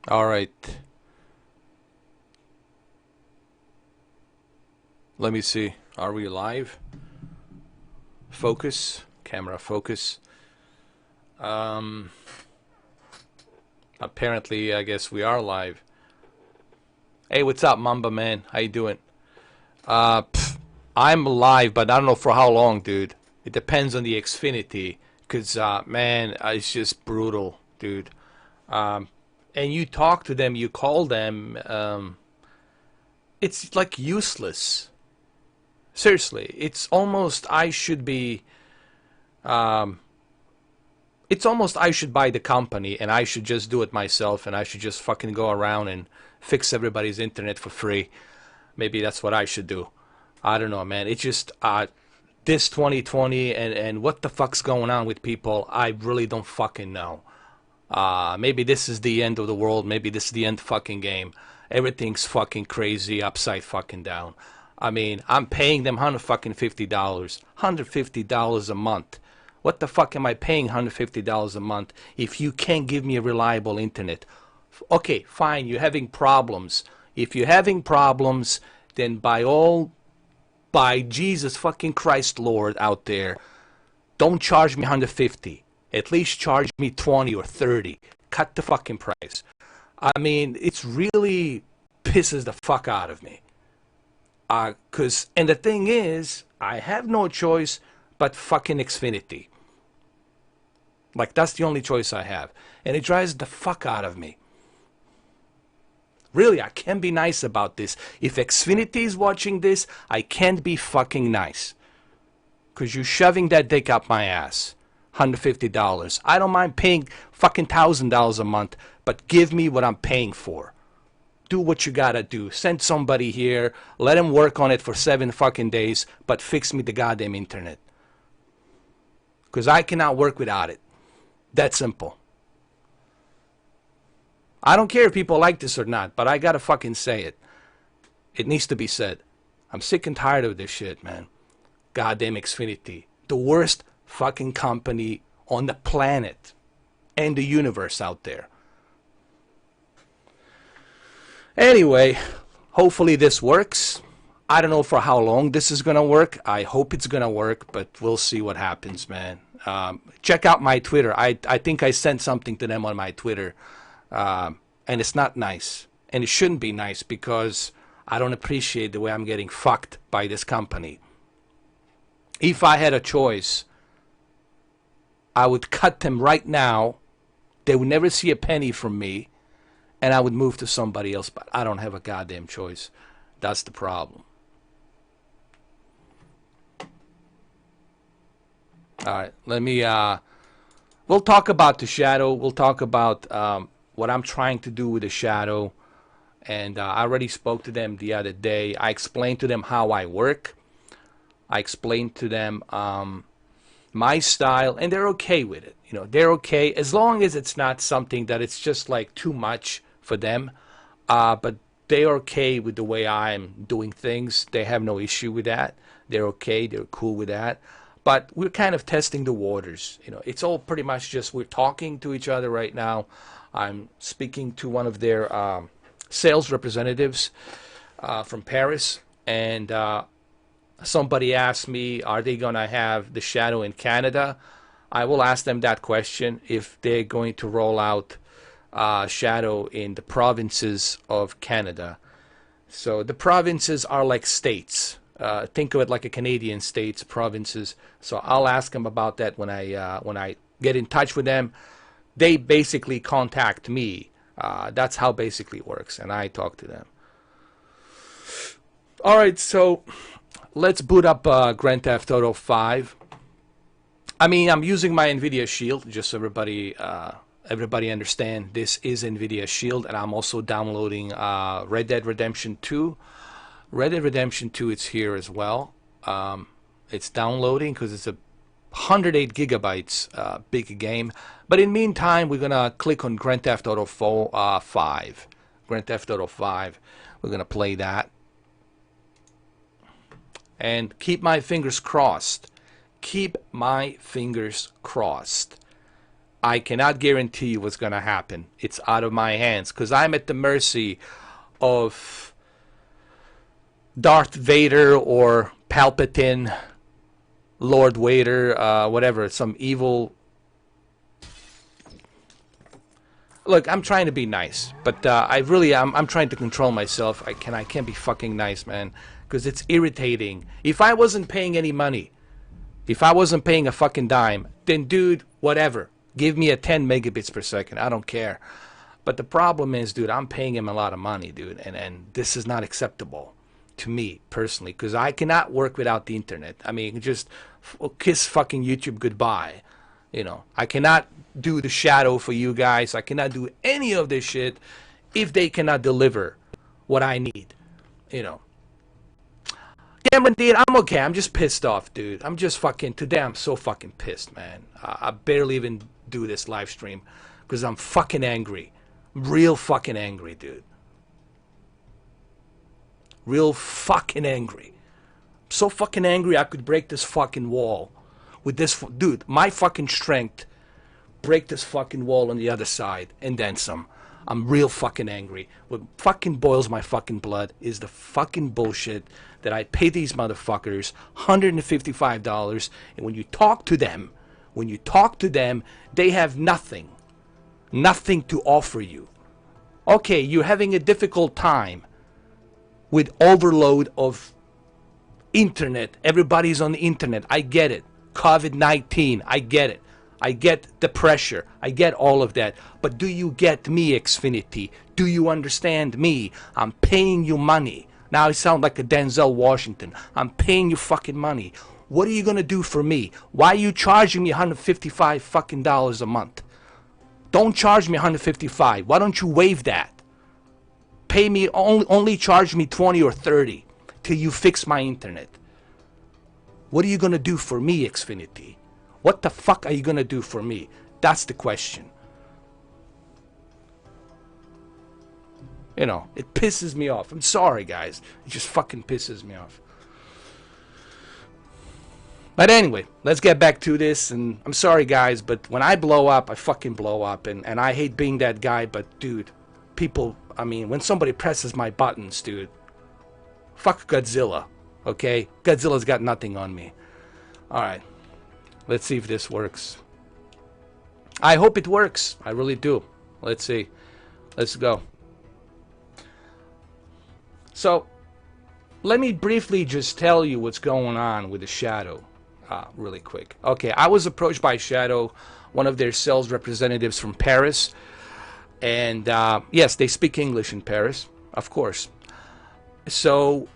All right. Let me see. Are we live? Focus. Camera focus. Apparently, I guess we are live. Hey, what's up, Mamba man? How you doing? I'm live, but I don't know for how long, dude. It depends on the Xfinity. Because, man, it's just brutal, dude. And you talk to them, you call them, it's like useless. Seriously, it's almost I should be, it's almost I should buy the company and I should just do it myself and I should just fucking go around and fix everybody's internet for free. Maybe that's what I should do. I don't know, man. It's just, this 2020 and what the fuck's going on with people, I really don't fucking know. Maybe this is the end of the world. Maybe this is the end fucking game. Everything's fucking crazy, upside fucking down. I mean, I'm paying them $150, $150 a month. What the fuck am I paying $150 a month if you can't give me a reliable internet? Okay, fine, you're having problems. If you're having problems, then by Jesus fucking Christ Lord out there, don't charge me 150. At least charge me 20 or 30. Cut the fucking price. I mean, it's really pisses the fuck out of me. And the thing is, I have no choice but fucking Xfinity. Like, that's the only choice I have. And it drives the fuck out of me. Really, I can't be nice about this. If Xfinity is watching this, I can't be fucking nice. Because you're shoving that dick up my ass. $150. I don't mind paying fucking $1,000 a month, but give me what I'm paying for. Do what you gotta do. Send somebody here, let him work on it for 7 fucking days, but fix me the goddamn internet. Because I cannot work without it. That simple. I don't care if people like this or not, but I gotta fucking say it. It needs to be said. I'm sick and tired of this shit, man. Goddamn Xfinity. The worst fucking company on the planet and the universe out there. Anyway, hopefully this works. I don't know for how long this is gonna work. I hope it's gonna work, but we'll see what happens, man. Check out my Twitter. I think I sent something to them on my Twitter, and it's not nice, and it shouldn't be nice because I don't appreciate the way I'm getting fucked by this company. If I had a choice, I would cut them right now. They would never see a penny from me, and I would move to somebody else, but I don't have a goddamn choice. That's the problem. All right, let me, we'll talk about the Shadow. We'll talk about what I'm trying to do with the Shadow. And I already spoke to them the other day. I explained to them how I work. I explained to them my style, and they're okay with it. You know, they're okay as long as it's not something that it's just like too much for them. But they're okay with the way I'm doing things. They have no issue with that. They're okay. They're cool with that. But we're kind of testing the waters. You know, it's all pretty much just we're talking to each other right now. I'm speaking to one of their sales representatives from Paris, and somebody asked me, are they going to have the Shadow in Canada? I will ask them that question, if they're going to roll out Shadow in the provinces of Canada. So the provinces are like states. Think of it like a Canadian states, provinces. So I'll ask them about that when I get in touch with them. They basically contact me. That's how basically it works, and I talk to them. All right, so let's boot up Grand Theft Auto 5. I mean, I'm using my Nvidia Shield, just so everybody understand. This is Nvidia Shield, and I'm also downloading Red Dead Redemption 2. Red Dead Redemption 2, it's here as well. It's downloading because it's a 108 gigabytes big game. But in the meantime, we're going to click on Grand Theft Auto 5. Grand Theft Auto 5. We're going to play that. And keep my fingers crossed. Keep my fingers crossed. I cannot guarantee you what's going to happen. It's out of my hands because I'm at the mercy of Darth Vader or Palpatine, Lord Vader, whatever, some evil. Look, I'm trying to be nice, but I'm trying to control myself. I can't be fucking nice, man, because it's irritating. If I wasn't paying any money, if I wasn't paying a fucking dime, then dude, whatever, give me a 10 megabits per second. I don't care. But the problem is, dude, I'm paying him a lot of money, dude, and this is not acceptable to me personally, because I cannot work without the internet. I mean, just kiss fucking YouTube goodbye. You know, I cannot do the shadow for you guys. I cannot do any of this shit if they cannot deliver what I need. You know. Cameron, dude, I'm okay. I'm just pissed off, dude. I'm just fucking, today I'm so fucking pissed, man. I barely even do this live stream because I'm fucking angry. Real fucking angry, dude. Real fucking angry. So fucking angry I could break this fucking wall. With this, dude, my fucking strength, break this fucking wall on the other side, and then some. I'm real fucking angry. What fucking boils my fucking blood is the fucking bullshit that I pay these motherfuckers $155, and when you talk to them, they have nothing to offer you. Okay, you're having a difficult time with overload of internet. Everybody's on the internet. I get it. COVID-19, I get it. I get the pressure. I get all of that. But do you get me, Xfinity? Do you understand me? I'm paying you money. Now I sound like a Denzel Washington. I'm paying you fucking money. What are you going to do for me? Why are you charging me $155 fucking dollars a month? Don't charge me $155. Why don't you waive that? Pay me, only charge me $20 or $30 till you fix my internet. What are you going to do for me, Xfinity? What the fuck are you going to do for me? That's the question. You know, it pisses me off. I'm sorry, guys. It just fucking pisses me off. But anyway, let's get back to this. And I'm sorry, guys, but when I blow up, I fucking blow up. And I hate being that guy, but dude, people, I mean, when somebody presses my buttons, dude, fuck Godzilla. Okay? Godzilla's got nothing on me. Alright. Let's see if this works. I hope it works. I really do. Let's see. Let's go. So, let me briefly just tell you what's going on with the Shadow. Really quick. Okay, I was approached by Shadow, one of their sales representatives from Paris. And, yes, they speak English in Paris. Of course. So,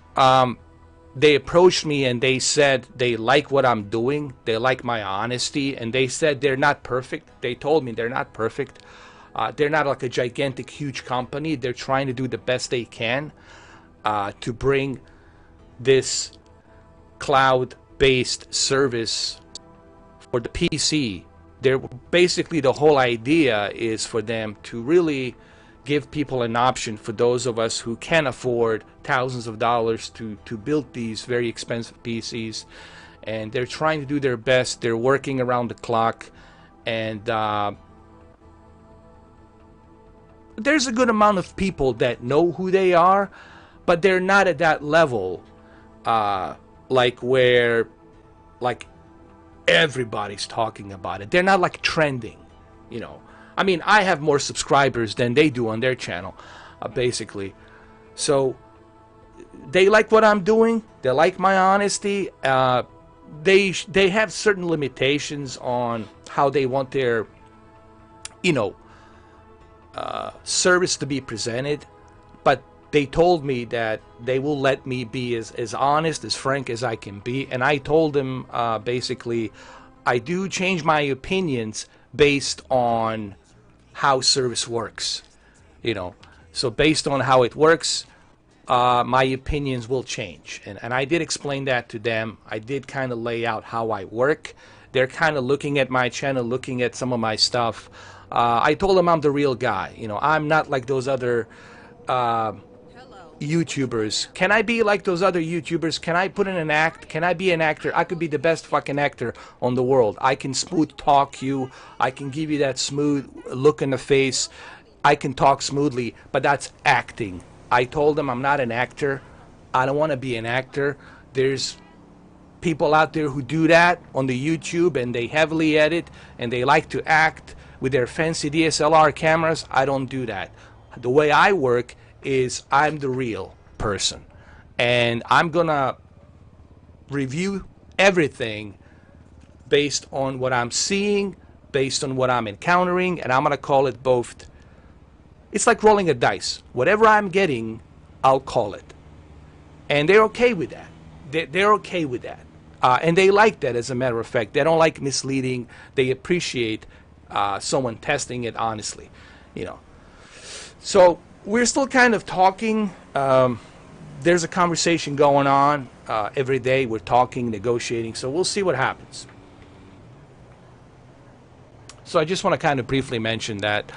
they approached me and they said they like what I'm doing. They like my honesty. And they said they're not perfect. They told me they're not perfect. They're not like a gigantic, huge company. They're trying to do the best they can to bring this cloud-based service for the PC. They're basically, the whole idea is for them to really give people an option, for those of us who can afford thousands of dollars to build these very expensive PCs. And they're trying to do their best. They're working around the clock. And there's a good amount of people that know who they are, but they're not at that level like where like everybody's talking about it. They're not like trending, you know. I mean, I have more subscribers than they do on their channel, basically. So they like what I'm doing. They like my honesty. They have certain limitations on how they want their, you know, service to be presented. But they told me that they will let me be as honest, as frank as I can be. And I told them, basically, I do change my opinions based on how service works, you know. So based on how it works, my opinions will change. And I did explain that to them. I did kind of lay out how I work. They're kind of looking at my channel, looking at some of my stuff. I told them I'm the real guy. You know, I'm not like those other YouTubers. Can I be like those other YouTubers? Can I put in an act? Can I be an actor? I could be the best fucking actor on the world. I can smooth talk you. I can give you that smooth look in the face. I can talk smoothly, but that's acting. I told them I'm not an actor. I don't want to be an actor. There's people out there who do that on the YouTube, and they heavily edit, and they like to act with their fancy DSLR cameras. I don't do that. The way I work is I'm the real person, and I'm gonna review everything based on what I'm seeing, based on what I'm encountering, and I'm gonna call it both. It's like rolling a dice. Whatever I'm getting, I'll call it, and they're okay with that. They're okay with that, and they like that. As a matter of fact, they don't like misleading. They appreciate someone testing it honestly, you know. So we're still kind of talking. There's a conversation going on every day. We're talking, negotiating. So we'll see what happens. So I just want to kind of briefly mention that.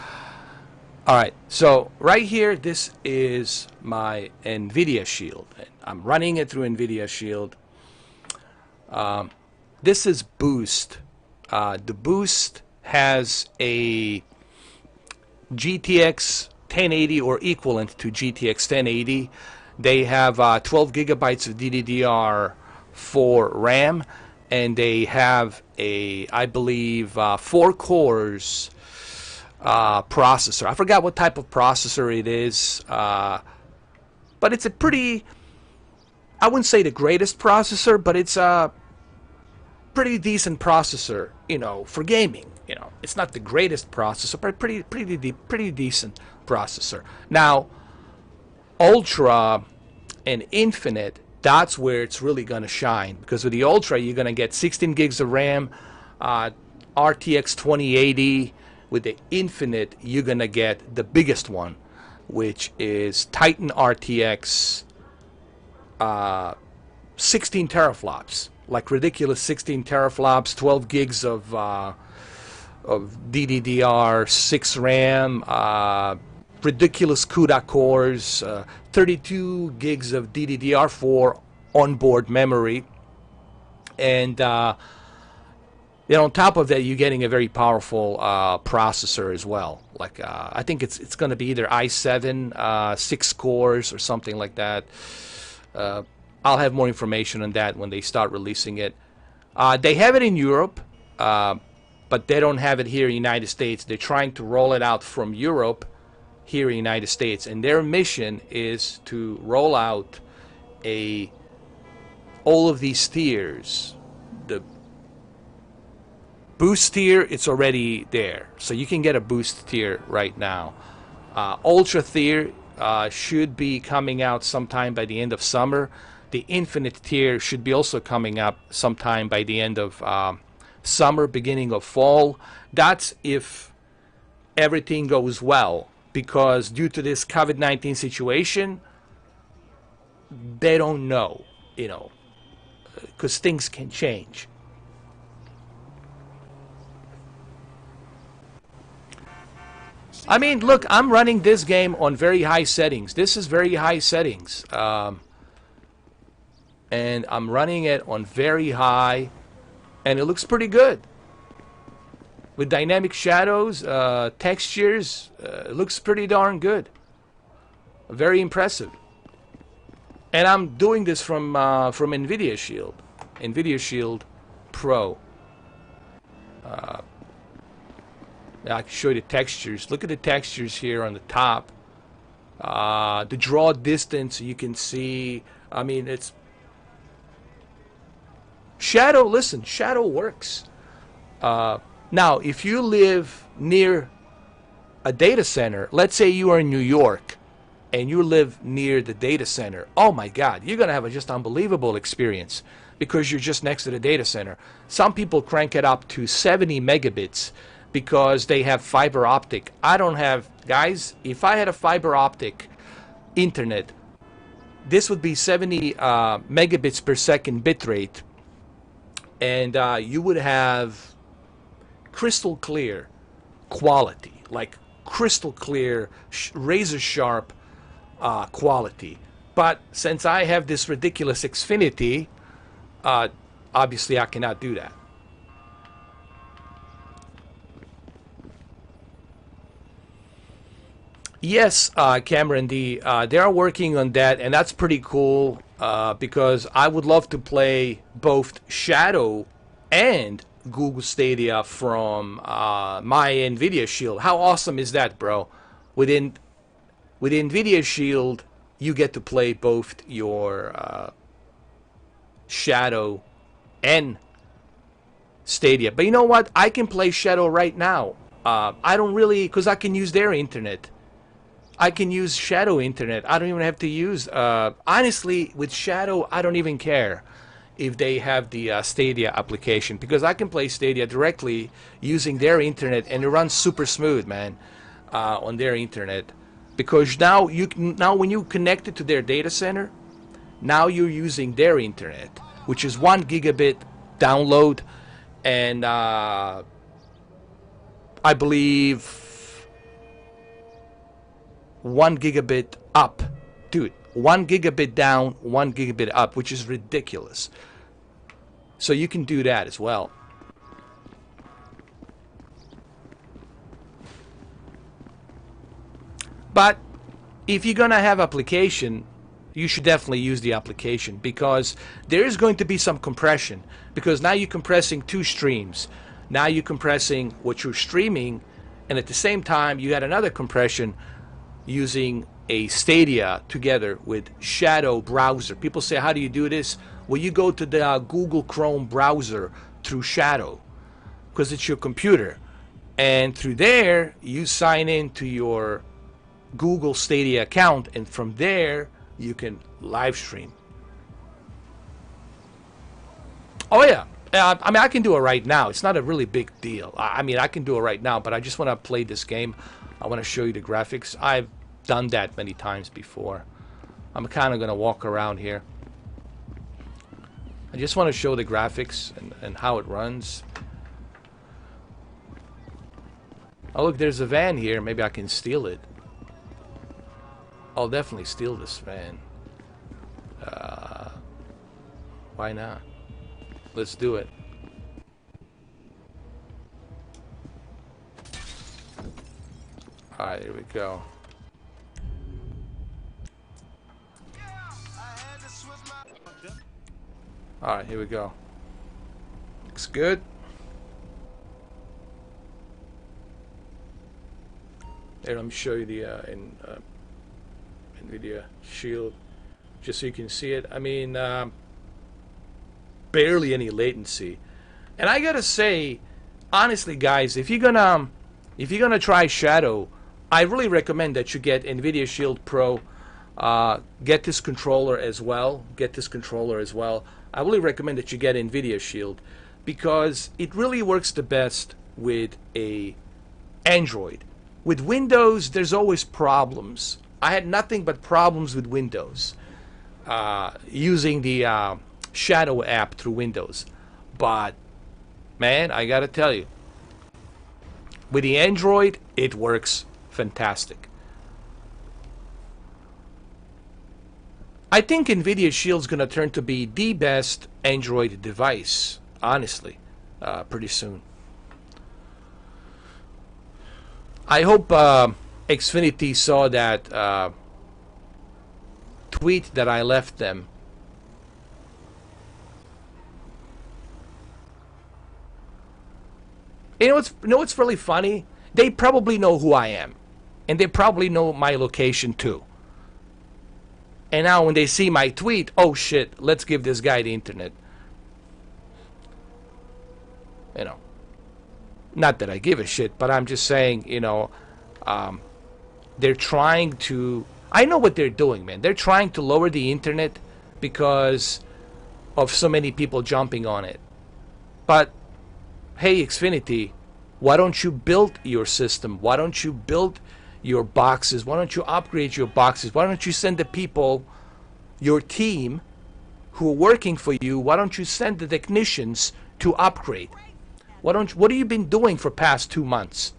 All right. So right here, this is my Nvidia Shield. I'm running it through Nvidia Shield. This is Boost. The Boost has a GTX 1080 or equivalent to GTX 1080. They have 12 gigabytes of DDR4 RAM, and they have a, I believe, 4 cores processor. I forgot what type of processor it is, but it's a pretty, I wouldn't say the greatest processor, but it's a pretty decent processor, you know, for gaming. You know, it's not the greatest processor, but pretty decent processor. Now, Ultra and Infinite, that's where it's really going to shine, because with the Ultra, you're going to get 16 gigs of RAM, RTX 2080. With the Infinite, you're going to get the biggest one, which is Titan RTX 16 teraflops, like ridiculous 16 teraflops, 12 gigs of DDR6 RAM, ridiculous CUDA cores, 32 gigs of DDR4 onboard memory, and you know, on top of that, you're getting a very powerful processor as well. Like I think it's going to be either i7, 6 cores or something like that. I'll have more information on that when they start releasing it. They have it in Europe, but they don't have it here in the United States. They're trying to roll it out from Europe here in the United States, and their mission is to roll out all of these tiers. The Boost tier, it's already there, so you can get a Boost tier right now. Ultra tier should be coming out sometime by the end of summer. The Infinite tier should be also coming up sometime by the end of summer, beginning of fall. That's if everything goes well, because due to this COVID-19 situation, they don't know, you know, because things can change. I mean, look, I'm running this game on very high settings. This is very high settings. And I'm running it on very high, and it looks pretty good. With dynamic shadows, textures, it looks pretty darn good. Very impressive. And I'm doing this from Nvidia Shield. Nvidia Shield Pro. I can show you the textures. Look at the textures here on the top. The draw distance, you can see. I mean, it's Shadow. Listen, Shadow works. Now, if you live near a data center, let's say you are in New York and you live near the data center, oh my God, you're going to have a just unbelievable experience because you're just next to the data center. Some people crank it up to 70 megabits because they have fiber optic. I don't have, guys, if I had a fiber optic internet, this would be 70 megabits per second bitrate, and you would have crystal clear quality, like crystal clear, razor sharp quality. But since I have this ridiculous Xfinity, obviously I cannot do that. Yes, Cameron D. They are working on that, and that's pretty cool because I would love to play both Shadow and Google Stadia from my Nvidia Shield. How awesome is that, bro? Within with Nvidia Shield, you get to play both your Shadow and Stadia. But you know what? I can play Shadow right now. I don't really, because I can use their internet. I can use Shadow internet. I don't even have to use, honestly, with Shadow, I don't even care if they have the Stadia application, because I can play Stadia directly using their internet, and it runs super smooth, man, on their internet. Because now when you connect it to their data center, now you're using their internet, which is 1 gigabit download, and I believe 1 gigabit up. Dude, 1 gigabit down, 1 gigabit up, which is ridiculous. So you can do that as well. But if you're gonna have application, you should definitely use the application, because there is going to be some compression, because now you're compressing 2 streams. Now you're compressing what you're streaming, and at the same time you had another compression using a Stadia together with Shadow browser. People say, how do you do this? Well, you go to the Google Chrome browser through Shadow, because it's your computer, and through there you sign in to your Google Stadia account, and from there you can live stream. Oh yeah, I mean, I can do it right now. It's not a really big deal. I mean, I can do it right now, but I just want to play this game. I want to show you the graphics. I've done that many times before. I'm kind of going to walk around here. I just want to show the graphics and how it runs. Oh, look, there's a van here. Maybe I can steal it. I'll definitely steal this van. Why not? Let's do it. Alright, here we go. Alright, here we go. Looks good. Here, let me show you the Nvidia Shield, just so you can see it. I mean, barely any latency. And I gotta say, honestly, guys, if you're gonna try Shadow, I really recommend that you get Nvidia Shield Pro. Get this controller as well. I really recommend that you get Nvidia Shield, because it really works the best with a Android. With Windows, there's always problems. I had nothing but problems with Windows using the Shadow app through Windows. But man, I gotta tell you, with the Android, it works fantastic. I think Nvidia Shield's gonna turn to be the best Android device, honestly, pretty soon. I hope Xfinity saw that tweet that I left them. You know what's really funny? They probably know who I am, and they probably know my location too. And now when they see my tweet, oh shit, let's give this guy the internet. You know, not that I give a shit, but I'm just saying, you know, they're trying to, I know what they're doing, man. They're trying to lower the internet because of so many people jumping on it. But hey, Xfinity, why don't you build your system? Why don't you build your boxes? Why don't you upgrade your boxes? Why don't you send the people, your team, who are working for you, why don't you send the technicians to upgrade? What have you been doing for past 2 months?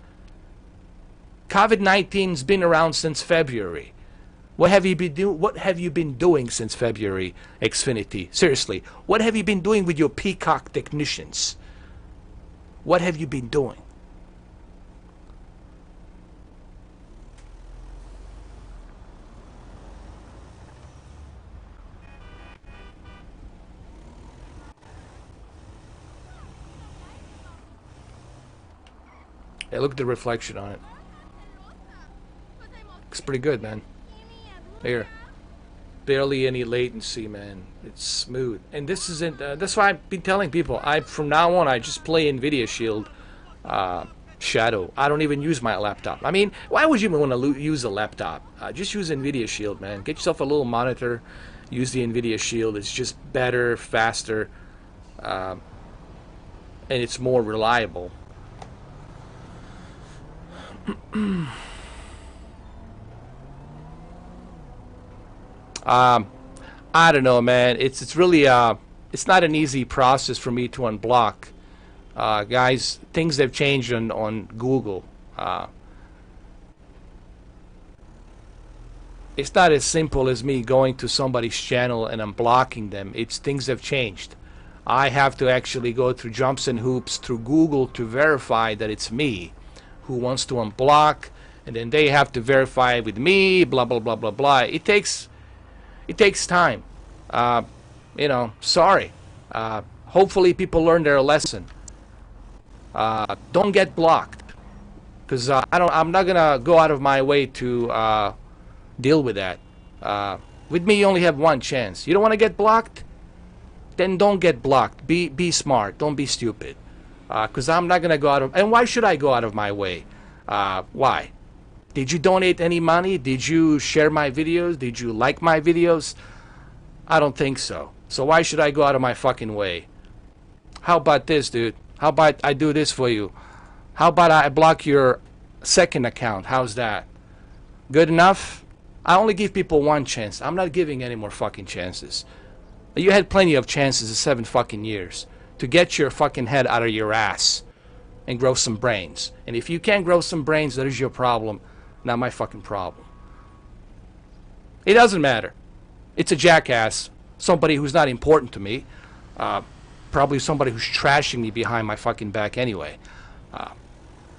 COVID-19's been around since February. What have you been doing? What have you been doing since February, Xfinity? Seriously, what have you been doing with your Peacock technicians? What have you been doing? Hey, look at the reflection on it. Looks pretty good, man. Here. Barely any latency, man. It's smooth. And this isn't, that's why I've been telling people, from now on, I just play Nvidia Shield Shadow. I don't even use my laptop. I mean, why would you even want to use a laptop? Just use Nvidia Shield, man. Get yourself a little monitor. Use the Nvidia Shield. It's just better, faster, and it's more reliable. I don't know, man. It's really it's not an easy process for me to unblock. Guys, things have changed on Google. It's not as simple as me going to somebody's channel and unblocking them. Things have changed. I have to actually go through jumps and hoops through Google to verify that it's me who wants to unblock, and then they have to verify with me, blah blah blah blah blah. It takes time. You know, sorry. Hopefully people learn their lesson. Don't get blocked, because I'm not gonna go out of my way to deal with that. With me, you only have one chance. You don't want to get blocked? Then don't get blocked. Be smart. Don't be stupid. Because I'm not gonna go out of. And why should I go out of my way? Why? Did you donate any money? Did you share my videos? Did you like my videos? I don't think so. So why should I go out of my fucking way? How about this, dude? How about I do this for you? How about I block your second account? How's that? Good enough? I only give people one chance. I'm not giving any more fucking chances. You had plenty of chances in 7 fucking years to get your fucking head out of your ass and grow some brains. And if you can't grow some brains, that is your problem, not my fucking problem. It doesn't matter. It's a jackass, somebody who's not important to me, probably somebody who's trashing me behind my fucking back anyway.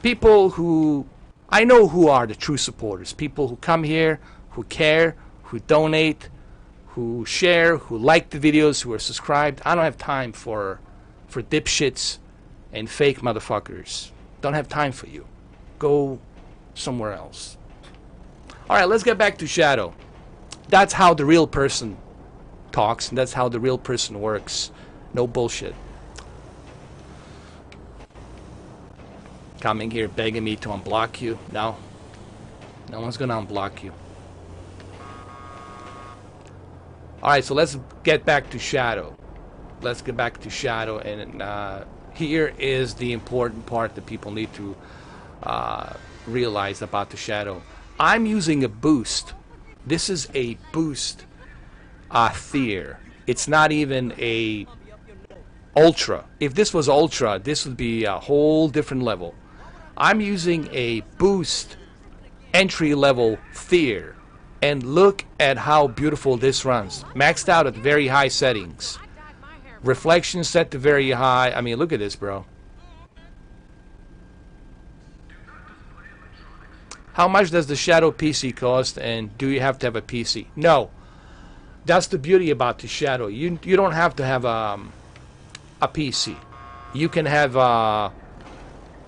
People who, I know who are the true supporters, people who come here, who care, who donate, who share, who like the videos, who are subscribed. I don't have time for dipshits and fake motherfuckers. Don't have time for you. Go somewhere else. Alright, let's get back to Shadow. That's how the real person talks, and that's how the real person works. No bullshit. Coming here begging me to unblock you. No. No one's gonna unblock you. Alright, so let's get back to Shadow. Let's get back to Shadow, and here is the important part that people need to realize about the Shadow. I'm using a boost. This is a boost tier. It's not even a ultra. If this was ultra, this would be a whole different level. I'm using a boost entry level tier, and look at how beautiful this runs. Maxed out at very high settings. Reflection set to very high. I mean, look at this, bro. How much does the ShadowPC cost, and do you have to have a PC? No. That's the beauty about the Shadow. You don't have to have a PC. You can have a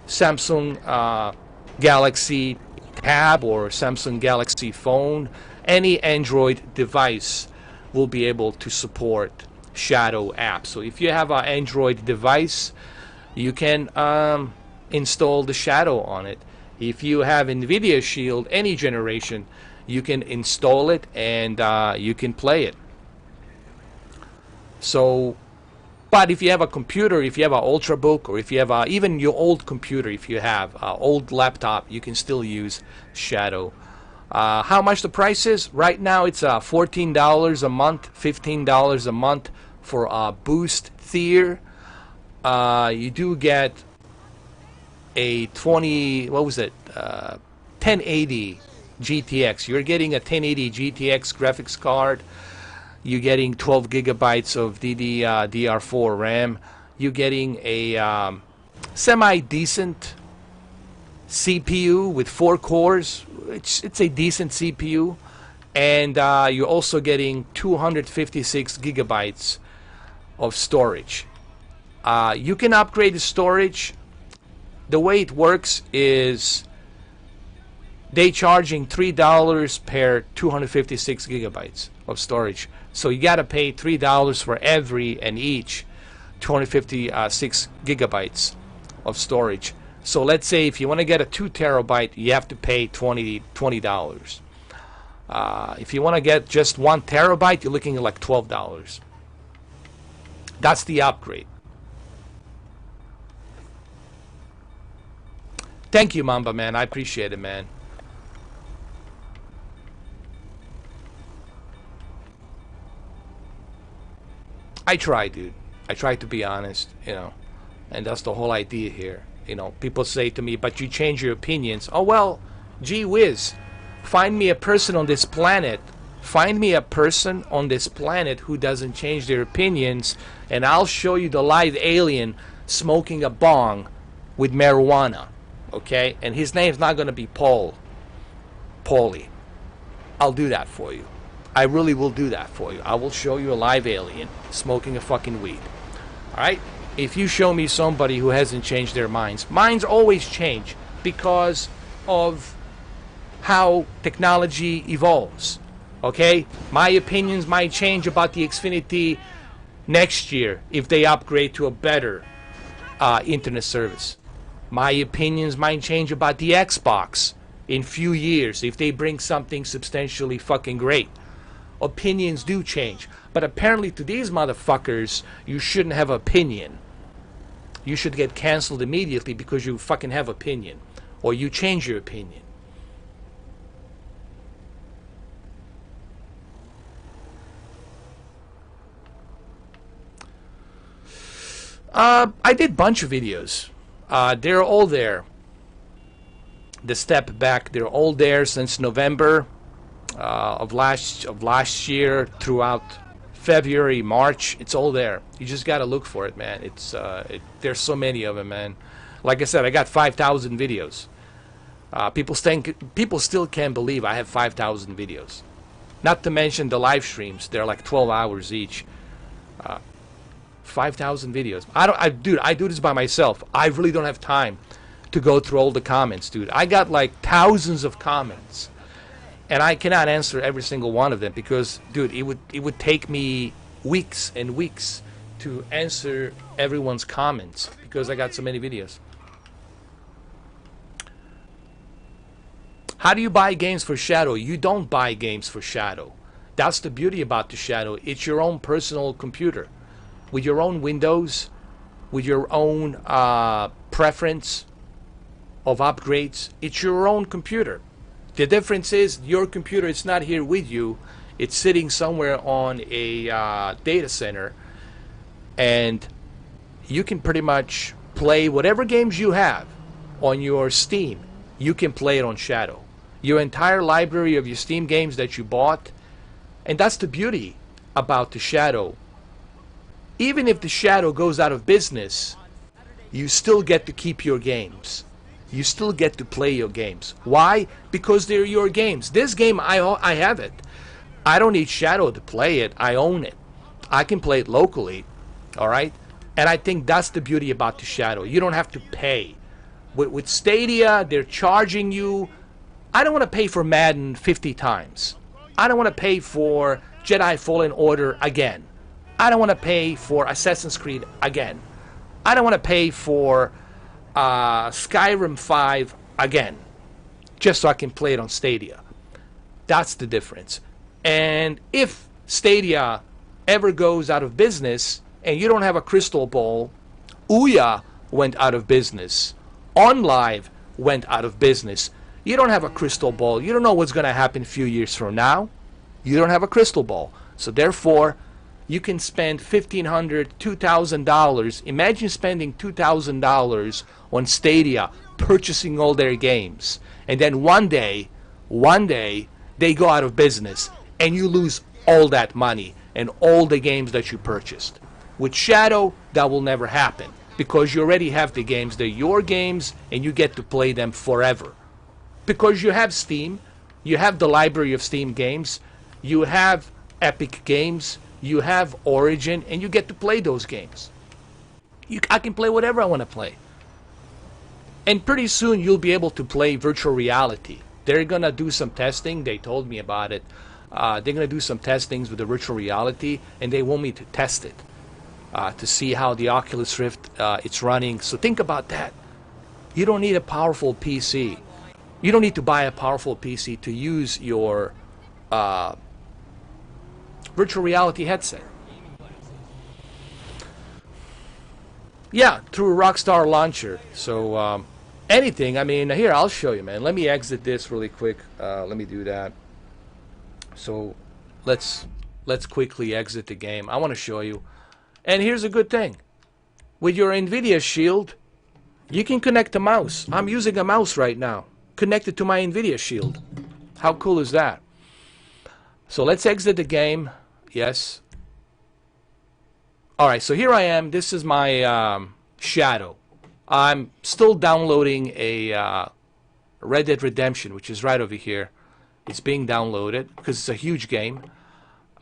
Samsung Galaxy Tab or Samsung Galaxy phone. Any Android device will be able to support Shadow app. So if you have an Android device, you can install the Shadow on it. If you have Nvidia Shield, any generation, you can install it and you can play it. So, but if you have a computer, if you have an Ultrabook, or if you have even your old computer, if you have an old laptop, you can still use Shadow. How much the price is? Right now it's $14 a month, $15 a month for a boost tier. You do get a 1080 GTX. You're getting a 1080 GTX graphics card. You're getting 12 gigabytes of DDR4 RAM. You're getting a semi-decent CPU with 4 cores. It's a decent CPU. And you're also getting 256 gigabytes of storage. You can upgrade the storage. The way it works is they charging $3 per 256 gigabytes of storage. So you got to pay $3 for every and each 256 gigabytes of storage. So let's say if you want to get a 2 terabyte, you have to pay $20. If you want to get just 1 terabyte, you're looking at like $12. That's the upgrade. Thank you, Mamba, man. I appreciate it, man. I try, dude. I try to be honest, you know. And that's the whole idea here. You know, people say to me, but you change your opinions. Oh, well, gee whiz. Find me a person on this planet. Find me a person on this planet who doesn't change their opinions, and I'll show you the live alien smoking a bong with marijuana. Okay? And his name's not going to be Paulie. I'll do that for you. I really will do that for you. I will show you a live alien smoking a fucking weed. Alright? If you show me somebody who hasn't changed their minds always change because of how technology evolves. Okay? My opinions might change about the Xfinity next year if they upgrade to a better internet service. My opinions might change about the Xbox in few years if they bring something substantially fucking great. Opinions do change. But apparently to these motherfuckers, you shouldn't have opinion. You should get canceled immediately because you fucking have opinion. Or you change your opinion. I did a bunch of videos. They're all there. The step back, they're all there since November of last year throughout February, March. It's all there. You just got to look for it, man. There's so many of them, man. Like I said, I got 5,000 videos. People still can't believe I have 5,000 videos. Not to mention the live streams. They're like 12 hours each. 5,000 videos. Dude, I do this by myself. I really don't have time to go through all the comments, dude. I got like thousands of comments, and I cannot answer every single one of them because, dude, it would take me weeks and weeks to answer everyone's comments because I got so many videos. How do you buy games for Shadow? You don't buy games for Shadow. That's the beauty about the Shadow. It's your own personal computer with your own Windows, with your own preference of upgrades. It's your own computer. The difference is your computer is not here with you. It's sitting somewhere on a data center, and you can pretty much play whatever games you have on your Steam. You can play it on Shadow. Your entire library of your Steam games that you bought, and that's the beauty about the Shadow. Even if the Shadow goes out of business, you still get to keep your games. You still get to play your games. Why? Because they're your games. This game, I have it. I don't need Shadow to play it. I own it. I can play it locally. All right? And I think that's the beauty about the Shadow. You don't have to pay. With Stadia, they're charging you. I don't want to pay for Madden 50 times. I don't want to pay for Jedi Fallen Order again. I don't want to pay for Assassin's Creed again. I don't want to pay for Skyrim 5 again, just so I can play it on Stadia. That's the difference. And if Stadia ever goes out of business and you don't have a crystal ball, Ouya went out of business. OnLive went out of business. You don't have a crystal ball. You don't know what's going to happen a few years from now. You don't have a crystal ball. So therefore, you can spend $1,500, $2,000. Imagine spending $2,000 on Stadia, purchasing all their games. And then one day, One day they go out of business and you lose all that money and all the games that you purchased. With Shadow, that will never happen because you already have the games. They're your games and you get to play them forever. Because you have Steam, you have the library of Steam games, you have Epic Games, you have Origin, and you get to play those games. I can play whatever I want to play. And pretty soon you'll be able to play virtual reality. They're going to do some testing. They told me about it. They're going to do some testings with the virtual reality, and they want me to test it to see how the Oculus Rift it's running. So think about that. You don't need a powerful PC. You don't need to buy a powerful PC to use your virtual reality headset. Yeah, through a Rockstar launcher. So anything. I mean, here, I'll show you, man. Let me exit this really quick. Let me do that. So let's quickly exit the game. I want to show you. And here's a good thing. With your Nvidia Shield, you can connect a mouse. I'm using a mouse right now, connected to my Nvidia Shield. How cool is that? So let's exit the game. Yes. Alright, so here I am. This is my Shadow. I'm still downloading a Red Dead Redemption, which is right over here. It's being downloaded because it's a huge game.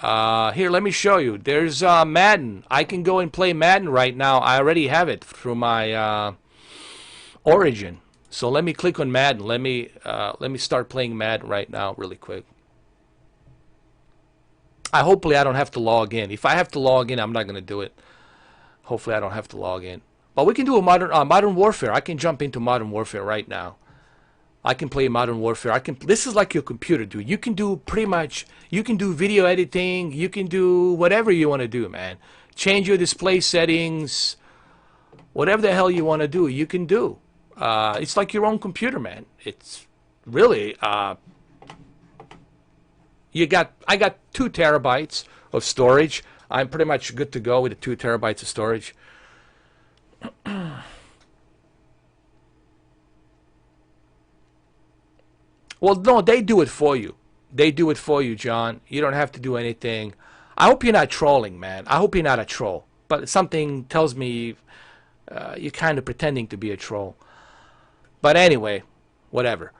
Here, let me show you. There's Madden. I can go and play Madden right now. I already have it through my Origin. So let me click on Madden. Let me start playing Madden right now, really quick. Hopefully I don't have to log in. If I have to log in, I'm not going to do it. Hopefully I don't have to log in. But we can do a Modern Warfare. I can jump into Modern Warfare right now. I can play Modern Warfare. This is like your computer, dude. You can do pretty much. You can do video editing. You can do whatever you want to do, man. Change your display settings. Whatever the hell you want to do, you can do. It's like your own computer, man. It's really. I got 2 terabytes of storage. I'm pretty much good to go with the 2 terabytes of storage. Well, no, they do it for you. They do it for you, John. You don't have to do anything. I hope you're not trolling, man. I hope you're not a troll. But something tells me you're kind of pretending to be a troll. But anyway, whatever.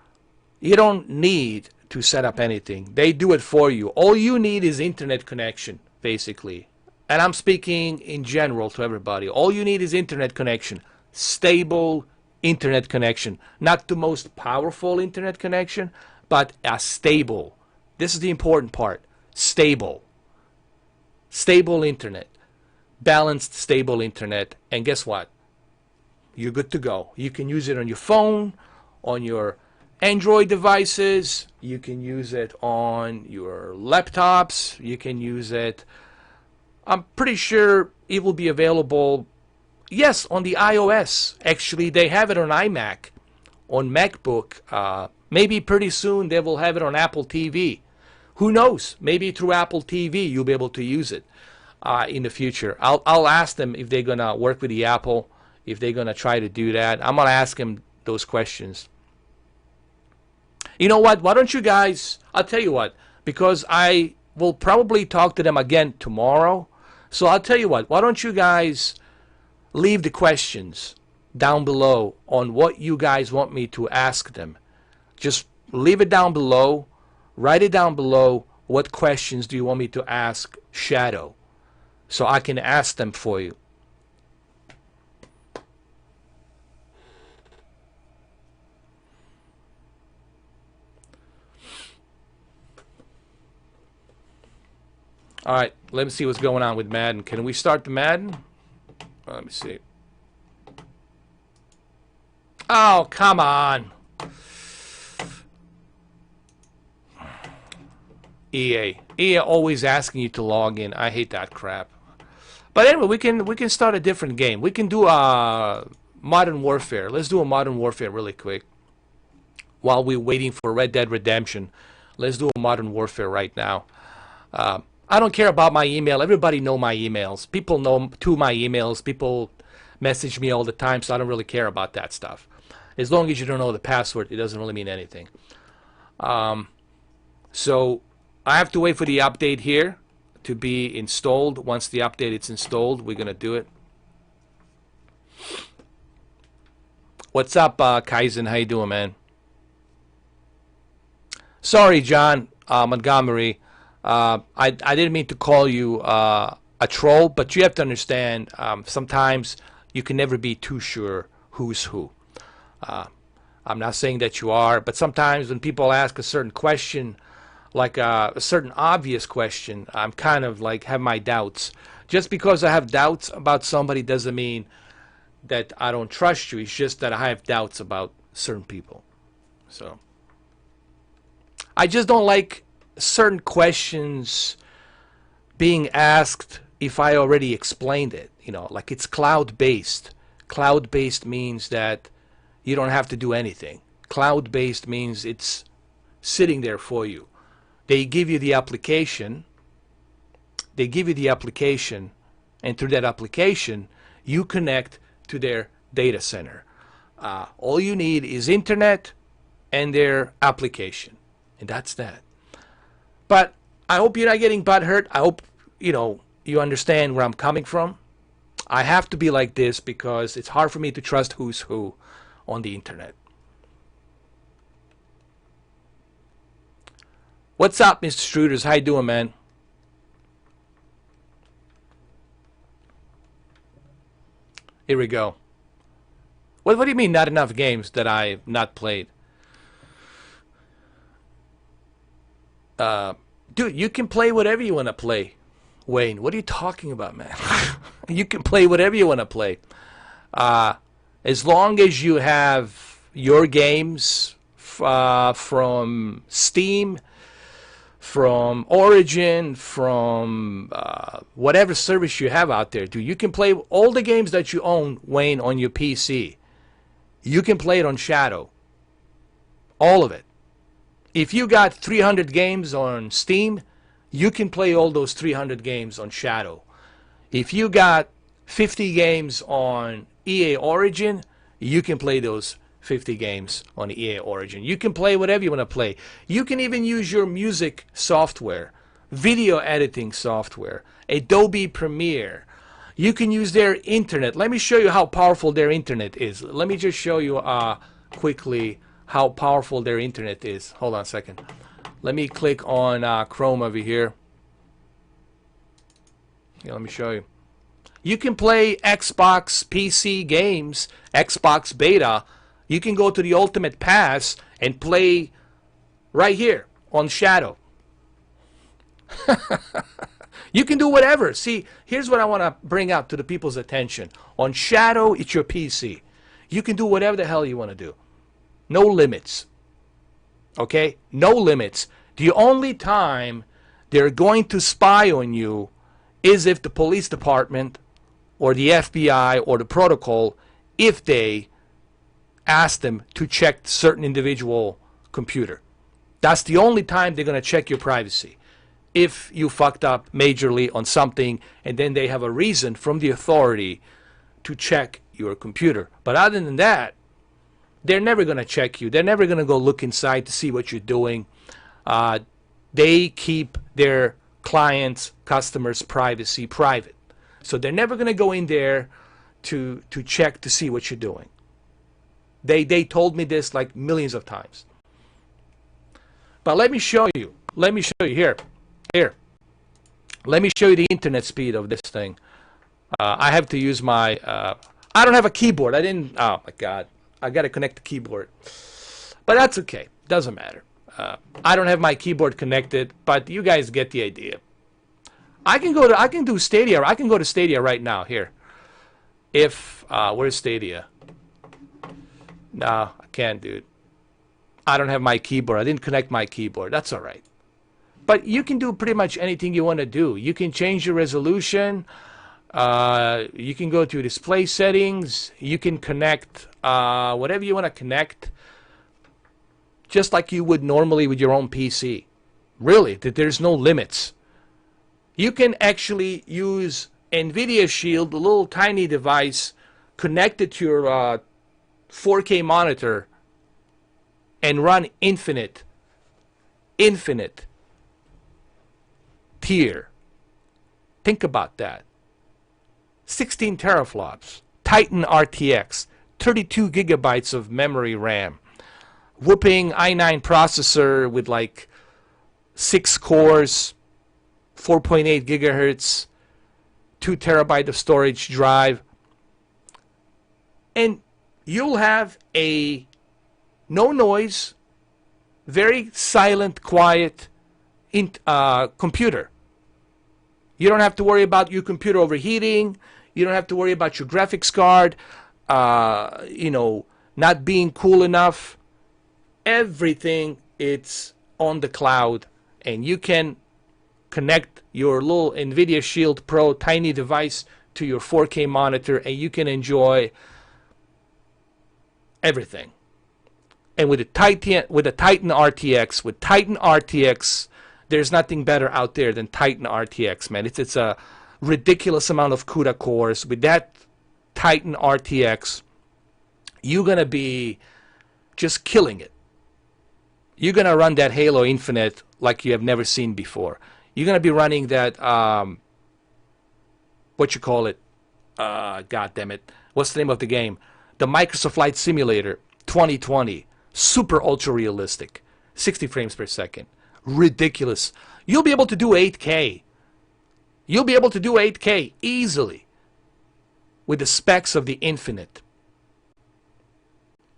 You don't need to set up anything. They do it for you. All you need is internet connection, basically. And I'm speaking in general to everybody. All you need is internet connection. Stable internet connection. Not the most powerful internet connection, but a stable. This is the important part. Stable. Stable internet. Balanced, stable internet. And guess what? You're good to go. You can use it on your phone, on your Android devices. You can use it on your laptops. You can use it. I'm pretty sure it will be available. Yes, on the iOS. Actually, they have it on iMac, on MacBook. Maybe pretty soon they will have it on Apple TV. Who knows? Maybe through Apple TV you'll be able to use it in the future. I'll ask them if they're going to work with the Apple, if they're going to try to do that. I'm going to ask them those questions. You know what? Why don't you guys, I'll tell you what, because I will probably talk to them again tomorrow. So I'll tell you what, why don't you guys leave the questions down below on what you guys want me to ask them. Just leave it down below. Write it down below. What questions do you want me to ask Shadow? So I can ask them for you. All right, let me see what's going on with Madden. Can we start the Madden? Let me see. Oh, come on. EA always asking you to log in. I hate that crap. But anyway, we can start a different game. We can do a Modern Warfare. Let's do a Modern Warfare really quick. While we're waiting for Red Dead Redemption, let's do a Modern Warfare right now. I don't care about my email. Everybody know my emails. People know my emails. People message me all the time, so I don't really care about that stuff. As long as you don't know the password, it doesn't really mean anything. So I have to wait for the update here to be installed. Once the update is installed, we're going to do it. What's up, Kaizen? How you doing, man? Sorry, John Montgomery. I didn't mean to call you a troll, but you have to understand, sometimes you can never be too sure who's who. I'm not saying that you are, but sometimes when people ask a certain question, like a certain obvious question, I'm kind of like have my doubts. Just because I have doubts about somebody doesn't mean that I don't trust you. It's just that I have doubts about certain people. So I just don't like certain questions being asked if I already explained it. You know, like it's cloud-based. Cloud-based means that you don't have to do anything. Cloud-based means it's sitting there for you. They give you the application. They give you the application, and through that application, you connect to their data center. All you need is internet and their application, and that's that. But I hope you're not getting butthurt. I hope you understand where I'm coming from. I have to be like this because it's hard for me to trust who's who on the internet. What's up, Mr. Struders? How you doing, man? Here we go. What do you mean not enough games that I've not played? Dude, you can play whatever you want to play. Wayne, what are you talking about, man? You can play whatever you want to play. As long as you have your games from Steam, from Origin, from whatever service you have out there, dude, you can play all the games that you own, Wayne, on your PC. You can play it on Shadow. All of it. If you got 300 games on Steam, you can play all those 300 games on Shadow. If you got 50 games on EA Origin, you can play those 50 games on EA Origin. You can play whatever you want to play. You can even use your music software, video editing software, Adobe Premiere. You can use their internet. Let me show you how powerful their internet is. Let me just show you quickly how powerful their internet is. Hold on a second. Let me click on Chrome over here. Let me show you. You can play Xbox PC games, Xbox Beta. You can go to the Ultimate Pass and play right here on Shadow. You can do whatever. See, here's what I want to bring out to the people's attention. On Shadow, it's your PC. You can do whatever the hell you want to do. No limits. Okay? No limits. The only time they're going to spy on you is if the police department or the FBI or the protocol, if they ask them to check certain individual computer. That's the only time they're going to check your privacy. If you fucked up majorly on something and then they have a reason from the authority to check your computer. But other than that, they're never going to check you. They're never going to go look inside to see what you're doing. They keep their clients, customers' privacy private. So they're never going to go in there to check to see what you're doing. They told me this like millions of times. But let me show you. Let me show you here. Here. Let me show you the internet speed of this thing. I have to use my... I don't have a keyboard. I didn't... Oh, my God. I got to connect the keyboard. But that's okay. Doesn't matter. I don't have my keyboard connected, but you guys get the idea. I can do Stadia. I can go to Stadia right now. Here. If... where's Stadia? No, I can't, dude. I don't have my keyboard. I didn't connect my keyboard. That's all right. But you can do pretty much anything you want to do. You can change your resolution. You can go to display settings. You can connect whatever you want to connect, just like you would normally with your own PC. Really, there's no limits. You can actually use Nvidia Shield, a little tiny device, connected to your 4K monitor, and run infinite infinite tier. Think about that. 16 teraflops, Titan RTX, 32 gigabytes of memory RAM, whooping i9 processor with like 6 cores, 4.8 gigahertz, 2 terabyte of storage drive, and you'll have a no noise, very silent, quiet computer. You don't have to worry about your computer overheating. You don't have to worry about your graphics card, not being cool enough. Everything it's on the cloud, and you can connect your little Nvidia Shield Pro tiny device to your 4K monitor, and you can enjoy everything. And with the Titan RTX, there's nothing better out there than Titan RTX, man. It's a ridiculous amount of CUDA cores. With that Titan RTX, you're gonna be just killing it. You're gonna run that Halo Infinite like you have never seen before. You're gonna be running that what you call it? God damn it! What's the name of the game? The Microsoft Flight Simulator 2020, super ultra realistic, 60 frames per second, ridiculous. You'll be able to do 8K. You'll be able to do 8K easily with the specs of the Infinite.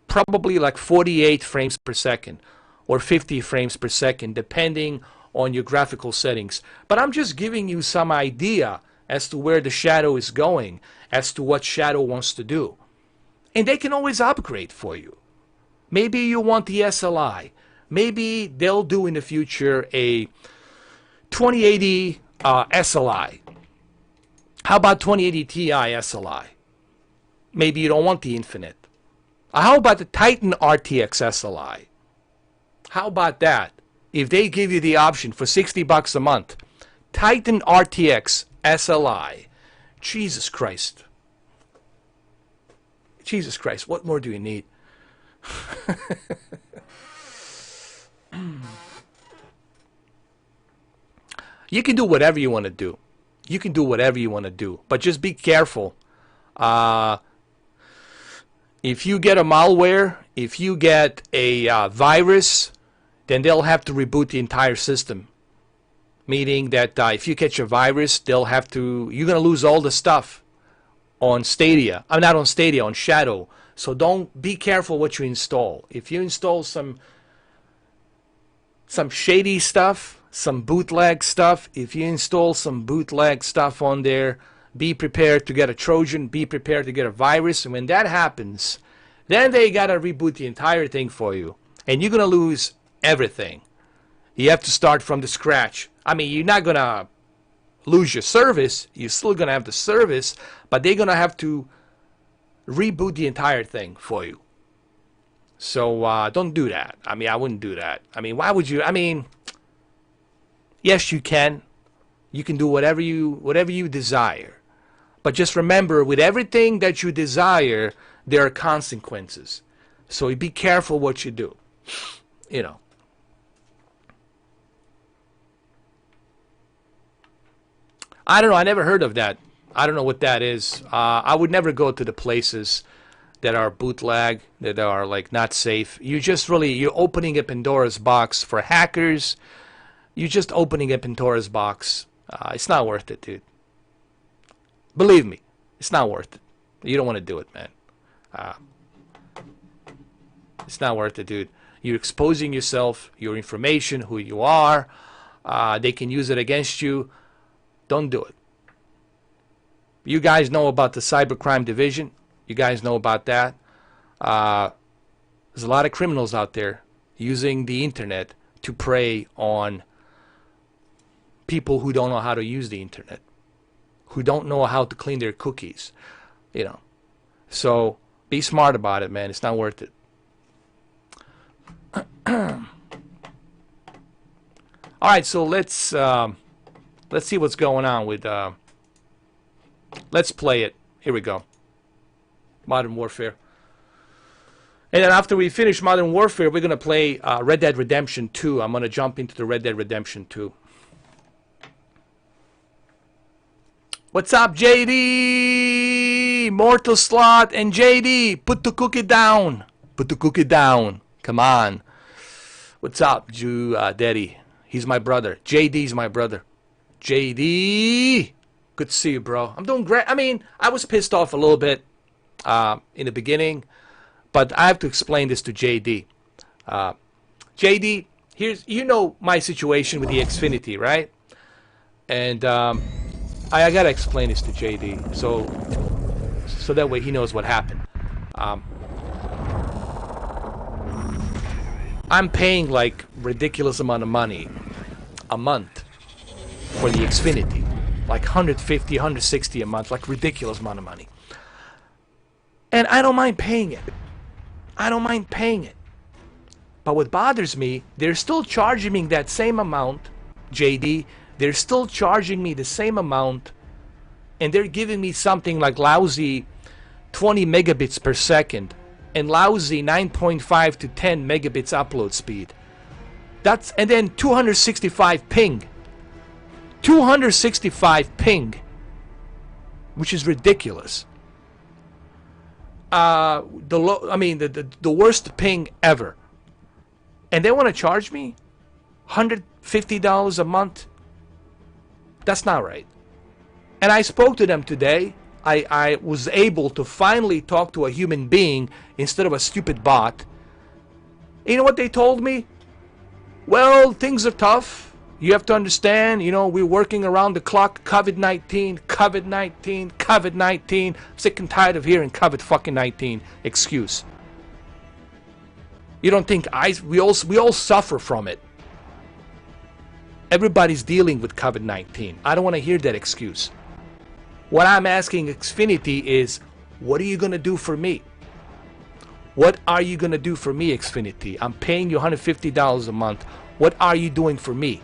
Probably like 48 frames per second or 50 frames per second, depending on your graphical settings. But I'm just giving you some idea as to where the Shadow is going, as to what Shadow wants to do. And they can always upgrade for you. Maybe you want the SLI. Maybe they'll do in the future a 2080 SLI. How about 2080 Ti SLI? Maybe you don't want the Infinite. How about the Titan RTX SLI? How about that? If they give you the option for $60 a month, Titan RTX SLI, Jesus Christ. Jesus Christ, what more do you need? You can do whatever you want to do. You can do whatever you want to do. But just be careful. If you get a malware, if you get a virus, then they'll have to reboot the entire system. Meaning that if you catch a virus, you're going to lose all the stuff on Stadia. I'm not on Stadia, on Shadow. So be careful what you install. If you install some shady stuff, some bootleg stuff, if you install some bootleg stuff on there, be prepared to get a Trojan, be prepared to get a virus, and when that happens, then they got to reboot the entire thing for you. And you're going to lose everything. You have to start from the scratch. I mean, you're not going to lose your service. You're still going to have the service, but they're going to have to reboot the entire thing for you. So don't do that. I mean, I wouldn't do that. I mean, why would you? I mean, yes, you can. You can do whatever you desire. But just remember, with everything that you desire, there are consequences. So be careful what you do. You know. I don't know. I never heard of that. I don't know what that is. I would never go to the places that are bootleg, that are like not safe. You're opening a Pandora's box for hackers. You're just opening a Pandora's box. It's not worth it, dude. Believe me, it's not worth it. You don't want to do it, man. It's not worth it, dude. You're exposing yourself, your information, who you are. They can use it against you. Don't do it. You guys know about the cybercrime division. You guys know about that. There's a lot of criminals out there using the internet to prey on people who don't know how to use the internet, who don't know how to clean their cookies, you know. So be smart about it, man. It's not worth it. All right, so let's see what's going on with. Let's play it. Here we go. Modern Warfare. And then after we finish Modern Warfare, we're going to play Red Dead Redemption 2. I'm going to jump into the Red Dead Redemption 2. What's up, JD? Mortal Slot and JD, put the cookie down. Put the cookie down. Come on. What's up, Daddy? He's my brother. JD's my brother. JD. Good to see you, bro. I'm doing great. I mean, I was pissed off a little bit in the beginning, but I have to explain this to JD. JD, you know my situation with the Xfinity, right? And I gotta explain this to JD, so that way he knows what happened. I'm paying like ridiculous amount of money a month for the Xfinity, like 150, 160 a month, like ridiculous amount of money. And I don't mind paying it. I don't mind paying it. But what bothers me, they're still charging me that same amount, JD. They're still charging me the same amount, and they're giving me something like lousy 20 megabits per second and lousy 9.5 to 10 megabits upload speed. And then 265 ping. 265 ping, which is ridiculous. The worst ping ever. And they want to charge me $150 a month? That's not right. And I spoke to them today. I was able to finally talk to a human being instead of a stupid bot. You know what they told me? Well, things are tough. You have to understand, we're working around the clock. COVID-19, COVID-19, COVID-19. Sick and tired of hearing COVID-19 excuse. You don't think we all suffer from it? Everybody's dealing with COVID-19. I don't want to hear that excuse. What I'm asking Xfinity is, what are you going to do for me? What are you going to do for me, Xfinity? I'm paying you $150 a month. What are you doing for me?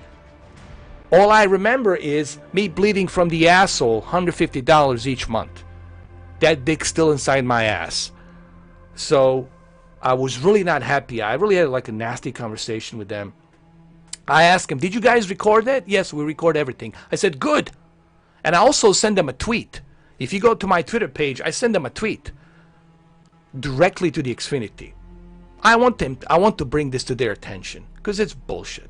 All I remember is me bleeding from the asshole, $150 each month. That dick's still inside my ass. So I was really not happy. I really had like a nasty conversation with them. I asked him, did you guys record that? Yes, we record everything. I said, good. And I also send them a tweet. If you go to my Twitter page, I send them a tweet directly to the Xfinity. I want to bring this to their attention because it's bullshit.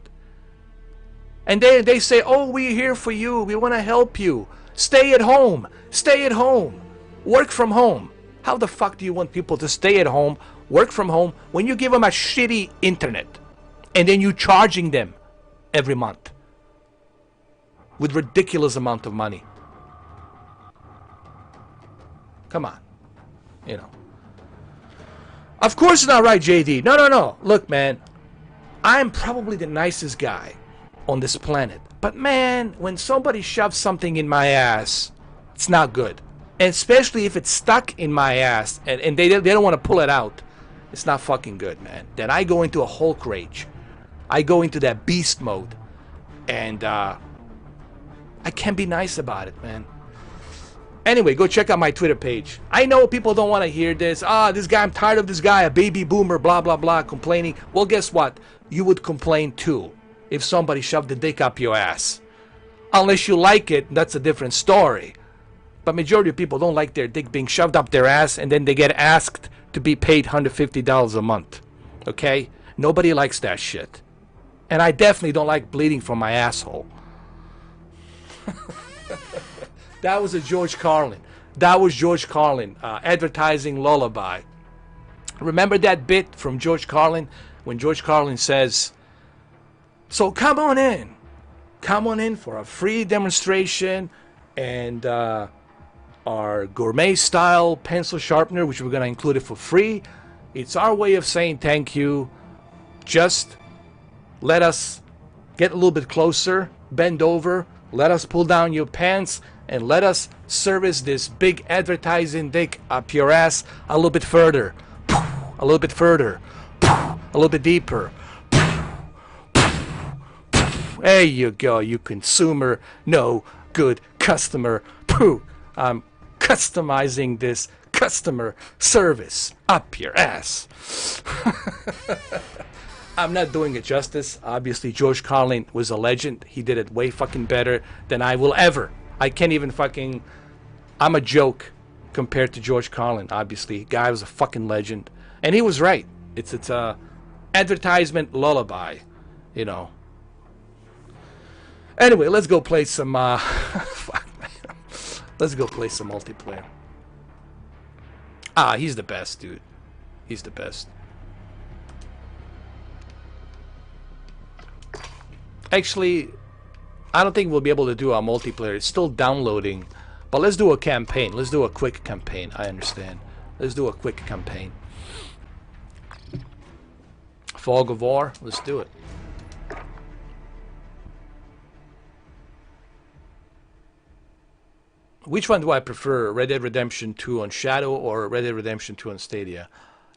And they say, oh, we're here for you. We want to help you. Stay at home. Stay at home. Work from home. How the fuck do you want people to stay at home, work from home, when you give them a shitty internet and then you charging them every month with ridiculous amount of money? Come on. Of course it's not right, JD. No. Look, man, I'm probably the nicest guy on this planet. But man, when somebody shoves something in my ass, it's not good. And especially if it's stuck in my ass and they don't want to pull it out, it's not fucking good, man. Then I go into a Hulk rage. I go into that beast mode. And I can't be nice about it, man. Anyway, go check out my Twitter page. I know people don't want to hear this. This guy, I'm tired of this guy, a baby boomer, blah, blah, blah, complaining. Well, guess what? You would complain too if somebody shoved the dick up your ass. Unless you like it, that's a different story. But majority of people don't like their dick being shoved up their ass and then they get asked to be paid $150 a month. Okay? Nobody likes that shit. And I definitely don't like bleeding from my asshole. That was a George Carlin. That was George Carlin, advertising lullaby. Remember that bit from George Carlin when George Carlin says, so come on in. Come on in for a free demonstration and our gourmet style pencil sharpener, which we're going to include it for free. It's our way of saying thank you. Just let us get a little bit closer, bend over, let us pull down your pants, and let us service this big advertising dick up your ass a little bit further, a little bit further, a little bit deeper. There you go, you consumer, no good customer. I'm customizing this customer service up your ass. I'm not doing it justice. Obviously, George Carlin was a legend. He did it way fucking better than I will ever. I can't even fucking... I'm a joke compared to George Carlin, obviously. Guy was a fucking legend. And he was right. It's a advertisement lullaby, you know. Anyway, let's go play some... fuck, man. Let's go play some multiplayer. Ah, he's the best, dude. He's the best. Actually, I don't think we'll be able to do our multiplayer. It's still downloading. But let's do a campaign. Let's do a quick campaign. I understand. Let's do a quick campaign. Fog of War. Let's do it. Which one do I prefer? Red Dead Redemption 2 on Shadow or Red Dead Redemption 2 on Stadia?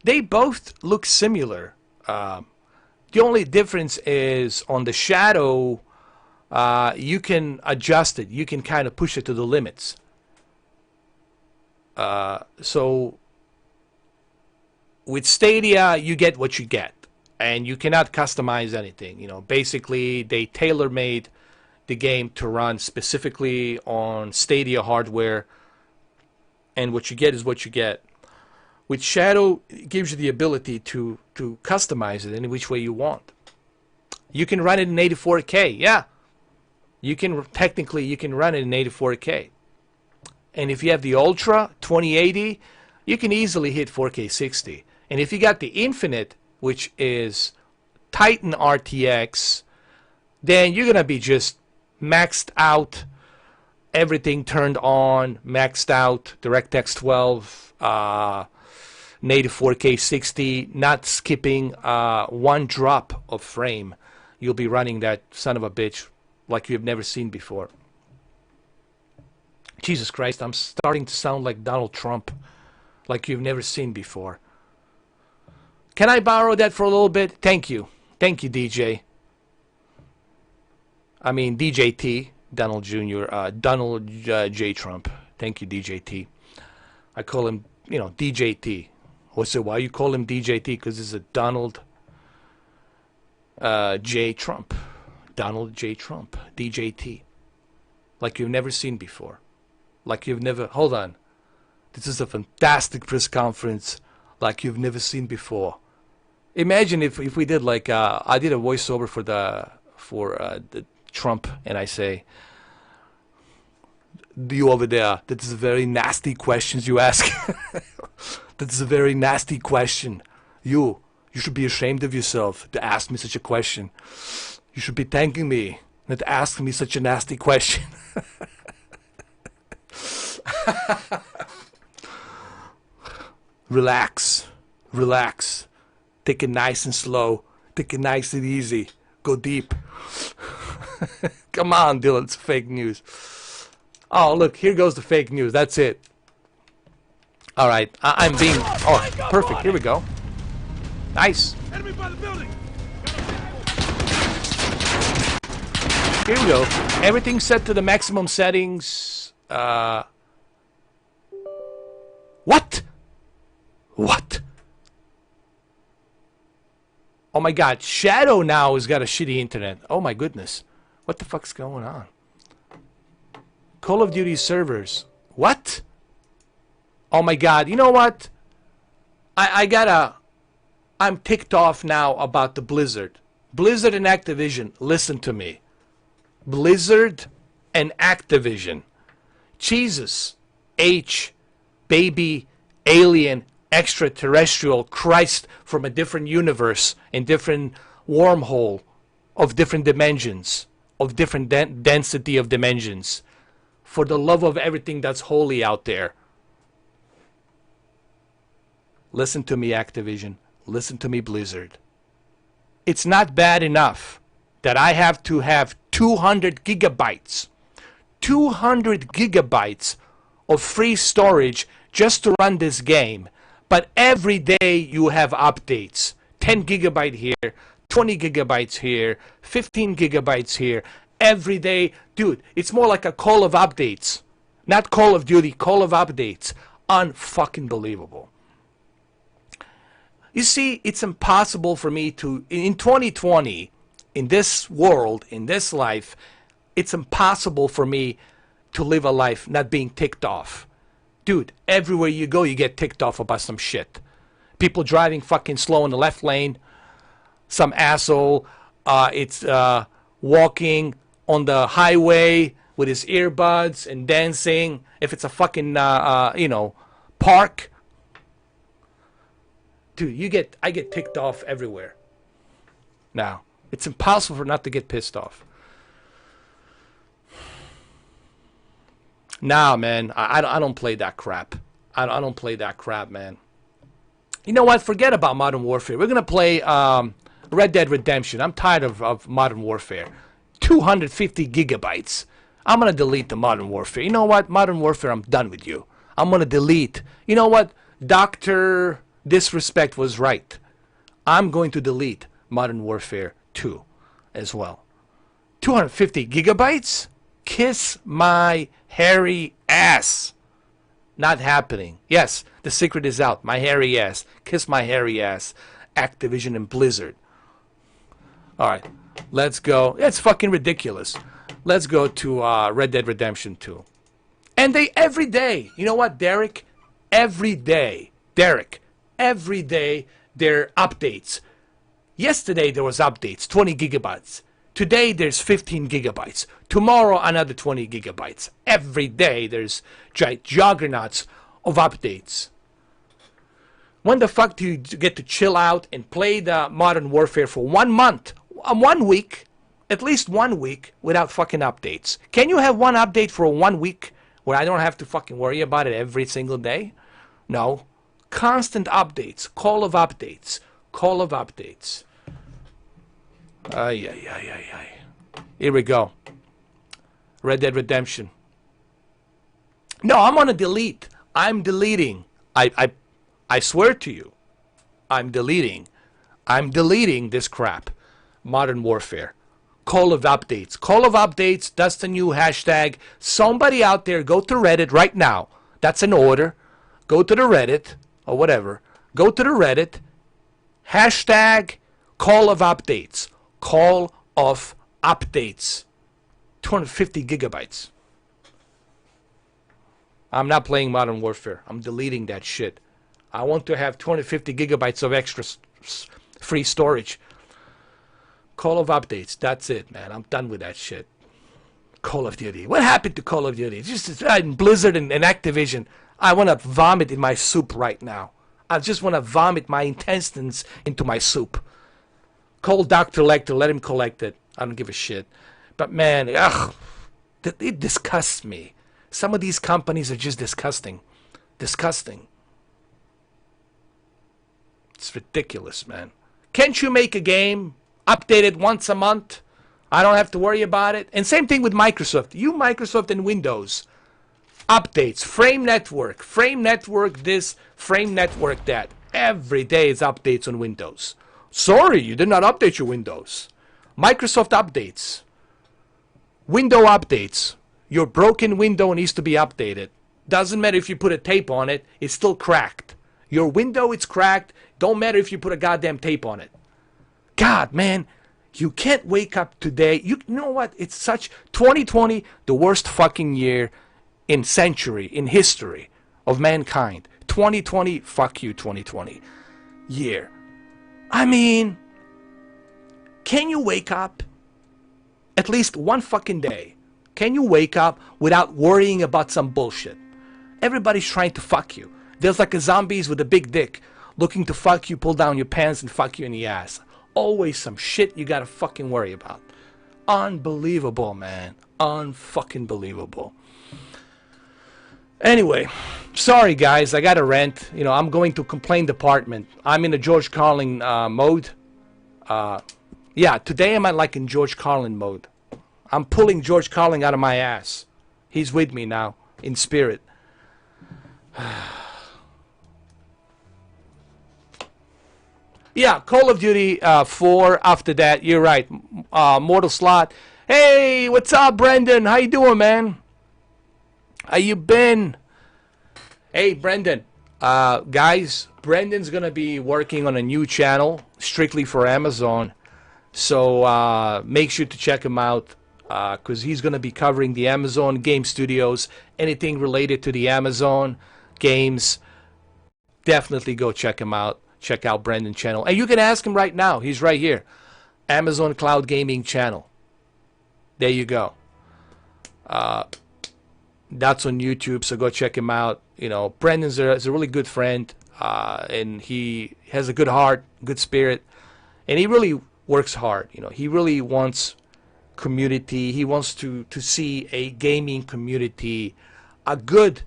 They both look similar. The only difference is on the Shadow, you can adjust it. You can kind of push it to the limits. So with Stadia, you get what you get. And you cannot customize anything. You know, basically, they tailor-made the game to run specifically on Stadia hardware. And what you get is what you get. With Shadow, it gives you the ability to customize it any which way you want. You can run it in 84K, yeah. You can run it in 84K. And if you have the Ultra 2080, you can easily hit 4K 60. And if you got the Infinite, which is Titan RTX, then you're gonna be just maxed out, everything turned on, maxed out, DirectX 12, native 4K 60, not skipping one drop of frame. You'll be running that son of a bitch like you've never seen before. Jesus Christ, I'm starting to sound like Donald Trump, like you've never seen before. Can I borrow that for a little bit? Thank you. Thank you, DJ. I mean, DJT, Donald Jr., Donald J. Trump. Thank you, DJT. I call him, you know, DJT. So why you call him DJT? Because it's a Donald J. Trump. Donald J. Trump. DJT. Like you've never seen before. Like you've never... Hold on. This is a fantastic press conference like you've never seen before. Imagine if we did like... I did a voiceover for the Trump, and I say... You over there, that is a very nasty questions you ask. That is a very nasty question. You should be ashamed of yourself to ask me such a question. You should be thanking me not to ask me such a nasty question. Relax. Relax. Take it nice and slow. Take it nice and easy. Go deep. Come on, Dylan, it's fake news. Oh, look, here goes the fake news. That's it. All right, I'm being... Oh, perfect. Here we go. Nice. Enemy by the building. Here we go. Everything's set to the maximum settings. What? What? Oh my God, Shadow now has got a shitty internet. Oh my goodness. What the fuck's going on? Call of Duty servers. What? Oh my God, you know what? I'm ticked off now about the Blizzard. Blizzard and Activision, listen to me. Blizzard and Activision. Jesus H, baby, alien, extraterrestrial, Christ from a different universe, in different wormhole of different dimensions, of different density of dimensions. For the love of everything that's holy out there. Listen to me, Activision. Listen to me, Blizzard. It's not bad enough that I have to have 200 gigabytes. 200 gigabytes of free storage just to run this game. But every day you have updates. 10 gigabyte here, 20 gigabytes here, 15 gigabytes here. Every day, dude, it's more like a call of updates. Not Call of Duty, call of updates. Unfucking believable. You see, it's impossible for me to, in 2020, in this world, in this life, it's impossible for me to live a life not being ticked off. Dude, everywhere you go, you get ticked off about some shit. People driving fucking slow in the left lane. Some asshole, it's walking on the highway with his earbuds and dancing. If it's a fucking, park. Dude, I get ticked off everywhere. Now, it's impossible for not to get pissed off. Nah, man, I don't play that crap. I don't play that crap, man. You know what? Forget about Modern Warfare. We're going to play Red Dead Redemption. I'm tired of Modern Warfare. 250 gigabytes. I'm going to delete the Modern Warfare. You know what? Modern Warfare, I'm done with you. I'm going to delete. You know what? Dr. Disrespect was right. I'm going to delete Modern Warfare 2 as well. 250 gigabytes? Kiss my hairy ass. Not happening. Yes, the secret is out. My hairy ass. Kiss my hairy ass. Activision and Blizzard. Alright, let's go. It's fucking ridiculous. Let's go to Red Dead Redemption 2. And they, every day, you know what, Derek? Every day, Derek, every day, there are updates. Yesterday, there was updates, 20 gigabytes. Today, there's 15 gigabytes. Tomorrow, another 20 gigabytes. Every day, there's juggernauts of updates. When the fuck do you get to chill out and play the Modern Warfare for 1 month, 1 week, at least 1 week, without fucking updates? Can you have one update for 1 week where I don't have to fucking worry about it every single day? No. Constant updates. Call of updates. Call of updates. Ay, ay, ay, ay, ay. Here we go. Red Dead Redemption. No, I'm gonna delete. I'm deleting. I swear to you, I'm deleting. I'm deleting this crap. Modern Warfare. Call of updates. Call of updates. That's the new hashtag. Somebody out there, go to Reddit right now. That's an order. Go to the Reddit or whatever. Go to the Reddit. Hashtag Call of updates. Call of updates. 250 gigabytes. I'm not playing Modern Warfare. I'm deleting that shit. I want to have 250 gigabytes of extra free storage. Call of updates. That's it, man. I'm done with that shit. Call of Duty. What happened to Call of Duty? Just Blizzard and Activision. I want to vomit in my soup right now. I just want to vomit my intestines into my soup. Call Dr. Lecter, let him collect it. I don't give a shit. But man, it disgusts me. Some of these companies are just disgusting. Disgusting. It's ridiculous, man. Can't you make a game, update it once a month? I don't have to worry about it. And same thing with Microsoft. You, Microsoft and Windows. Updates, frame network this, frame network that. Every day is updates on Windows. Sorry, you did not update your Windows. Microsoft updates. Window updates. Your broken window needs to be updated. Doesn't matter if you put a tape on it, it's still cracked. Your window, it's cracked. Don't matter if you put a goddamn tape on it. God, man, you can't wake up today. You know what? It's such 2020, the worst fucking year in century, in history of mankind. 2020, fuck you, 2020 year. I mean, can you wake up at least one fucking day? Can you wake up without worrying about some bullshit? Everybody's trying to fuck you. There's like a zombies with a big dick looking to fuck you, pull down your pants and fuck you in the ass. Always some shit you gotta fucking worry about. Unbelievable, man. Unfucking believable. Anyway, sorry guys, I got a rant. You know, I'm going to complaint department. I'm in a George Carlin mode. Yeah, today I'm like in George Carlin mode. I'm pulling George Carlin out of my ass. He's with me now, in spirit. Yeah, Call of Duty 4 after that, you're right. Mortal Slot. Hey, what's up, Brendan? How you doing, man? How you been? Hey, Brendan. Guys, Brendan's going to be working on a new channel strictly for Amazon. So make sure to check him out because he's going to be covering the Amazon Game Studios, anything related to the Amazon games. Definitely go check him out. Check out Brendan's channel. And you can ask him right now. He's right here. Amazon Cloud Gaming channel. There you go. That's on YouTube, so go check him out. You know, Brendan's is a really good friend, and he has a good heart, good spirit, and he really works hard. You know, he really wants community. He wants to see a gaming community, a good,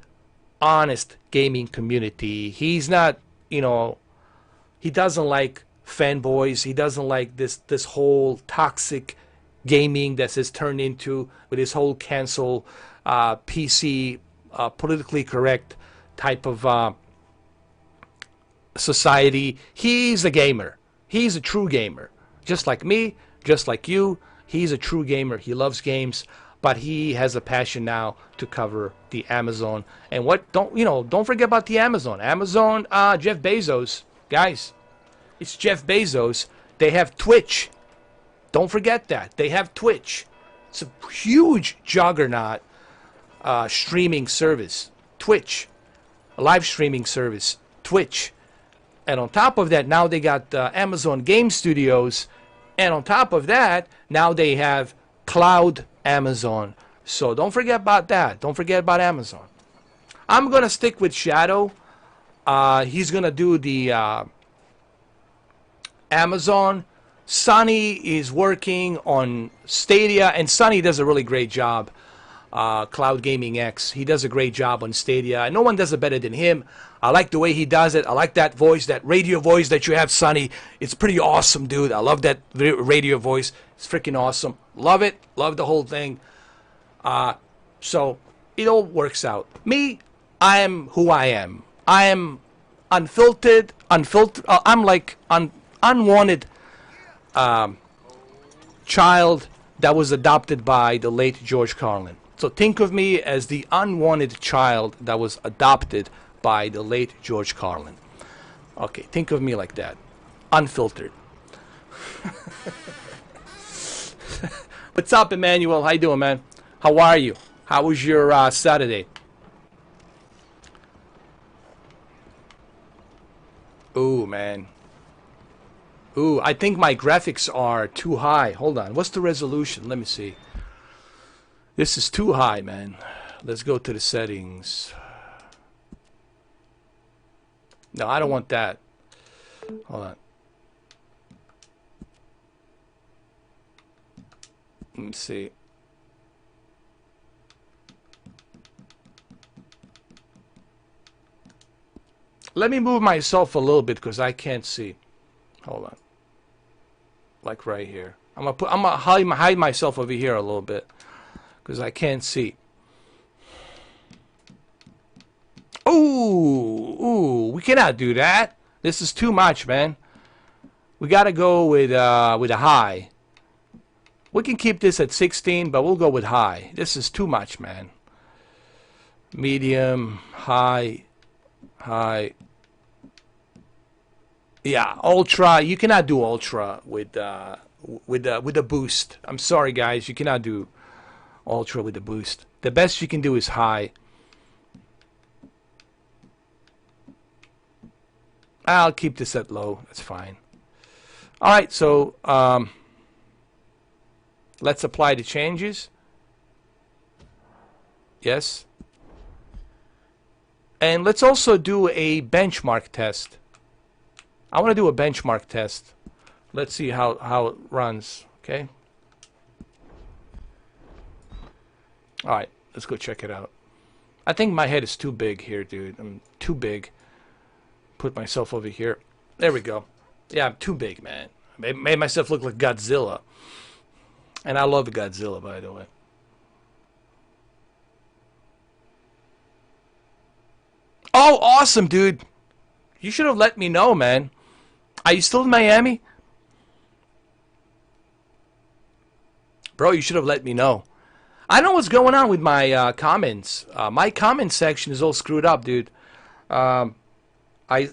honest gaming community. He's not, you know, he doesn't like fanboys. He doesn't like this whole toxic gaming that has turned into with his whole cancel PC, politically correct type of society. He's a gamer. He's a true gamer. Just like me, just like you. He's a true gamer. He loves games, but he has a passion now to cover the Amazon. And what don't forget about the Amazon. Amazon, Jeff Bezos, guys. It's Jeff Bezos. They have Twitch. Don't forget that. They have Twitch. It's a huge juggernaut streaming service. Twitch. A live streaming service. Twitch. And on top of that, now they got Amazon Game Studios. And on top of that, now they have Cloud Amazon. So don't forget about that. Don't forget about Amazon. I'm going to stick with Shadow. He's going to do the Amazon. Sonny is working on Stadia, and Sonny does a really great job. Cloud Gaming X, he does a great job on Stadia. No one does it better than him. I like the way he does it. I like that voice, that radio voice that you have, Sonny. It's pretty awesome, dude. I love that radio voice. It's freaking awesome. Love it. Love the whole thing. So it all works out. Me, I am who I am. I am unfiltered. I'm like unwanted child that was adopted by the late George Carlin. So think of me as the unwanted child that was adopted by the late George Carlin. Okay, think of me like that. Unfiltered. What's up, Emmanuel? How you doing, man? How are you? How was your Saturday? Ooh, man. Ooh, I think my graphics are too high. Hold on. What's the resolution? Let me see. This is too high, man. Let's go to the settings. No, I don't want that. Hold on. Let me see. Let me move myself a little bit because I can't see. Hold on. Like right here. I'm gonna hide myself over here a little bit because I can't see. Ooh, we cannot do that. This is too much, man. We gotta go with a high. We can keep this at 16, but we'll go with high. This is too much, man. Medium, high, high. Yeah, ultra. You cannot do ultra with a boost. I'm sorry, guys. You cannot do ultra with the boost. The best you can do is high. I'll keep this at low. That's fine. All right, so let's apply the changes. Yes. And let's also do a benchmark test. I want to do a benchmark test. Let's see how it runs. Okay. All right, let's go check it out. I think my head is too big here, dude. I'm too big. Put myself over here. There we go. Yeah, I'm too big, man. Made myself look like Godzilla. And I love Godzilla, by the way. Oh, awesome, dude. You should have let me know, man. Are you still in Miami? Bro, you should have let me know. I don't know what's going on with my comments. My comment section is all screwed up, dude. I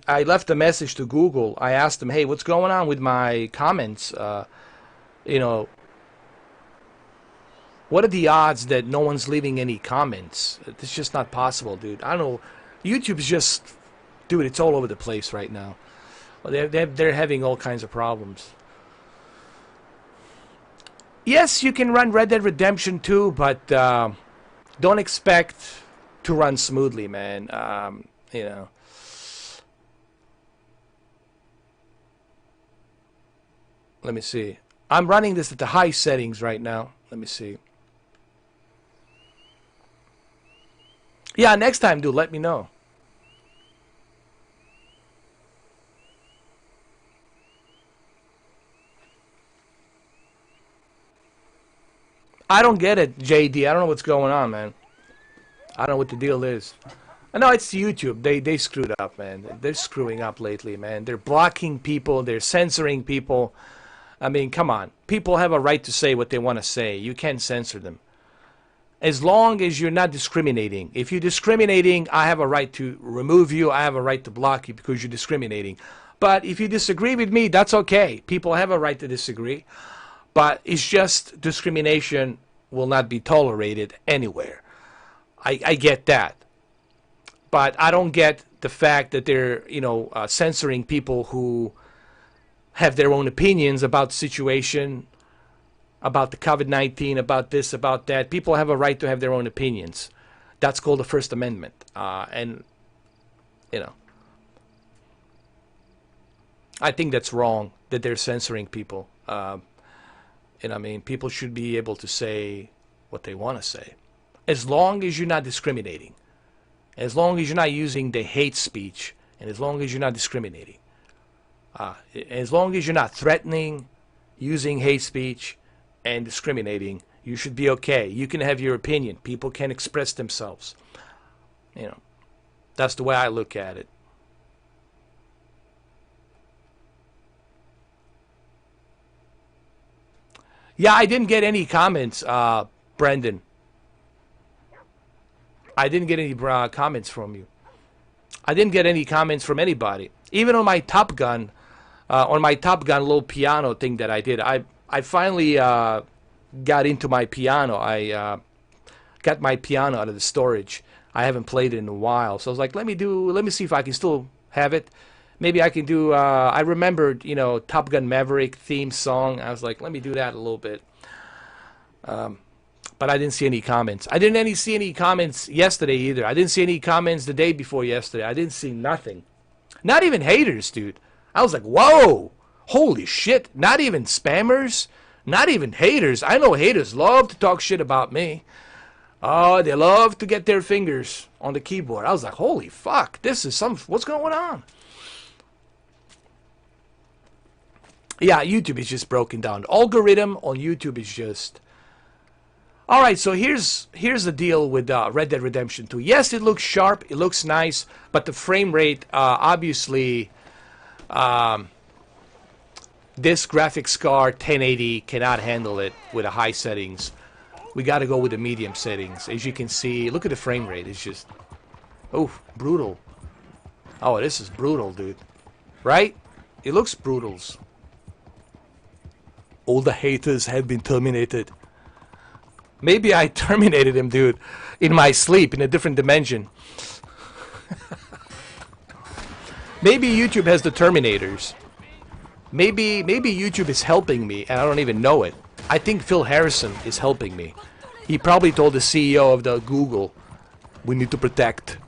left a message to Google. I asked them, hey, what's going on with my comments? You know, what are the odds that no one's leaving any comments? It's just not possible, dude. I don't know. YouTube's just, dude, it's all over the place right now. They're having all kinds of problems. Yes, you can run Red Dead Redemption 2, but don't expect to run smoothly, man. You know. Let me see. I'm running this at the high settings right now. Let me see. Yeah, next time, dude, let me know. I don't get it, JD. I don't know what's going on, man. I don't know what the deal is. No, it's YouTube. They screwed up, man. They're screwing up lately, man. They're blocking people. They're censoring people. I mean, come on. People have a right to say what they want to say. You can't censor them. As long as you're not discriminating. If you're discriminating, I have a right to remove you. I have a right to block you because you're discriminating. But if you disagree with me, that's okay. People have a right to disagree. But it's just discrimination will not be tolerated anywhere. I get that. But I don't get the fact that they're, you know, censoring people who have their own opinions about the situation, about the COVID-19, about this, about that. People have a right to have their own opinions. That's called the First Amendment. And, you know, I think that's wrong that they're censoring people. And I mean, people should be able to say what they want to say. As long as you're not discriminating. As long as you're not using the hate speech. And as long as you're not discriminating. As long as you're not threatening, using hate speech, and discriminating, you should be okay. You can have your opinion. People can express themselves. You know, that's the way I look at it. Yeah, I didn't get any comments, Brendan. I didn't get any comments from you. I didn't get any comments from anybody. Even on my Top Gun little piano thing that I did, I finally got into my piano. I got my piano out of the storage. I haven't played it in a while, so I was like, let me see if I can still have it. Maybe I can do. I remembered, you know, Top Gun Maverick theme song. I was like, let me do that a little bit. But I didn't see any comments. I didn't see any comments yesterday either. I didn't see any comments the day before yesterday. I didn't see nothing. Not even haters, dude. I was like, whoa, holy shit. Not even spammers. Not even haters. I know haters love to talk shit about me. Oh, they love to get their fingers on the keyboard. I was like, holy fuck, this is what's going on? Yeah, YouTube is just broken down. The algorithm on YouTube is just... Alright, so here's the deal with Red Dead Redemption 2. Yes, it looks sharp, it looks nice, but the frame rate, obviously, this graphics card 1080 cannot handle it with the high settings. We got to go with the medium settings. As you can see, look at the frame rate. It's just, oh, brutal. Oh, this is brutal, dude. Right? It looks brutal. All the haters have been terminated. Maybe I terminated him, dude, in my sleep in a different dimension. Maybe YouTube has the Terminators. Maybe YouTube is helping me and I don't even know it. I think Phil Harrison is helping me. He probably told the CEO of the Google, we need to protect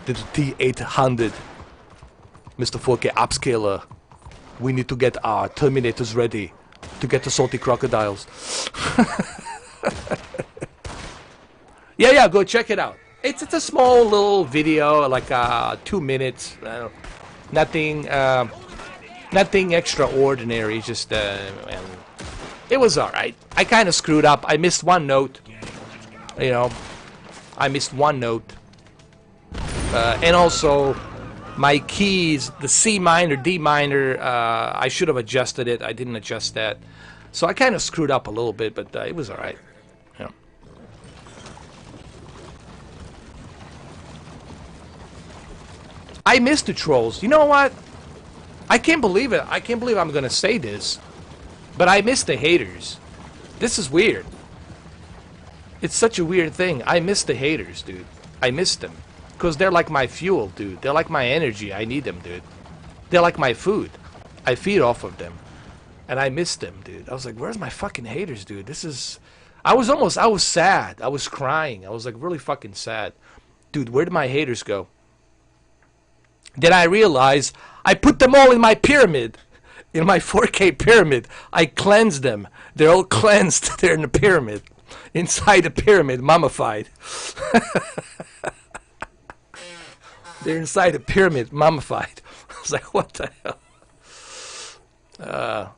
the T800, Mr. 4K upscaler. We need to get our Terminators ready to get the salty crocodiles. Yeah, go check it out. It's a small little video, like 2 minutes. Nothing extraordinary. Just it was all right. I kind of screwed up. I missed one note. You know, I missed one note, and also my keys, the C minor, D minor. I should have adjusted it. I didn't adjust that, so I kind of screwed up a little bit. But it was all right. Yeah. I miss the trolls. You know what? I can't believe it. I can't believe I'm gonna say this, but I miss the haters. This is weird. It's such a weird thing. I miss the haters, dude. I miss them. Because they're like my fuel, dude. They're like my energy. I need them, dude. They're like my food. I feed off of them. And I miss them, dude. I was like, where's my fucking haters, dude? This is... I was sad. I was crying. I was like really fucking sad. Dude, where did my haters go? Then I realized I put them all in my pyramid. In my 4K pyramid. I cleansed them. They're all cleansed. They're in the pyramid. Inside the pyramid, mummified. They're inside the pyramid, mummified. I was like, what the hell?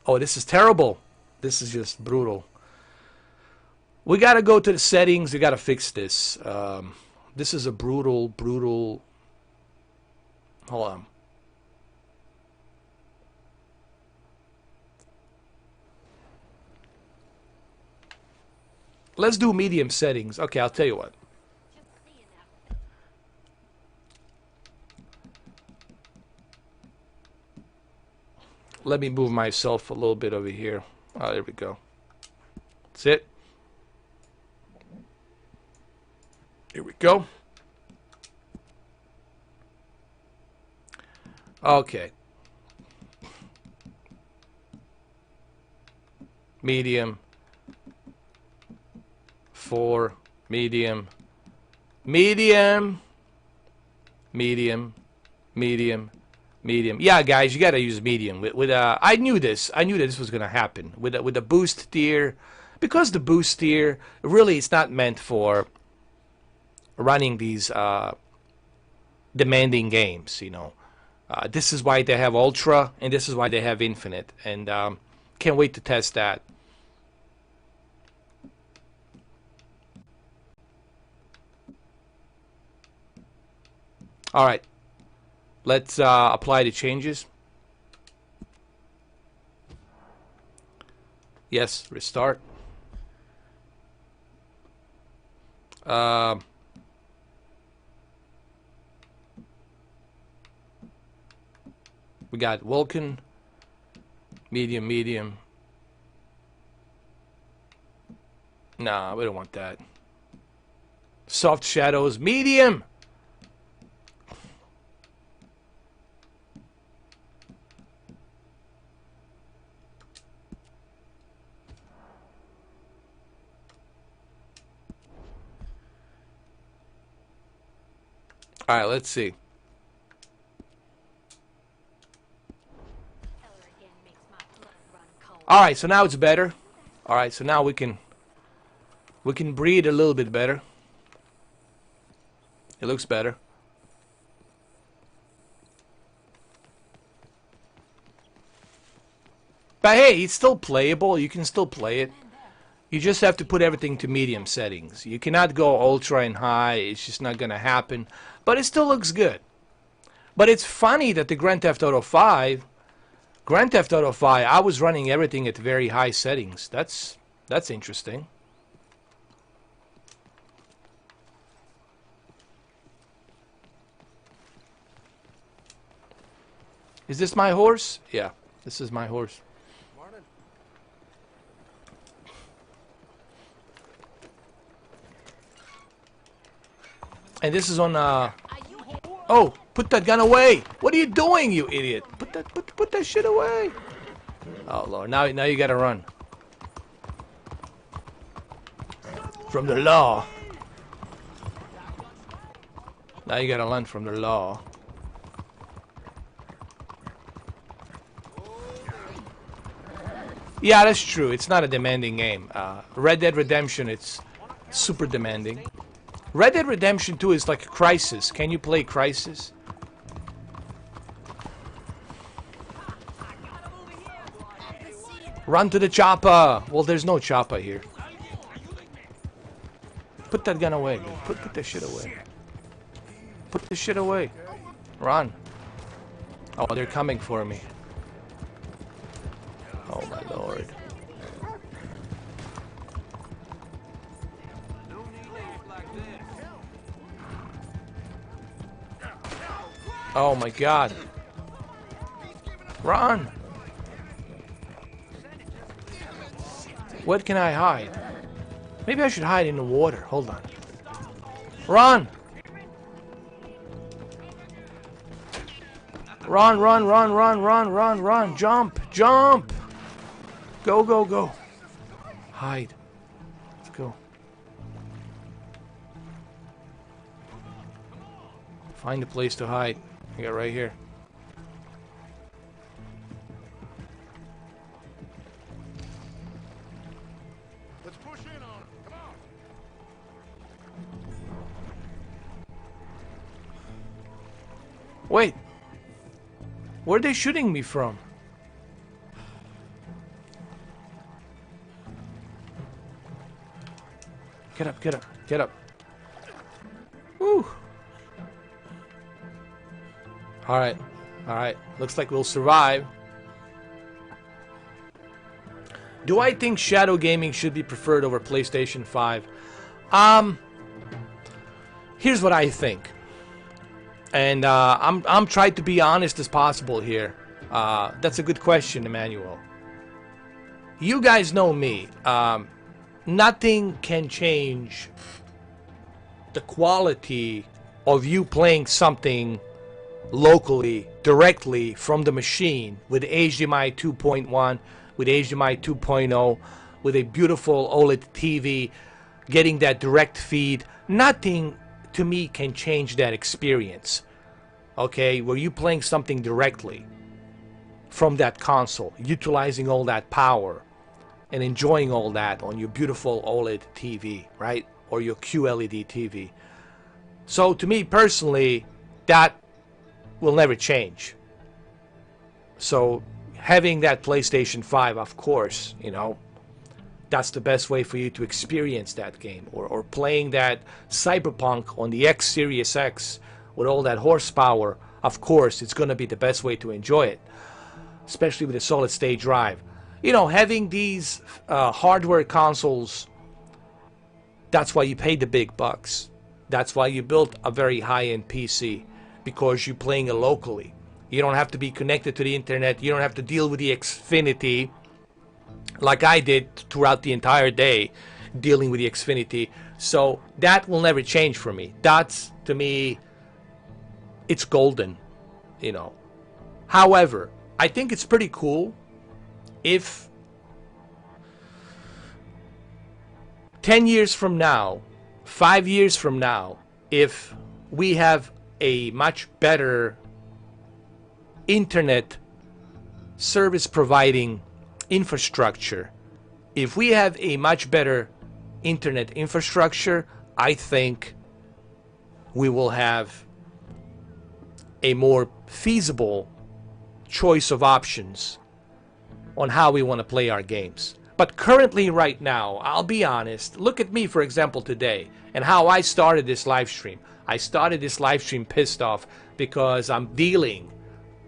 Oh, this is terrible. This is just brutal. We got to go to the settings. We got to fix this. This is a brutal... Hold on. Let's do medium settings. Okay, I'll tell you what. Let me move myself a little bit over here. Oh, there we go. That's it. Here we go. Okay. Medium. 4. Medium. Medium. Medium. Medium. Medium. Yeah, guys, you gotta use medium. I knew this. I knew that this was gonna happen with the boost tier, because the boost tier really it's not meant for running these demanding games. You know, this is why they have ultra, and this is why they have infinite. And can't wait to test that. All right. Let's apply the changes. Yes, restart. We got Vulcan, medium, medium. Nah, we don't want that. Soft shadows, medium. All right, let's see. All right, so now it's better. All right, so now we can breathe a little bit better. It looks better. But hey, it's still playable. You can still play it. You just have to put everything to medium settings. You cannot go ultra and high. It's just not going to happen. But it still looks good. But it's funny that the Grand Theft Auto 5, I was running everything at very high settings. That's interesting. Is this my horse? Yeah, this is my horse. And this is on oh, put that gun away. What are you doing, you idiot? Put that shit away. Oh Lord, now you gotta run. From the law. Now you gotta run from the law. Yeah, that's true. It's not a demanding game. Red Dead Redemption, it's super demanding. Red Dead Redemption 2 is like a Crisis. Can you play Crisis? Run to the chopper! Well, there's no chopper here. Put that gun away, dude. Put that shit away. Put the shit away. Run. Oh, they're coming for me. Oh my Lord. Oh my god. Run! Where can I hide? Maybe I should hide in the water. Hold on. Run! Run, run, run, run, run, run, run. Jump, jump! Go, go, go. Hide. Let's go. Find a place to hide. I got right here. Let's push in on him. Come on. Wait. Where are they shooting me from? Get up, get up, get up. Woo. Alright, alright. Looks like we'll survive. Do I think shadow gaming should be preferred over PlayStation 5? Here's what I think. And I'm trying to be honest as possible here. That's a good question, Emmanuel. You guys know me. Nothing can change the quality of you playing something locally, directly from the machine with HDMI 2.1, with HDMI 2.0, with a beautiful OLED TV, getting that direct feed. Nothing to me can change that experience. Okay, where you playing something directly from that console, utilizing all that power and enjoying all that on your beautiful OLED TV, right? Or your QLED TV. So to me personally, that will never change. So having that PlayStation 5, of course, you know, that's the best way for you to experience that game. Or playing that Cyberpunk on the X Series X with all that horsepower, of course, it's going to be the best way to enjoy it. Especially with a solid state drive. You know, having these hardware consoles, that's why you pay the big bucks. That's why you built a very high-end PC. Because you're playing it locally. You don't have to be connected to the internet. You don't have to deal with the Xfinity like I did throughout the entire day, dealing with the Xfinity. So that will never change for me. That's, to me, it's golden, you know. However, I think it's pretty cool if 10 years from now, 5 years from now, if we have a much better internet service providing infrastructure. If we have a much better internet infrastructure, I think we will have a more feasible choice of options on how we want to play our games. But currently right now, I'll be honest, look at me for example today and how I started this live stream. I started this live stream pissed off because I'm dealing.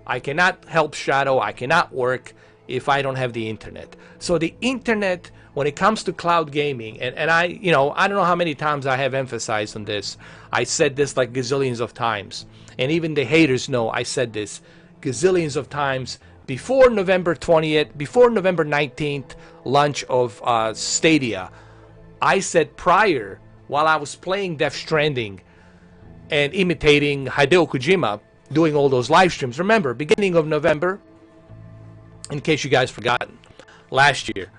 I cannot help Shadow, I cannot work if I don't have the internet. So the internet, when it comes to cloud gaming, and I, you know, I don't know how many times I have emphasized on this. I said this like gazillions of times. And even the haters know I said this gazillions of times before November 20th, before November 19th launch of Stadia. I said prior, while I was playing Death Stranding and imitating Hideo Kojima, doing all those live streams. Remember, beginning of November, in case you guys forgotten, last year,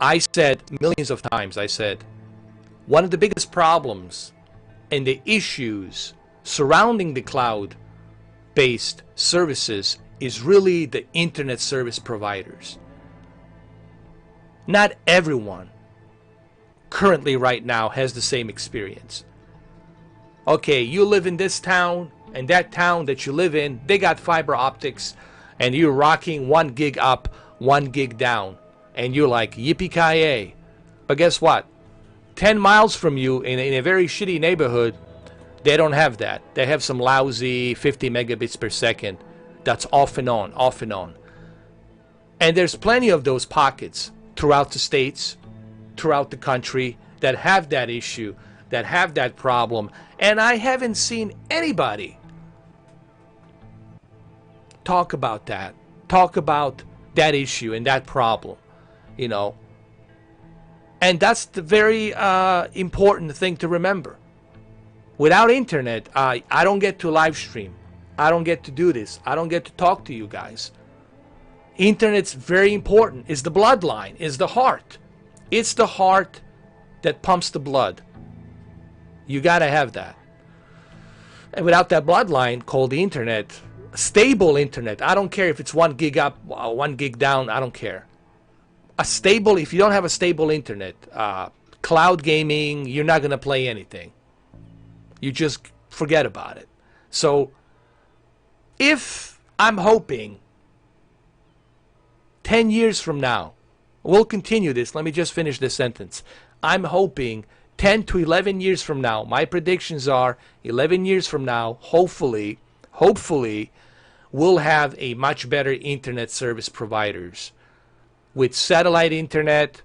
I said millions of times, I said, one of the biggest problems and the issues surrounding the cloud-based services is really the internet service providers. Not everyone currently right now has the same experience. Okay, you live in this town, and that town that you live in, they got fiber optics, and you're rocking 1 gig up, 1 gig down, and you're like, yippee-ki-yay. But guess what? 10 miles from you, in a very shitty neighborhood, they don't have that. They have some lousy 50 megabits per second that's off and on, off and on. And there's plenty of those pockets throughout the states, throughout the country, that have that issue, that have that problem. And I haven't seen anybody talk about that. Talk about that issue and that problem, you know. And that's the very important thing to remember. Without internet, I don't get to live stream. I don't get to do this. I don't get to talk to you guys. Internet's very important. It's the bloodline. It's the heart. It's the heart that pumps the blood. You gotta have that. And without that bloodline called the internet, stable internet, I don't care if it's 1 gig up, 1 gig down, I don't care. If you don't have a stable internet, cloud gaming, you're not gonna play anything. You just forget about it. So if I'm hoping 10 years from now, we'll continue this. Let me just finish this sentence. I'm hoping 10 to 11 years from now, my predictions are 11 years from now, hopefully, we'll have a much better internet service providers with satellite internet,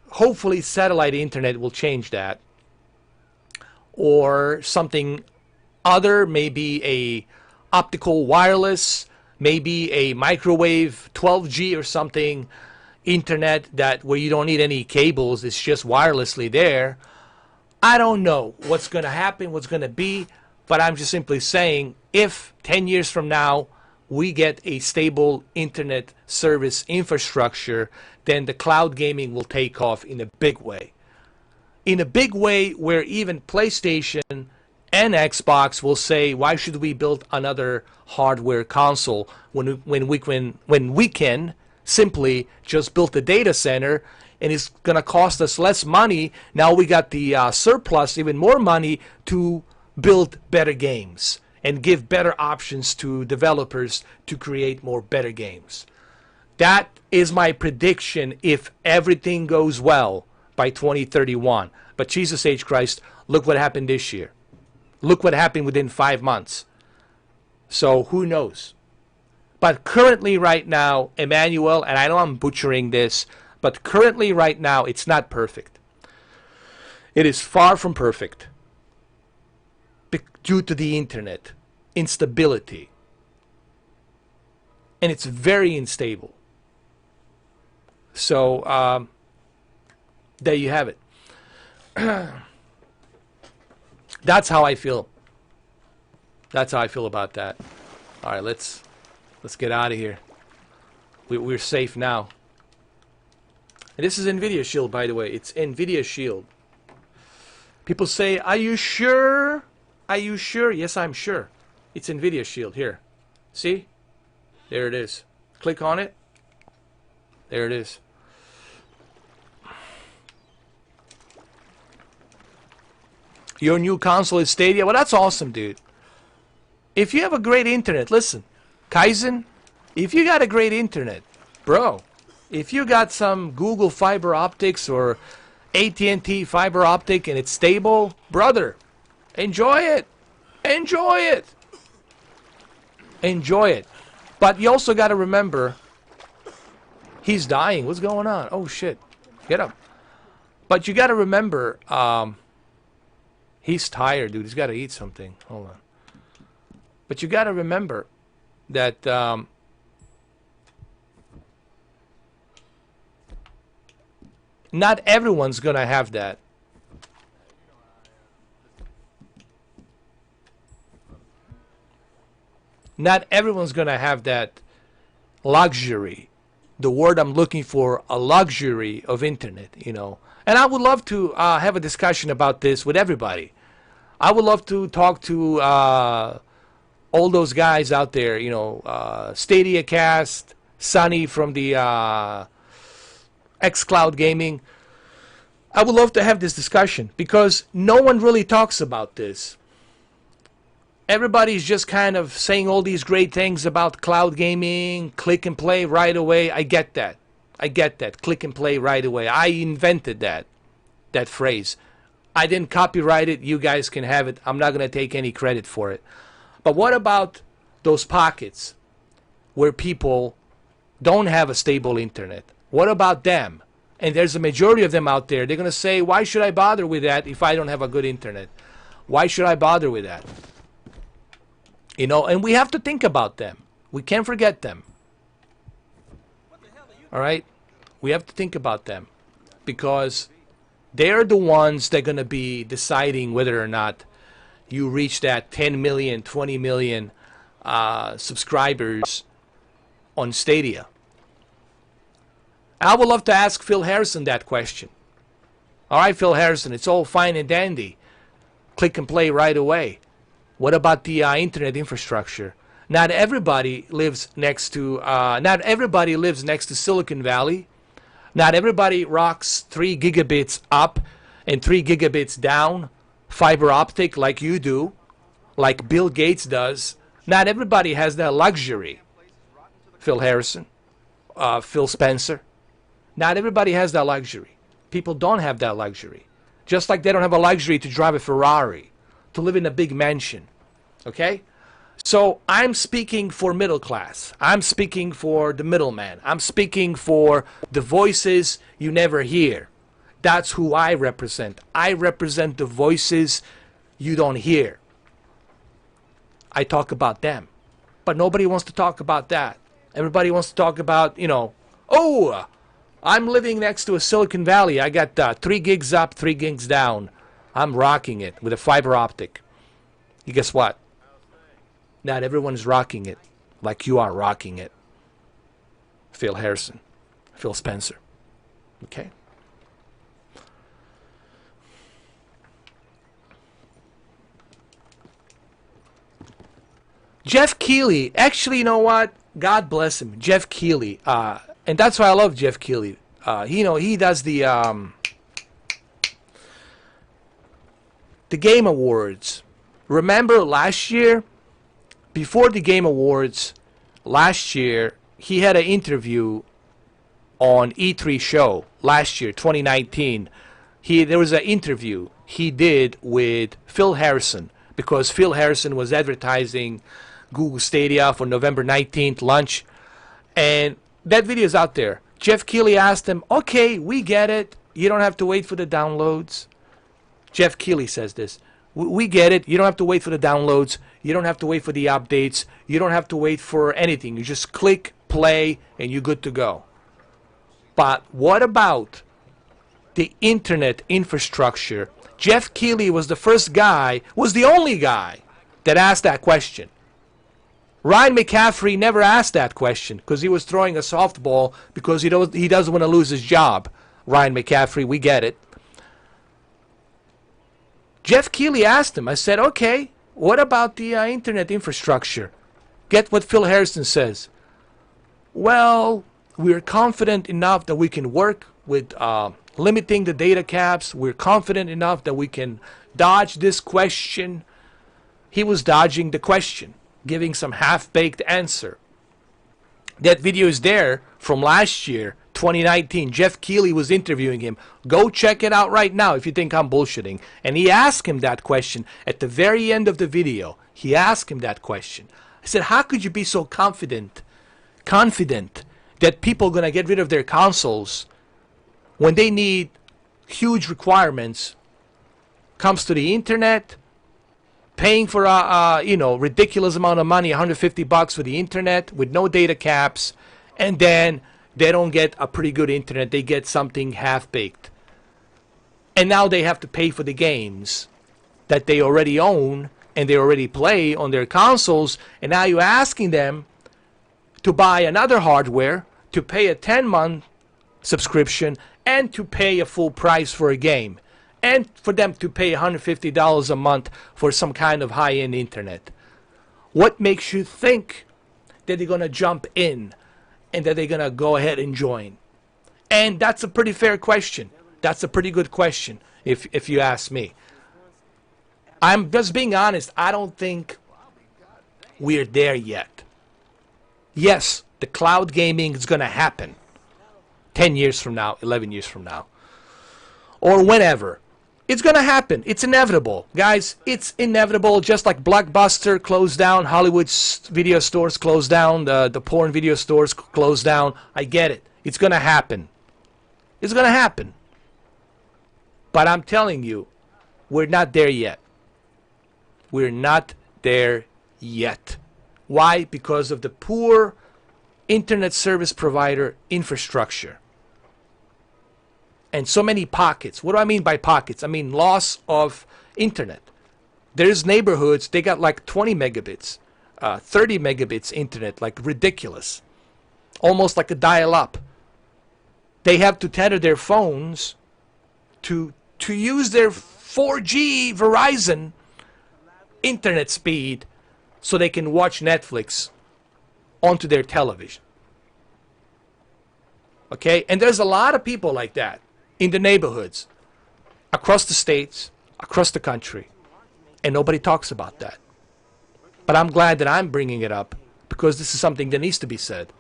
hopefully satellite internet will change that, or something other, maybe a optical wireless, maybe a microwave 12G or something, internet that where you don't need any cables, it's just wirelessly there. I don't know what's going to happen, what's going to be, but I'm just simply saying if 10 years from now we get a stable internet service infrastructure, then the cloud gaming will take off in a big way. In a big way where even PlayStation and Xbox will say, why should we build another hardware console when we can simply just build the data center and it's going to cost us less money. Now we got the surplus, even more money to build better games and give better options to developers to create more better games. That is my prediction if everything goes well by 2031. But Jesus H. Christ, look what happened this year. Look what happened within 5 months. So who knows? But currently right now, Emmanuel, and I know I'm butchering this, but currently right now, it's not perfect. It is far from perfect due to the internet, instability. And it's very unstable. So there you have it. That's how I feel. That's how I feel about that. All right, let's get out of here. We're safe now. And this is Nvidia Shield, by the way. It's Nvidia Shield. People say, are you sure? Are you sure? Yes, I'm sure. It's Nvidia Shield. Here. See? There it is. Click on it. There it is. Your new console is Stadia. Well, that's awesome, dude. If you have a great internet, listen, Kaizen, if you got a great internet, bro, if you got some Google fiber optics or AT&T fiber optic and it's stable, brother, enjoy it. Enjoy it. Enjoy it. But you also got to remember, he's dying. What's going on? Oh, shit. Get up. But you got to remember, he's tired, dude. He's got to eat something. Hold on. But you got to remember that not everyone's going to have that. Not everyone's going to have that luxury. The word I'm looking for, a luxury of internet, you know. And I would love to have a discussion about this with everybody. I would love to talk to all those guys out there, you know, Stadia Cast, Sonny from the xCloud Gaming. I would love to have this discussion because no one really talks about this. Everybody's just kind of saying all these great things about cloud gaming, click and play right away. I get that. I get that. Click and play right away. I invented that phrase. I didn't copyright it. You guys can have it. I'm not going to take any credit for it. But what about those pockets where people don't have a stable internet? What about them? And there's a majority of them out there. They're going to say, why should I bother with that if I don't have a good internet? Why should I bother with that? You know, and we have to think about them. We can't forget them. All right? We have to think about them because they're the ones that are going to be deciding whether or not you reach that 10 million, 20 million subscribers on Stadia. I would love to ask Phil Harrison that question. All right, Phil Harrison, it's all fine and dandy. Click and play right away. What about the internet infrastructure? Not everybody lives next to Silicon Valley. Not everybody rocks 3 gigabits up and 3 gigabits down, fiber optic like you do, like Bill Gates does. Not everybody has that luxury. Phil Harrison, Phil Spencer. Not everybody has that luxury. People don't have that luxury. Just like they don't have a luxury to drive a Ferrari, to live in a big mansion. Okay? So I'm speaking for middle class. I'm speaking for the middleman. I'm speaking for the voices you never hear. That's who I represent. I represent the voices you don't hear. I talk about them. But nobody wants to talk about that. Everybody wants to talk about, oh, I'm living next to a Silicon Valley. I got 3 gigs up, 3 gigs down. I'm rocking it with a fiber optic. You guess what? Not everyone's rocking it like you are rocking it. Phil Harrison, Phil Spencer. Okay? Jeff Keighley, actually, you know what? God bless him. Jeff Keighley. And that's why I love Jeff Keighley. He does the Game Awards. Remember last year? Before the Game Awards, last year, he had an interview on E3 show last year, 2019. There was an interview he did with Phil Harrison because Phil Harrison was advertising Google Stadia for November 19th launch. And that video is out there. Jeff Keighley asked him, okay, we get it. You don't have to wait for the downloads. Jeff Keighley says this. We get it. You don't have to wait for the downloads. You don't have to wait for the updates. You don't have to wait for anything. You just click, play, and you're good to go. But what about the internet infrastructure? Jeff Keighley was the first guy, was the only guy that asked that question. Ryan McCaffrey never asked that question because he was throwing a softball because he doesn't want to lose his job. Ryan McCaffrey, we get it. Jeff Keighley asked him, I said, okay, what about the internet infrastructure? Get what Phil Harrison says. Well, we're confident enough that we can work with limiting the data caps. We're confident enough that we can dodge this question. He was dodging the question, giving some half-baked answer. That video is there from last year, 2019. Jeff Keighley was interviewing him. Go check it out right now if you think I'm bullshitting. And he asked him that question at the very end of the video. He asked him that question. I said, how could you be so confident that people are going to get rid of their consoles when they need huge requirements? Comes to the internet, paying for a ridiculous amount of money, $150 for the internet with no data caps, and then they don't get a pretty good internet. They get something half-baked. And now they have to pay for the games that they already own and they already play on their consoles. And now you're asking them to buy another hardware, to pay a 10-month subscription, and to pay a full price for a game. And for them to pay $150 a month for some kind of high-end internet. What makes you think that they're going to jump in and that they're going to go ahead and join? And that's a pretty fair question. That's a pretty good question, if you ask me. I'm just being honest. I don't think we're there yet. Yes, the cloud gaming is going to happen 10 years from now, 11 years from now, or whenever. It's going to happen. It's inevitable. Guys, it's inevitable. Just like Blockbuster closed down, Hollywood video stores closed down, the porn video stores closed down. I get it. It's going to happen. It's going to happen. But I'm telling you, we're not there yet. We're not there yet. Why? Because of the poor internet service provider infrastructure. And so many pockets. What do I mean by pockets? I mean loss of internet. There's neighborhoods, they got like 20 megabits, 30 megabits internet, like ridiculous. Almost like a dial-up. They have to tether their phones to use their 4G Verizon internet speed so they can watch Netflix onto their television. Okay? And there's a lot of people like that in the neighborhoods, across the states, across the country. And nobody talks about that. But I'm glad that I'm bringing it up because this is something that needs to be said.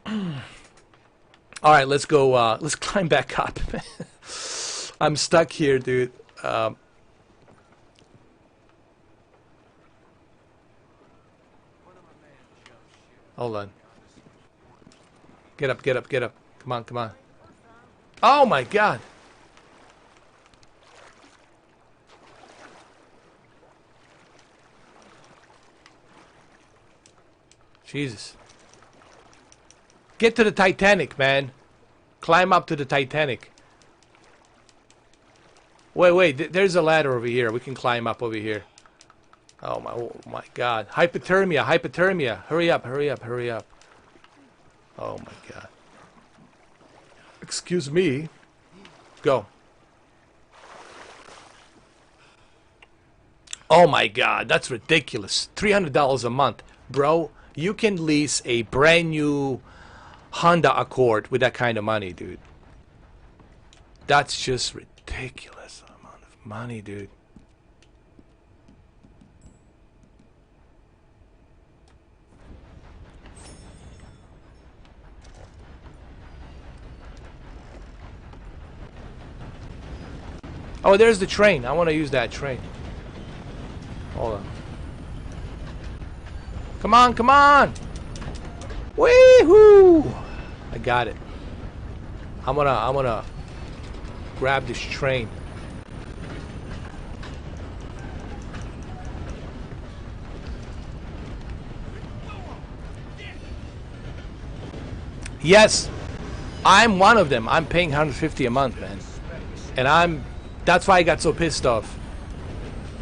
All right, let's go. Let's climb back up. I'm stuck here, dude. Hold on. Get up, get up, get up. Come on, come on. Oh my God. Jesus. Get to the Titanic, man. Climb up to the Titanic. Wait, there's a ladder over here. We can climb up over here. Oh my God. Hypothermia, hypothermia. Hurry up, hurry up, hurry up. Oh my God. Excuse me. Go. Oh my God, that's ridiculous. $300 a month. Bro, you can lease a brand new Honda Accord with that kind of money, dude. That's just ridiculous amount of money, dude. Oh, there's the train. I want to use that train. Hold on. Come on, come on! Wee-hoo! I got it. I'm gonna grab this train. Yes, I'm one of them. I'm paying $150 a month, man, and that's why I got so pissed off.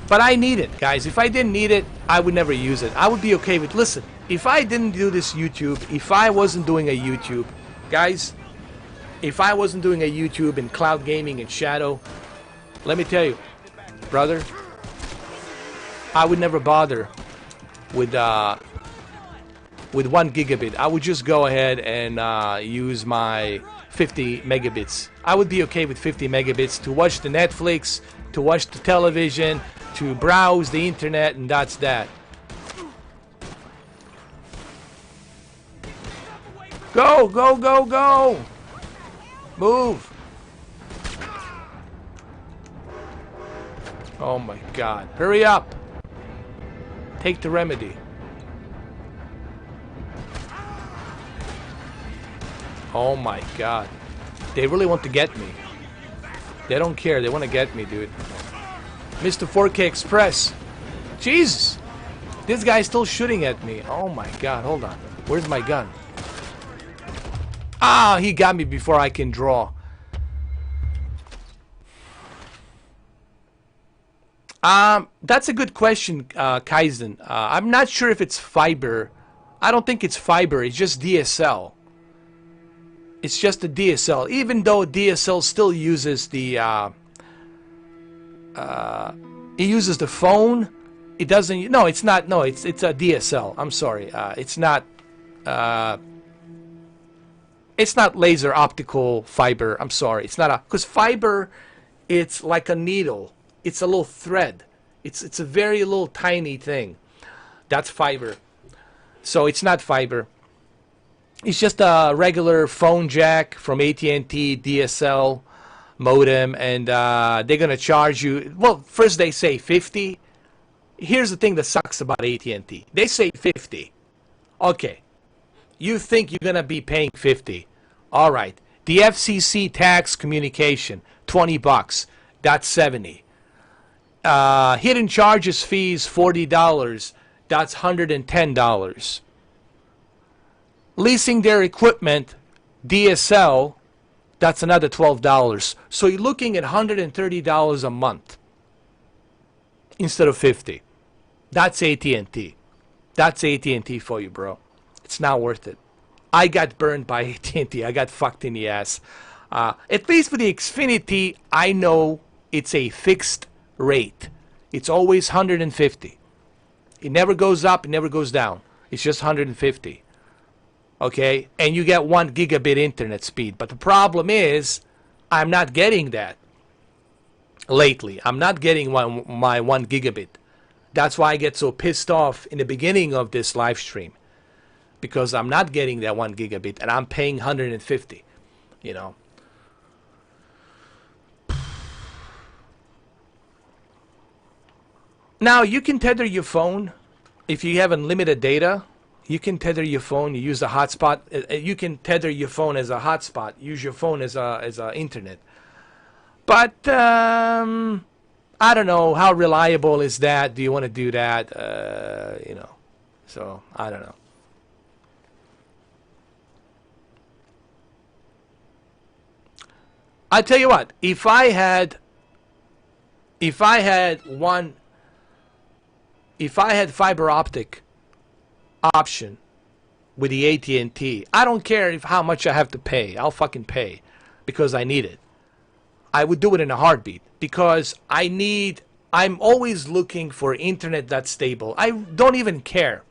But I need it, guys. If I didn't need it, I would never use it. I would be okay with, listen, if I didn't do this YouTube, if I wasn't doing a YouTube, guys, if I wasn't doing a YouTube and cloud gaming and Shadow, let me tell you, brother, I would never bother with 1 gigabit. I would just go ahead and use my 50 megabits. I would be okay with 50 megabits to watch the Netflix, to watch the television, to browse the internet, and that's that. Go, go, go, go! Move! Oh my God. Hurry up! Take the remedy. Oh my God. They really want to get me. They don't care. They want to get me, dude. Mr. 4K Express. Jesus! This guy's still shooting at me. Oh my God. Hold on. Where's my gun? Ah, he got me before I can draw. That's a good question, Kaizen. I'm not sure if it's fiber. I don't think it's fiber. It's just DSL. It's just a DSL. Even though DSL still uses the it uses the phone. It doesn't. No, it's not. No, it's a DSL. I'm sorry. It's not. It's not laser optical fiber. I'm sorry. It's not a, because fiber, it's like a needle. It's a little thread. It's a very little tiny thing. That's fiber. So it's not fiber. It's just a regular phone jack from AT&T DSL modem, and they're gonna charge you. Well, first they say 50. Here's the thing that sucks about AT&T. They say 50. Okay. You think you're gonna be paying 50. All right. The FCC tax communication, $20. That's 70. Hidden charges fees $40. That's $110. Leasing their equipment, DSL, that's another $12. So you're looking at $130 a month instead of $50. That's AT&T. That's AT&T for you, bro. It's not worth it. I got burned by AT&T. I got fucked in the ass. At least for the Xfinity, I know it's a fixed rate. It's always 150. It never goes up, it never goes down. It's just 150. Okay? And you get 1 gigabit internet speed. But the problem is, I'm not getting that lately. I'm not getting my 1 gigabit. That's why I get so pissed off in the beginning of this live stream. Because I'm not getting that 1 gigabit and I'm paying 150. You know? Now, you can tether your phone. If you have unlimited data, you can tether your phone. You use a hotspot. You can tether your phone as a hotspot. Use your phone as a internet. But I don't know, how reliable is that? Do you want to do that? You know, so I don't know. I tell you what, if I had fiber optic option with the AT&T, I don't care how much I have to pay. I'll fucking pay because I need it. I would do it in a heartbeat because I'm always looking for internet that's stable. I don't even care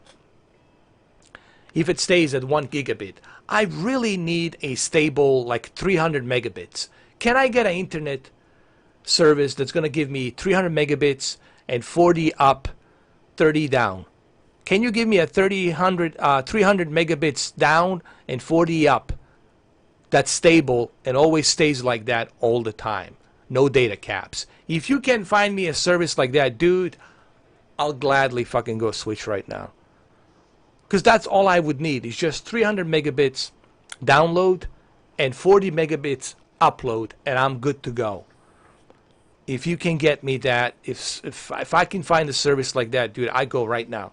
if it stays at 1 gigabit. I really need a stable, like 300 megabits. Can I get an internet service that's going to give me 300 megabits and 40 up, 30 down? Can you give me a 300 megabits down and 40 up that's stable and always stays like that all the time? No data caps. If you can find me a service like that, dude, I'll gladly fucking go switch right now. Because that's all I would need is just 300 megabits download and 40 megabits upload, and I'm good to go. If you can get me that, if I can find a service like that, dude, I go right now.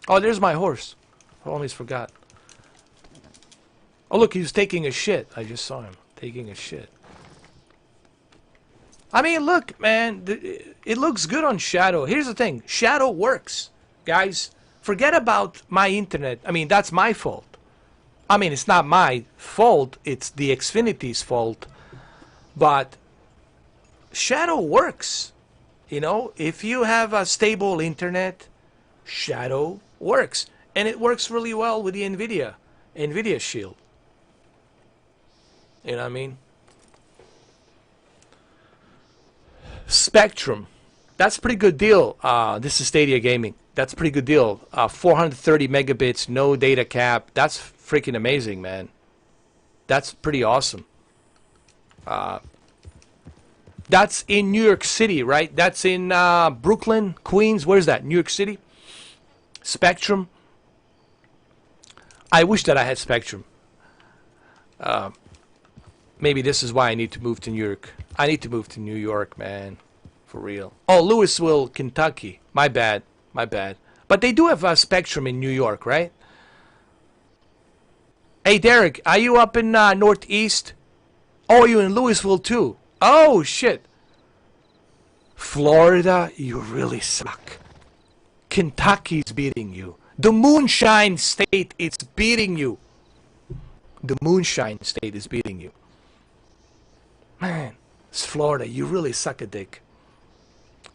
Oh, there's my horse. I almost forgot. Oh, look, he was taking a shit. I just saw him taking a shit. I mean, look, man, it looks good on Shadow. Here's the thing. Shadow works, guys. Forget about my internet. I mean, that's my fault. I mean, it's not my fault. It's the Xfinity's fault. But Shadow works. You know, if you have a stable internet, Shadow works. And it works really well with the Nvidia Shield. You know what I mean? Spectrum. That's a pretty good deal. This is Stadia Gaming. That's a pretty good deal. 430 megabits, no data cap. That's freaking amazing, man. That's pretty awesome. That's in New York City, right? That's in Brooklyn, Queens. Where's that? New York City? Spectrum. I wish that I had Spectrum. Maybe this is why I need to move to New York. I need to move to New York, man. For real. Oh, Louisville, Kentucky. My bad. My bad. But they do have a Spectrum in New York, right? Hey, Derek, are you up in Northeast? Oh, you in Louisville, too? Oh, shit. Florida, you really suck. Kentucky's beating you. The Moonshine State is beating you. The Moonshine State is beating you. Man, it's Florida. You really suck a dick.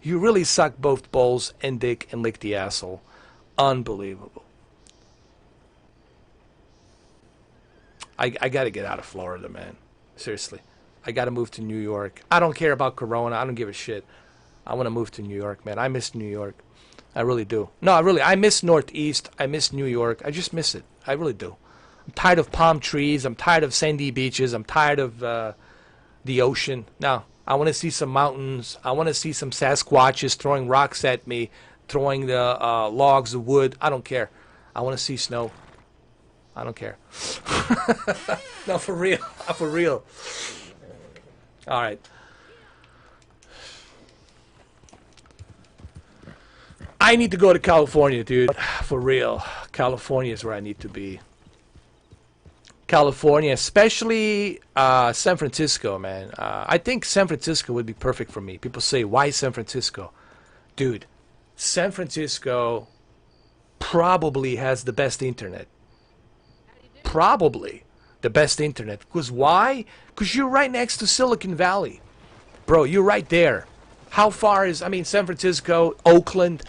You really suck both balls and dick and lick the asshole. Unbelievable. I gotta get out of Florida, man. Seriously. I gotta move to New York. I don't care about Corona. I don't give a shit. I want to move to New York, man. I miss New York. I really do. No, I miss Northeast. I miss New York. I just miss it. I really do. I'm tired of palm trees. I'm tired of sandy beaches. I'm tired of the ocean. No, I want to see some mountains. I want to see some Sasquatches throwing rocks at me, throwing the logs of wood. I don't care. I want to see snow. I don't care. No, for real. For real. All right. I need to go to California, dude. For real. California is where I need to be. California, especially San Francisco, man. I think San Francisco would be perfect for me. People say, why San Francisco? Dude, San Francisco probably has the best internet. Probably the best internet. Because why? Because you're right next to Silicon Valley. Bro, you're right there. How far is, I mean, San Francisco, Oakland,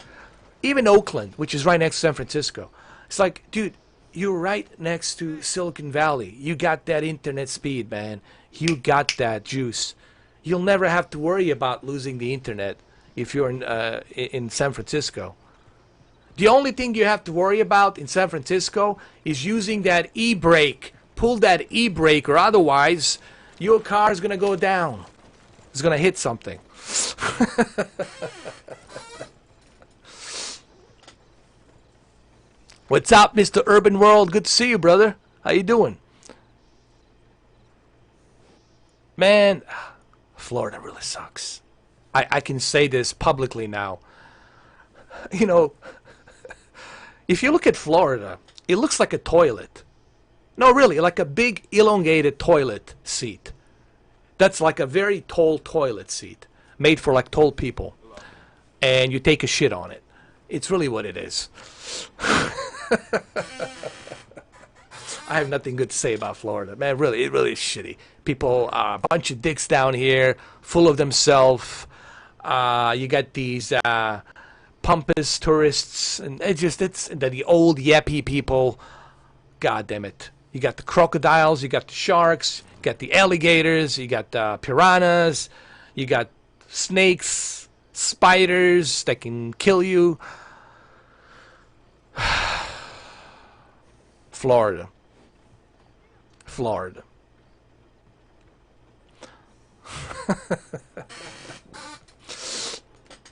even Oakland, which is right next to San Francisco. It's like, dude, you're right next to Silicon Valley. You got that internet speed, man. You got that juice. You'll never have to worry about losing the internet if you're in San Francisco. The only thing you have to worry about in San Francisco is using that e-brake. Pull that e-brake, or otherwise your car is going to go down. It's going to hit something. What's up, Mr. Urban World? Good to see you, brother. How you doing? Man, Florida really sucks. I can say this publicly now. You know, if you look at Florida, it looks like a toilet. No, really, like a big elongated toilet seat. That's like a very tall toilet seat, made for like tall people. And you take a shit on it. It's really what it is. I have nothing good to say about Florida, man. Really, it really is shitty. People are a bunch of dicks down here, full of themselves. You got these pompous tourists, and it's the old yappy people. God damn it! You got the crocodiles, you got the sharks, you got the alligators, you got piranhas, you got snakes, spiders that can kill you. Florida.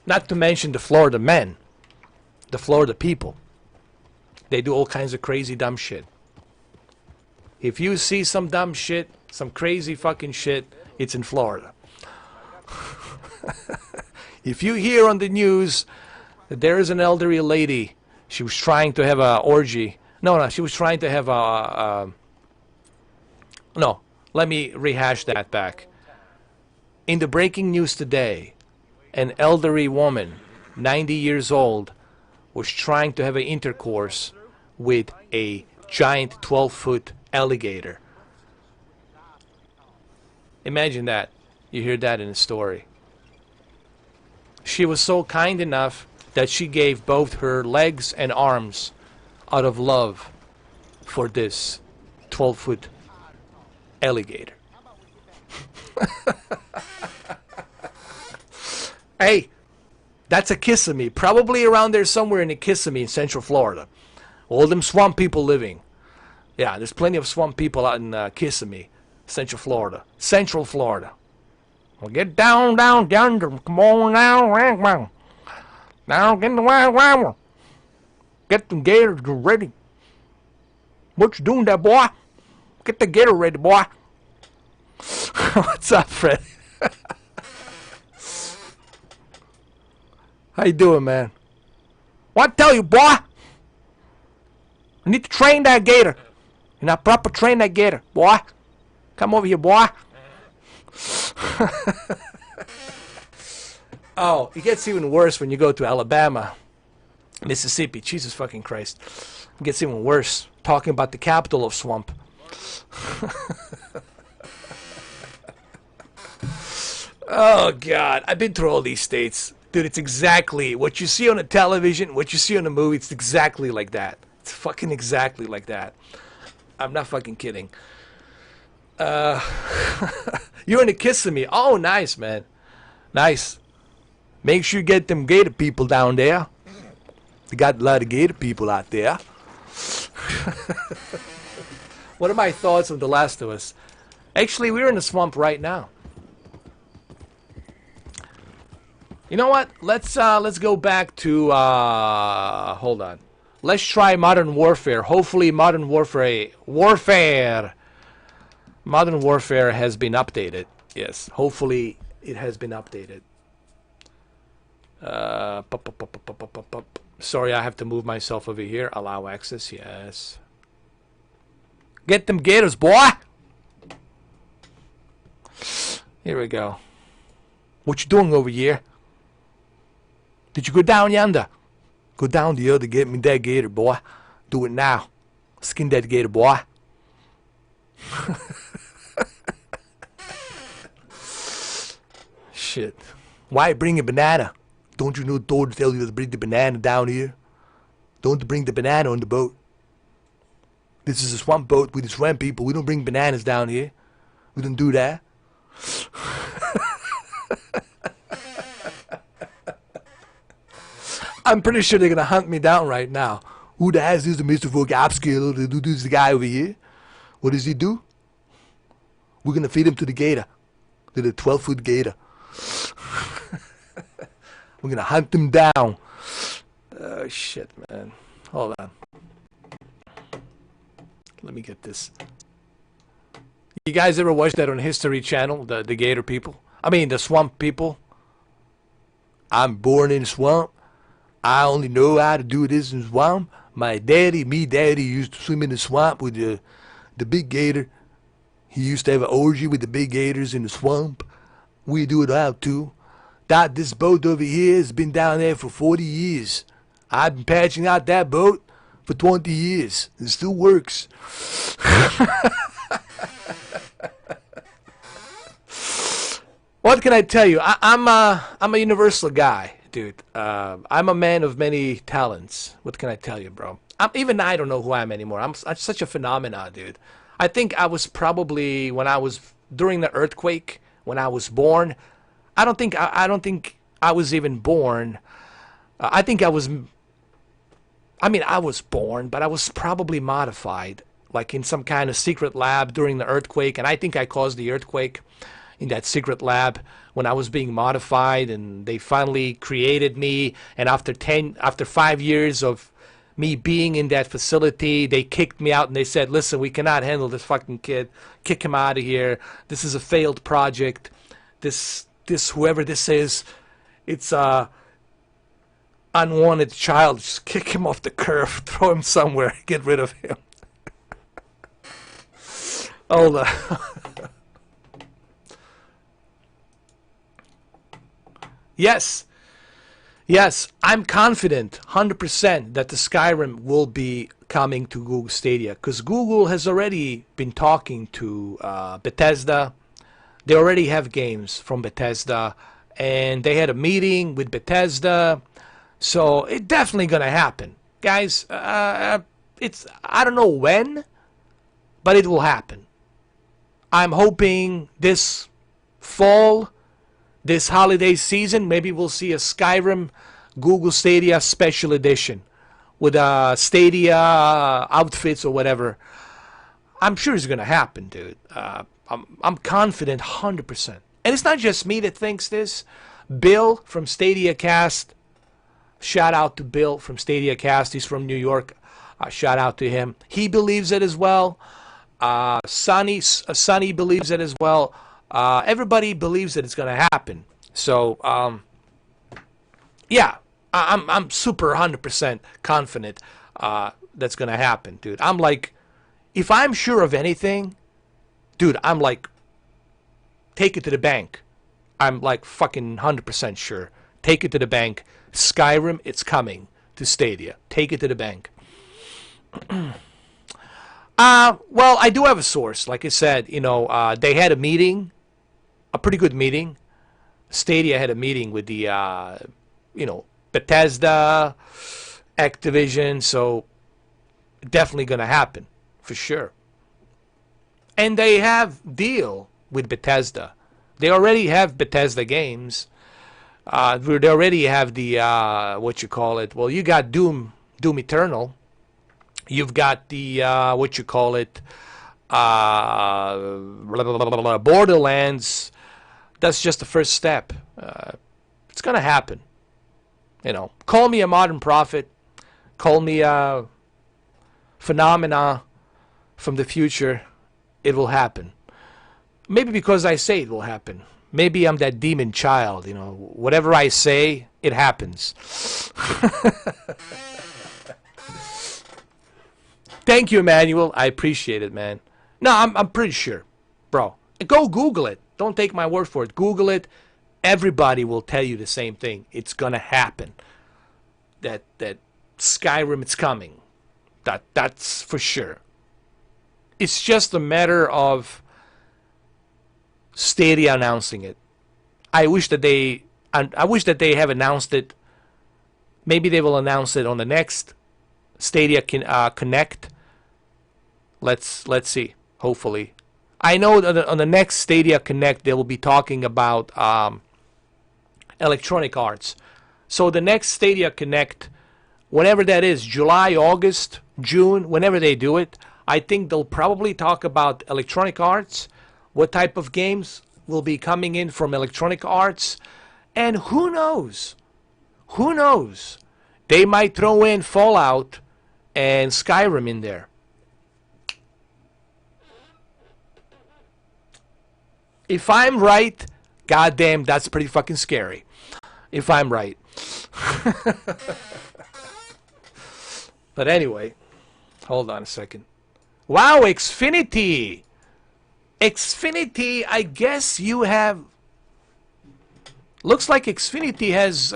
Not to mention the Florida men, the Florida people. They do all kinds of crazy dumb shit. If you see some dumb shit, some crazy fucking shit, it's in Florida. If you hear on the news that there is an elderly lady, she was trying to have an orgy. No, she was trying to have no, let me rehash that back. In the breaking news today, an elderly woman, 90 years old, was trying to have an intercourse with a giant 12-foot alligator. Imagine that. You hear that in a story. She was so kind enough that she gave both her legs and arms out of love for this 12-foot alligator. Hey, that's a Kissimmee. Probably around there somewhere in a Kissimmee in Central Florida. All them swamp people living. Yeah, there's plenty of swamp people out in Kissimmee, Central Florida. Central Florida. Well, get down yonder. Come on now. Now, get in the wild. Get them gators ready. What you doing there, boy? Get the gator ready, boy. What's up, Fred? How you doing, man? What I tell you, boy? I need to train that gator. You not proper train that gator, boy. Come over here, boy. Oh, it gets even worse when you go to Alabama, Mississippi. Jesus fucking Christ. It gets even worse. Talking about the capital of swamp. Oh, God. I've been through all these states. Dude, it's exactly what you see on the television, what you see on the movie. It's exactly like that. It's fucking exactly like that. I'm not fucking kidding. You're in the Kissimmee. Oh, nice, man. Nice. Make sure you get them gator people down there. They got a lot of gator people out there. What are my thoughts on The Last of Us? Actually, we're in the swamp right now. You know what? Let's go back to hold on. Let's try Modern Warfare. Hopefully Modern Warfare has been updated. Yes. Hopefully it has been updated. Sorry, I have to move myself over here. Allow access. Yes. Get them gators, boy. Here we go. What you doing over here? Did you go down yonder? Go down the other, get me that gator, boy. Do it now. Skin that gator, boy. Shit. Why bring a banana? Don't you know Thor tell you to bring the banana down here? Don't bring the banana on the boat. This is a swamp boat with the swamp people. We don't bring bananas down here. We don't do that. I'm pretty sure they're gonna hunt me down right now. Who the hell is the Mr. Folk upscaler? Who is the guy over here? What does he do? We're gonna feed him to the gator. To the 12-foot gator. We're gonna hunt him down. Oh shit, man. Hold on. Let me get this. You guys ever watch that on History Channel? The gator people? I mean, the swamp people? I'm born in the swamp. I only know how to do this in the swamp. My daddy used to swim in the swamp with the big gator. He used to have an orgy with the big gators in the swamp. We do it out too. This boat over here has been down there for 40 years. I've been patching out that boat for 20 years. It still works. What can I tell you? I'm a universal guy, dude. I'm a man of many talents. What can I tell you, bro? Even I don't know who I am anymore. I'm such a phenomenon, dude. I think I was probably during the earthquake when I was born. I don't think I was even born. I mean, I was born, but I was probably modified, like in some kind of secret lab during the earthquake. And I think I caused the earthquake in that secret lab when I was being modified, and they finally created me. And after 5 years of me being in that facility, they kicked me out and they said, "Listen, we cannot handle this fucking kid. Kick him out of here. This is a failed project. This whoever this is, it's a unwanted child. Just kick him off the curve, throw him somewhere, get rid of him." Hold on. Yes, I'm confident 100% that the Skyrim will be coming to Google Stadia, because Google has already been talking to Bethesda. They already have games from Bethesda, and they had a meeting with Bethesda, so it's definitely gonna happen, guys. I don't know when, but it will happen. I'm hoping this fall, this holiday season, maybe we'll see a Skyrim Google Stadia special edition with Stadia outfits or whatever. I'm sure it's gonna happen, dude. I'm confident 100%. And it's not just me that thinks this. Bill from Stadia Cast, shout out to Bill from Stadia Cast. He's from New York. Shout out to him. He believes it as well. Sonny believes it as well. Everybody believes that it's going to happen. So, yeah, I'm super 100% confident that's going to happen, dude. I'm like, if I'm sure of anything, dude, I'm like, take it to the bank. I'm like fucking 100% sure. Take it to the bank. Skyrim, it's coming to Stadia. Take it to the bank. Well, I do have a source. Like I said, they had a meeting, a pretty good meeting. Stadia had a meeting with the, Bethesda, Activision, so definitely going to happen, for sure. And they have deal with Bethesda. They already have Bethesda games. They already have the, well, you got Doom Eternal. You've got the, Borderlands. That's just the first step. It's going to happen. Call me a modern prophet. Call me a phenomena from the future. It will happen. Maybe because I say it will happen. Maybe I'm that demon child, you know. Whatever I say, it happens. Thank you, Emmanuel. I appreciate it, man. No, I'm pretty sure, bro. Go Google it. Don't take my word for it. Google it. Everybody will tell you the same thing. It's gonna happen. That Skyrim, it's coming. That's for sure. It's just a matter of Stadia announcing it. I wish that they have announced it. Maybe they will announce it on the next Stadia Connect. Let's see. Hopefully, I know that on the next Stadia Connect they will be talking about Electronic Arts. So the next Stadia Connect, whenever that is, July, August, June, whenever they do it, I think they'll probably talk about Electronic Arts, what type of games will be coming in from Electronic Arts, and who knows? Who knows? They might throw in Fallout and Skyrim in there. If I'm right, goddamn, that's pretty fucking scary. If I'm right. But anyway, hold on a second. Wow, Xfinity! Xfinity, I guess you have... Looks like Xfinity has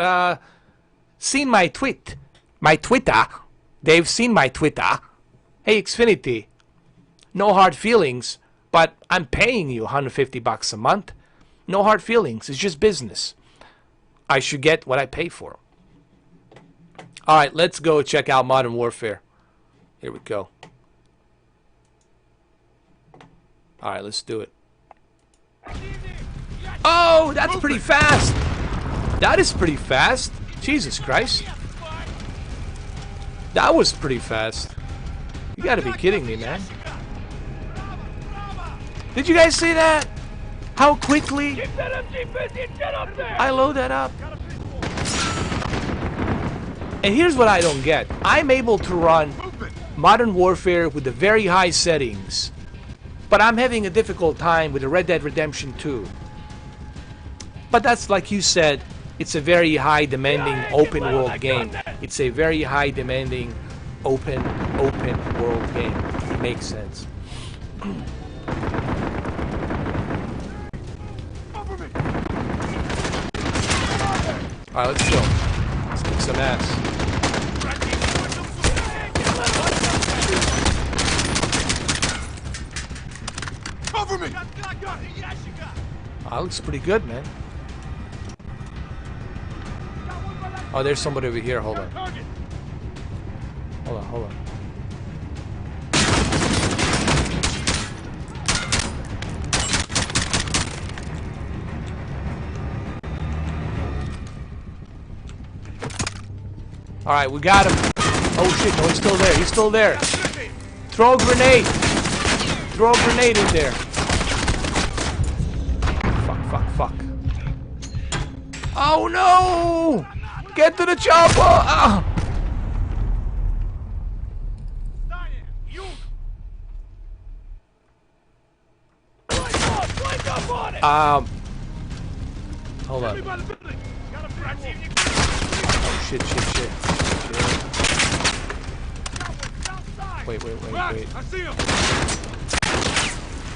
seen my tweet. My Twitter. They've seen my Twitter. Hey, Xfinity. No hard feelings, but I'm paying you $150 a month. No hard feelings. It's just business. I should get what I pay for. Alright, let's go check out Modern Warfare. Here we go. Alright, let's do it. Oh, that's pretty fast. That is pretty fast. Jesus Christ. That was pretty fast. You gotta be kidding me, man. Did you guys see that? How quickly I load that up. And here's what I don't get. I'm able to run Modern Warfare with the very high settings, but I'm having a difficult time with the Red Dead Redemption 2. But that's, like you said, it's a very high demanding open world game. It's a very high demanding open world game. It makes sense. Alright, let's go. Let's kick some ass. Cover me! That looks pretty good, man. Oh, there's somebody over here. Hold on. Hold on. Alright, we got him. Oh shit, no, he's still there. He's still there. Throw a grenade. Throw a grenade in there. Fuck. Oh no! Get to the chopper! Ah. Hold on. Oh shit. Wait. I see him.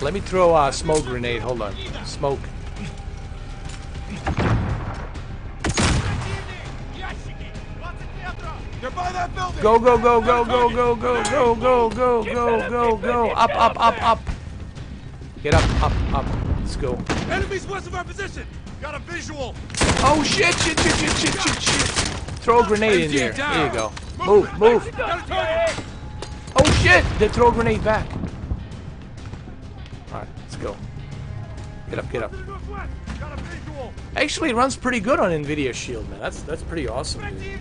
Let me throw a smoke grenade. Hold on. Smoke. They're by that building. Go. Up. Get up. Let's go. Enemies west of our position. Got a visual. Oh shit. Throw a grenade in there. There you go. Move. Got a target. Oh shit! They throw a grenade back. Alright, let's go. Get up. Got a visual. Actually, it runs pretty good on Nvidia Shield, man. That's pretty awesome, dude.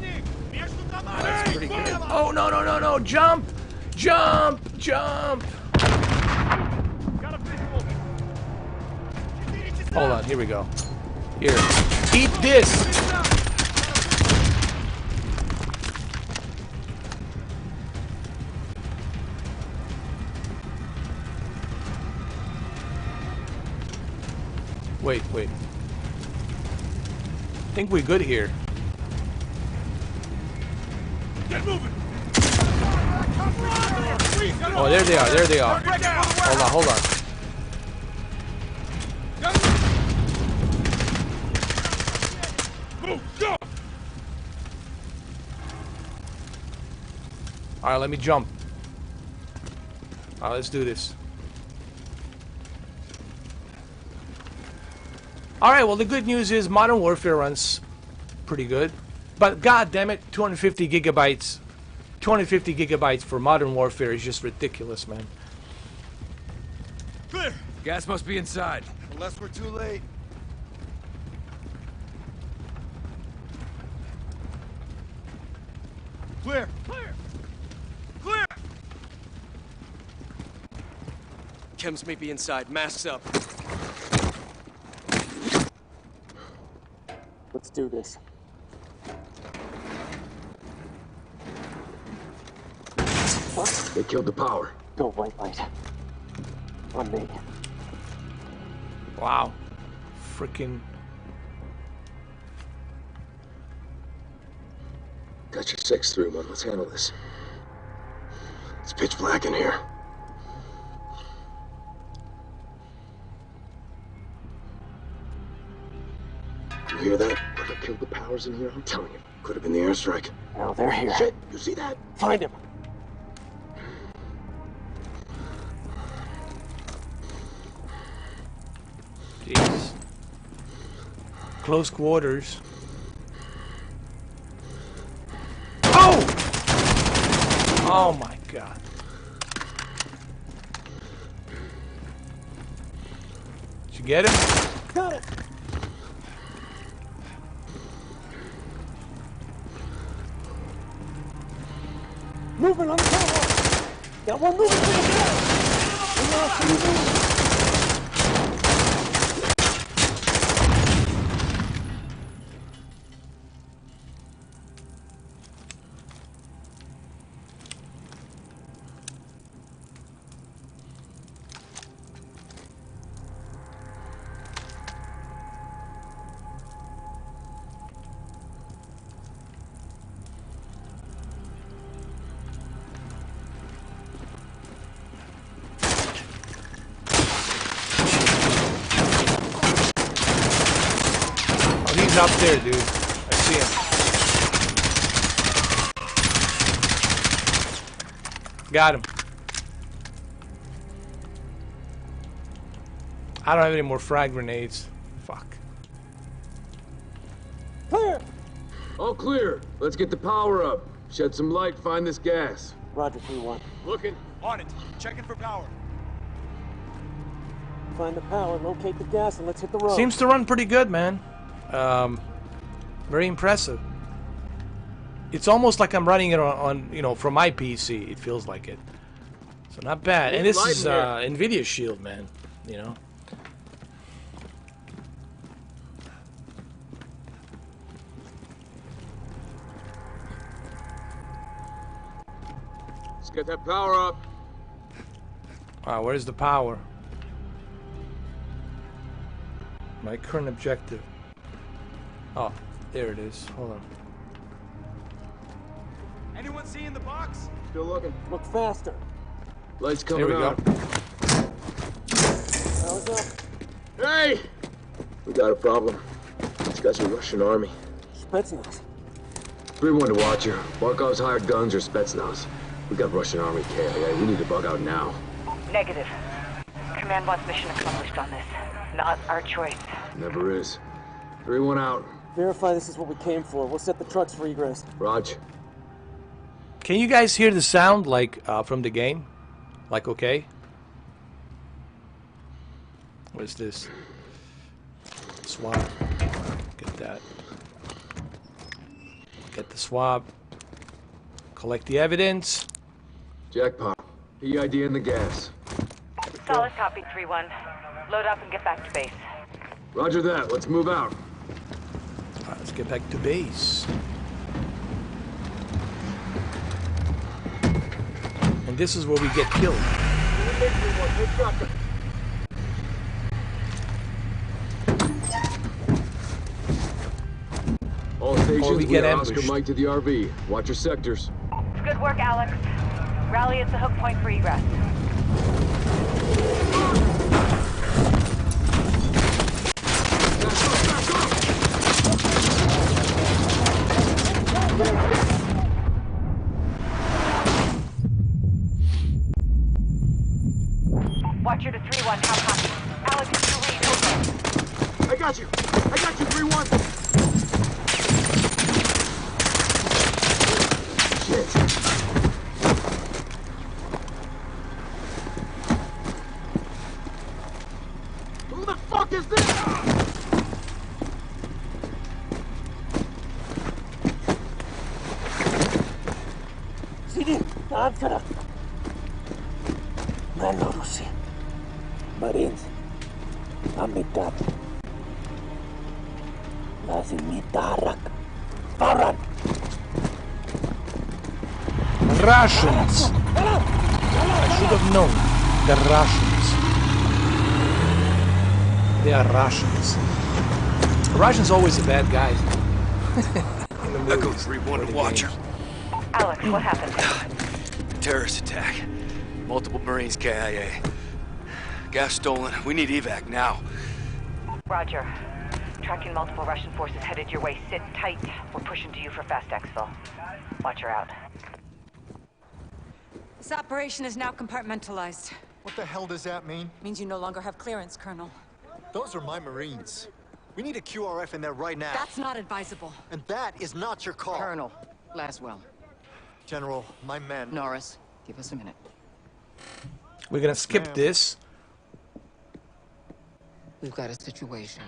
That's pretty good. Oh no! Jump! Got a visual. Hold on, here we go. Here. Eat this! Wait. I think we're good here. Get moving. Oh, there they are. Hold on. Move, go. Alright, let me jump. Alright, let's do this. Alright, well the good news is Modern Warfare runs pretty good. But god damn it, 250 gigabytes. 250 gigabytes for Modern Warfare is just ridiculous, man. Clear. Gas must be inside. Unless we're too late. Clear. Clear. Clear. Chems may be inside. Masks up. Let's do this. They killed the power. Go, white light. On me. Wow. Freaking. Got your 6-3-1. Let's handle this. It's pitch black in here. You hear that? Whoever killed the powers in here, I'm telling you, could have been the airstrike. Now they're here. Shit, you see that? Find him. Jeez. Close quarters. Oh! Oh my god. Did you get him? Got it. Moving on the tower. Got one moving to the gas. He's up there, dude. I see him. Got him. I don't have any more frag grenades. Fuck. Clear. All clear. Let's get the power up. Shed some light, find this gas. Roger, 3-1. Looking. On it. Checking for power. Find the power, locate the gas, and let's hit the road. Seems to run pretty good, man. Very impressive. It's almost like I'm running it on you know, from my PC. It feels like it. So not bad. And this is Nvidia Shield, man. You know. Let's get that power up. Wow, where's the power? My current objective. Oh, there it is. Hold on. Anyone seeing the box? Still looking. Look faster. Lights There coming we go. out. Power's up. Hey! We got a problem. These guys are Russian army. Spetsnaz. 3-1 to Watcher. Barkov's hired guns or Spetsnaz. We got Russian army KIA. We need to bug out now. Negative. Command wants mission accomplished on this. Not our choice. Never is. 3-1 out. Verify this is what we came for. We'll set the trucks for egress. Raj. Can you guys hear the sound like from the game? Like okay? What is this? Swab. Get that. Get the swab. Collect the evidence. Jackpot. PID in the gas. Solid copy, 3-1. Load up and get back to base. Roger that. Let's move out. Alright, let's get back to base. And this is where we get killed. stations, we we get got Oscar ambushed. Mike to the RV. Watch your sectors. Good work, Alex. Rally at the hook point for egress. Watcher to 3-1, how copy? Alex is to read, over. I got you, 3-1. Shit! Who the fuck is this? سيدي تعال كده ماله روسي مارينز عم يتعب لازم يتحرك فرا Russians. I should have known. The Russians. They are Russians. Russians always the bad guys. Echo 3-1 to Watcher. Alex, what happened? Terrorist attack. Multiple Marines KIA. Gas stolen. We need evac now. Roger. Tracking multiple Russian forces headed your way. Sit tight. We're pushing to you for fast exfil. Watcher out. This operation is now compartmentalized. What the hell does that mean? Means you no longer have clearance, Colonel. Those are my Marines. We need a QRF in there right now. That's not advisable. And that is not your call. Colonel, Laswell, General, my men... Norris, give us a minute. We're gonna skip this. We've got a situation.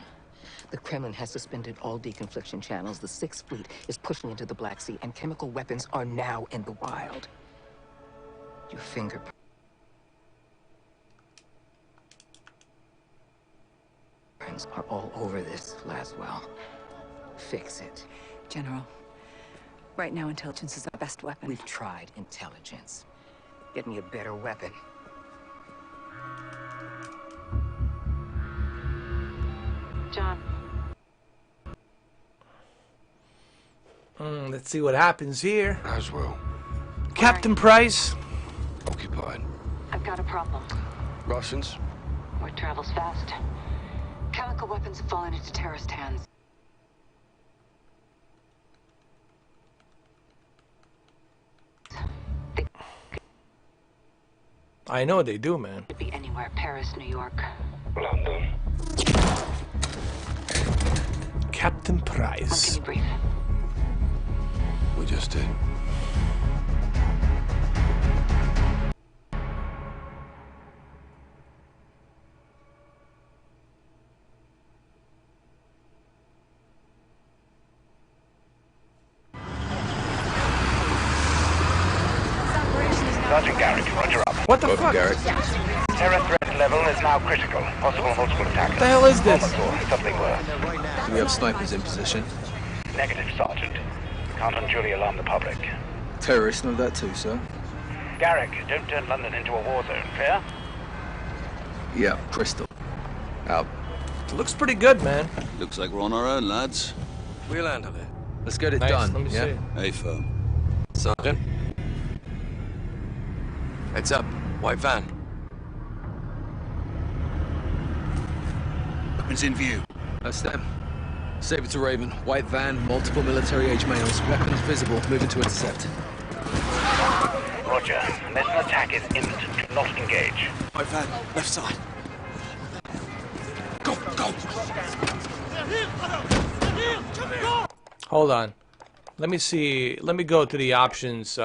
The Kremlin has suspended all deconfliction channels. The Sixth Fleet is pushing into the Black Sea, and chemical weapons are now in the wild. Your fingerprints are all over this, Laswell. Fix it. General, right now intelligence is our best weapon. We've tried intelligence. Get me a better weapon. John. Let's see what happens here. As well. Captain Price. Occupied. I've got a problem. Russians? Word travels fast. Chemical weapons have fallen into terrorist hands. They I know they do, man. could be anywhere. Paris, New York. London. Captain I'll Price. keep you brief. We just did. Sergeant Garrick, roger up. What the fuck? Garrick. Terror threat level is now critical. Possible multiple attacks. What the hell is this? Something worse. Do we have snipers in position? Negative, Sergeant. Can't unduly alarm the public. Terrorists know that too, sir. Garrick, don't turn London into a war zone, fair? Yeah, crystal. Out. Looks pretty good, man. Looks like we're on our own, lads. We'll handle it. Let's get it Nice, done, let me yeah? see. Hey, firm. Sergeant. Heads up. White van. Weapons in view. That's them. Save it to Raven. White van, multiple military-age males. Weapons visible. Moving to intercept. Roger. Unless an attack is imminent, do not engage. White van, left side. Go, go! Hold on. Let me see. Let me go to the options.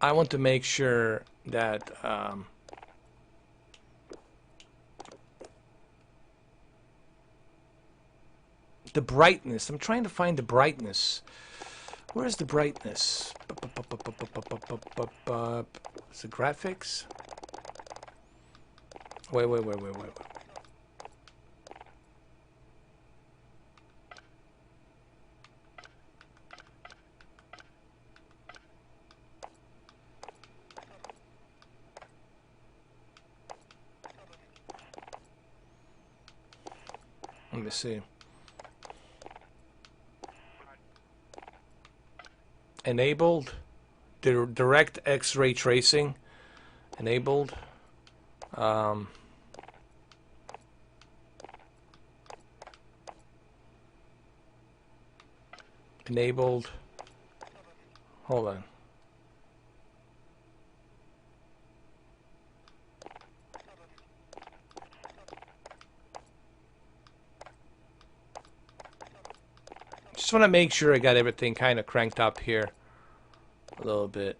I want to make sure that the brightness. I'm trying to find the brightness. Where's the brightness? Is it graphics? Wait. Let me see. Enabled. Direct X-ray tracing. Enabled. Enabled. Hold on. Just want to make sure I got everything kind of cranked up here a little bit.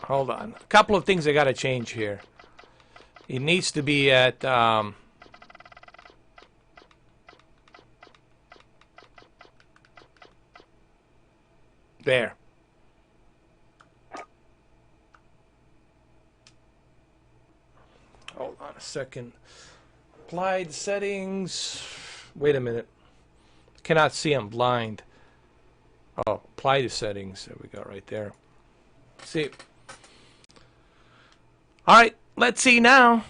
Hold on. A couple of things I got to change here. It needs to be at there. Hold on a second. Applied settings. Wait a minute. Cannot see, I'm blind. Oh, apply the settings. There we go, right there. See. All right, let's see now.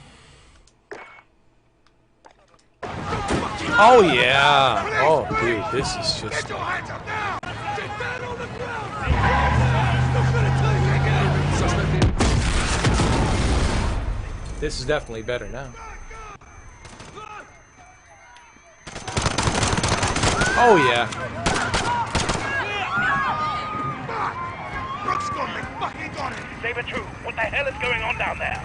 Oh yeah. Oh, dude, this is just. This is definitely better now. Oh yeah. Brooks got me! Fucking got him! Saber 2, what the hell is going on down there?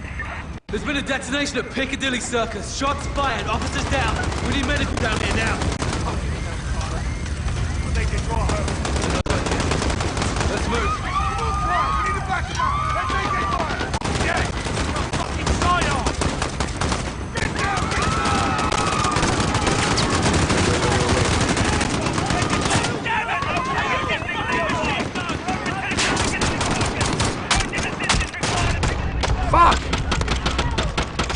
There's been a detonation at Piccadilly Circus. Shots fired. Officers down. We need medical down here now. They can draw her. Let's move. We need to back him up! Let's take it fire! Yeah! Fucking side on! Get down! Fuck!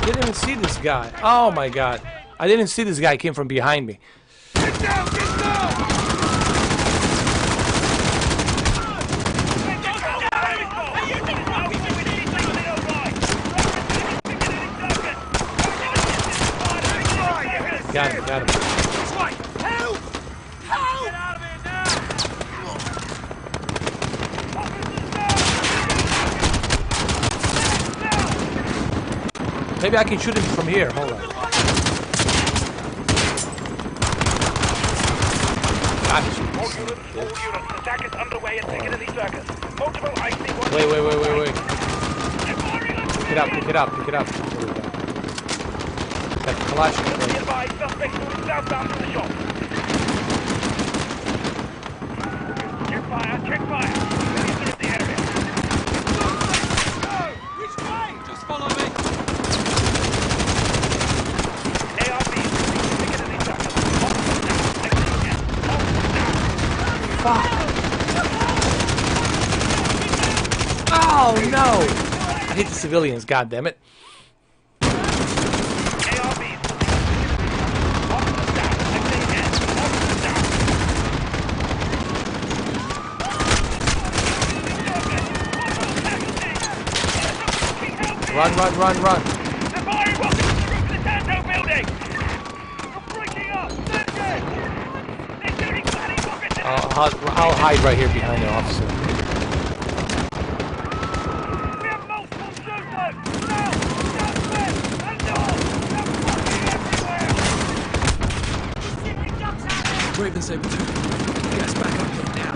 Didn't even see this guy. Oh my god. I didn't see this guy came from behind me. Get down! Get down! Got him, got him. Help! Help! Get out of here now! Maybe I can shoot him from here. Hold on. Gotcha. All units, attack is underway at Piccadilly Circus. Multiple IC-1. Wait. Pick it up, pick it up, pick it up. There we go. That Kalashnikov. Be advised, suspects moving southbound from the shop. Check fire, check fire. Police are in the area. Which way? Just follow me. ARB, Piccadilly Circus. Officers down. Fuck. Oh no! I hit the civilians, god damn it. Run. They're firing rockets from the roof of the Tanto building! You're breaking up! They're shooting planning rockets at us! I'll hide right here behind the officer. We have multiple shooters! South, southwest, and north! They're fucking everywhere! Raven Saber 2. Get us back up here now.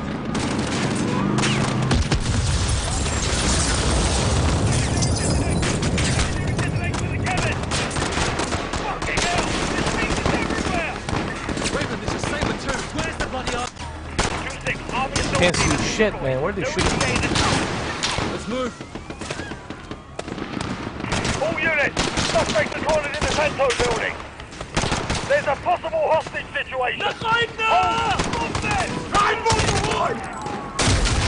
Can't see shit, man. Where'd they shoot? Let's move. All units, suspects are cornered in the Tanto building. There's a possible hostage situation.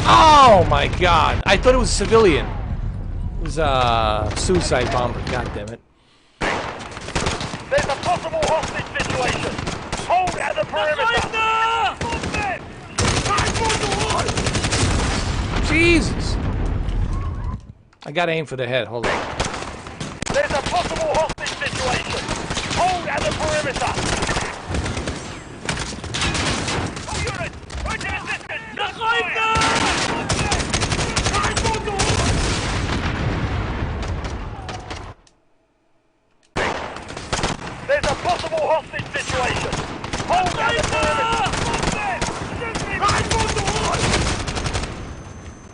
Oh my god. I thought it was a civilian. It was a suicide bomber. God damn it. There's a possible hostage situation. Hold at the perimeter. Jesus. I gotta aim for the head. Hold on. There's a possible hostage situation. Hold at perimeter! All units, urgent assistance! Shots fired! There's a possible hostage situation! Hold down the perimeter!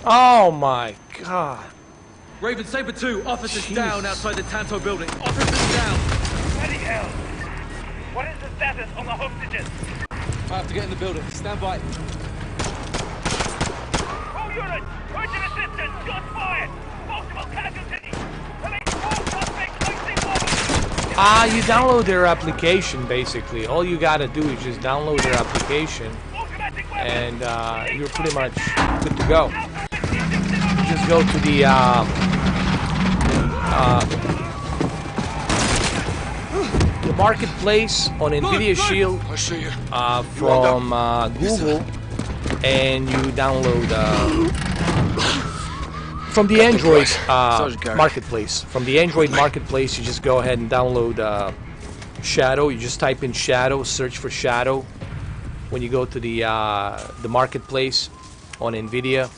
Oh my god. Raven Saber 2, officers down outside the Tanto building. Officers down. Bloody hell! What is the status on the hostages? I have to get in the building. Stand by. All units, urgent assistance! Shots fired! Multiple casualties! Police, all suspects placing orders! You download their application basically. All you gotta do is just download their application and you're pretty much good to go. Just go to the marketplace on Nvidia Shield from Google, and you download from the Android marketplace. From the Android marketplace, you just go ahead and download Shadow. You just type in Shadow, search for Shadow. When you go to the marketplace on Nvidia,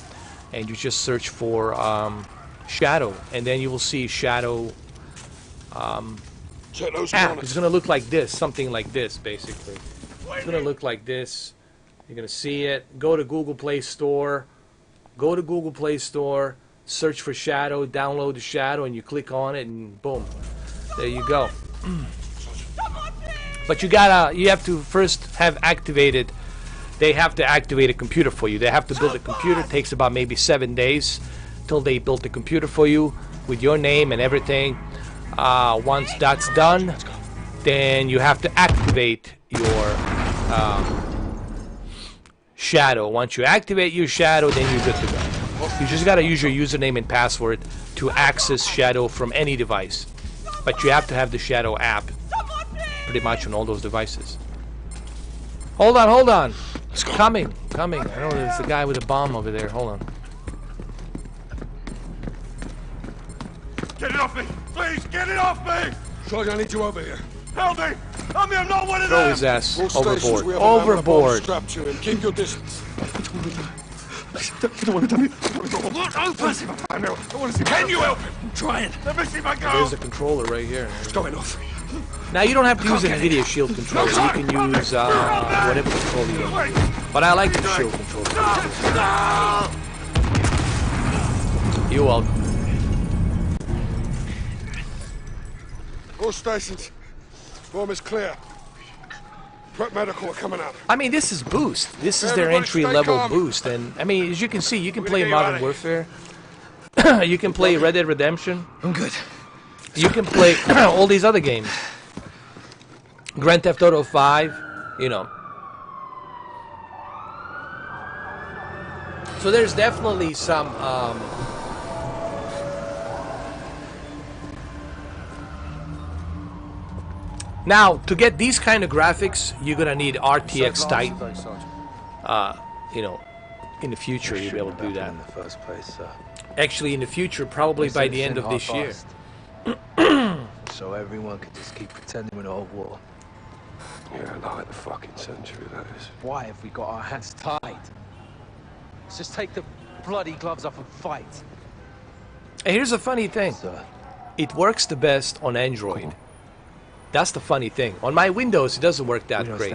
and you just search for Shadow, and then you will see Shadow app. It's gonna look like this, something like this, basically. It's gonna look like this. You're gonna see it. Go to Google Play Store. Go to Google Play Store. Search for Shadow. Download the Shadow, and you click on it, and boom, there you go. But you have to first have activated. They have to activate a computer for you. They have to build a computer. It takes about maybe 7 days till they build the computer for you with your name and everything. Once that's done, then you have to activate your Shadow. Once you activate your Shadow, then you're good to go. You just gotta use your username and password to access Shadow from any device. But you have to have the Shadow app pretty much on all those devices. Hold on, hold on. Coming. I know there's a guy with a bomb over there. Hold on. Get it off me! Please, get it off me! Sarge, I need you over here. Help me! Help me, I'm not one of Throw them! his ass All stations, overboard. we have a man with a bomb Overboard. strapped to him. Keep your distance. You don't want to tell me. Look, open! I know. I want to see. Can you help him? I'm trying. Let me see my girl. There's a controller right here. It's going off. Now you don't have to use an Nvidia Shield controller. You can use whatever controller you want. But I like the Shield controller. You're welcome. All stations. Bomb is clear. Prep medical are coming up. I mean, this is Boost. This is their entry-level Boost, and I mean, as you can see, you can play Modern Warfare. You can play Red Dead Redemption. I'm good. You can play all these other games. Grand Theft Auto 5, you know. So there's definitely some now, to get these kind of graphics, you're gonna need RTX type. You know, in the future you'll be able to do that. Actually, in the future, probably by the end of this year. So everyone could just keep pretending we're not at war. Yeah, like the fucking century, that is. Why have we got our hands tied? Let's just take the bloody gloves off and fight. And here's a funny thing. It works the best on Android. That's the funny thing. On my Windows, it doesn't work that great.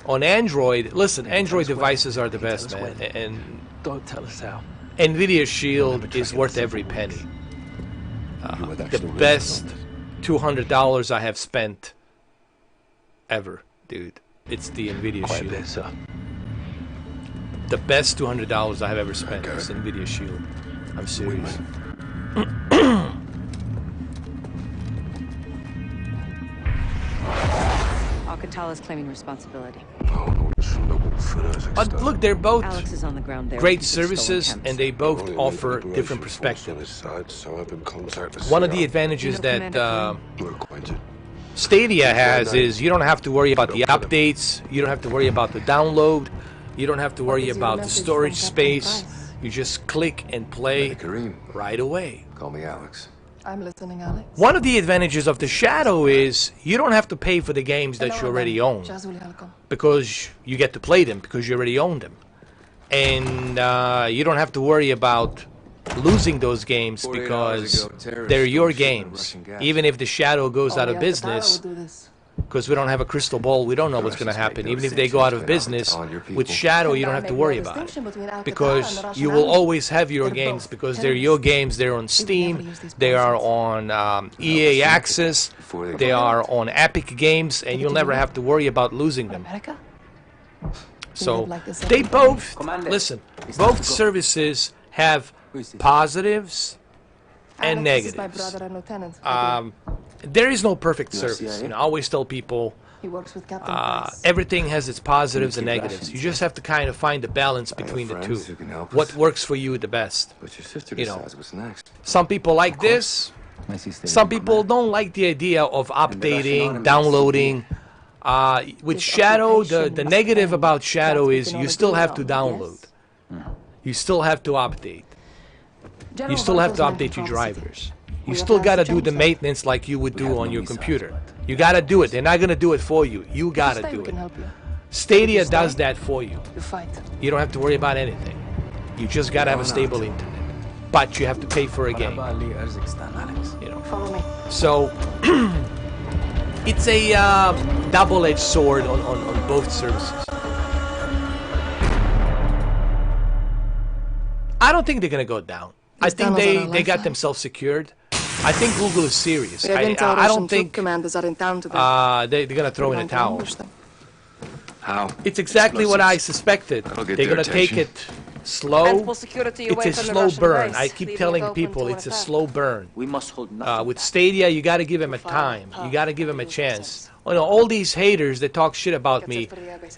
On Android, listen, Android devices are the best, man. And don't tell us how. Nvidia Shield is worth every penny. The best $200 I have spent ever, dude. It's the Nvidia Shield. The best $200 I have ever spent is Nvidia Shield. I'm serious. Alcantara's claiming responsibility. But look, they're both Alex is on the ground there great services, and they both offer different perspectives. One of the advantages that Stadia has is you don't have to worry about the updates, you don't have to worry about the download, you don't have to worry about the storage space. You just click and play right away. Call me Alex. I'm listening, Alex. One of the advantages of the Shadow is you don't have to pay for the games that you already own, because you get to play them because you already own them. And you don't have to worry about losing those games because they're your games. Even if the Shadow goes out of business, because we don't have a crystal ball, we don't know what's going to happen. Even if they go out of business, with Shadow you don't have to worry about it, because you will always have your games, because they're your games. They're on Steam, they are on EA Access, they are on Epic Games, and you'll never have to worry about losing them. So they both, listen, both services have positives and negatives. There is no perfect service. I always tell people everything has its positives and negatives. You just have to kind of find the balance between the two. What works for you the best. Some people like this. Some people don't like the idea of updating, downloading. With Shadow, the negative about Shadow is you still have to download. You still have to update. You still have to update your drivers. You still got to do the maintenance like you would do on your computer. You got to do it. They're not going to do it for you. You got to do it. Stadia does that for you. You don't have to worry about anything. You just got to have a stable internet. But you have to pay for a game. So it's a double-edged sword on both services. I don't think they're going to go down. I think they got themselves secured. I think Google is serious. I don't think they're going to throw in a towel. How? It's exactly what I suspected. They're going to take it slow. It's a slow burn. I keep telling people it's a slow burn. We must hold with Stadia, you got to give them a time. You got to give them a chance. All these haters that talk shit about me,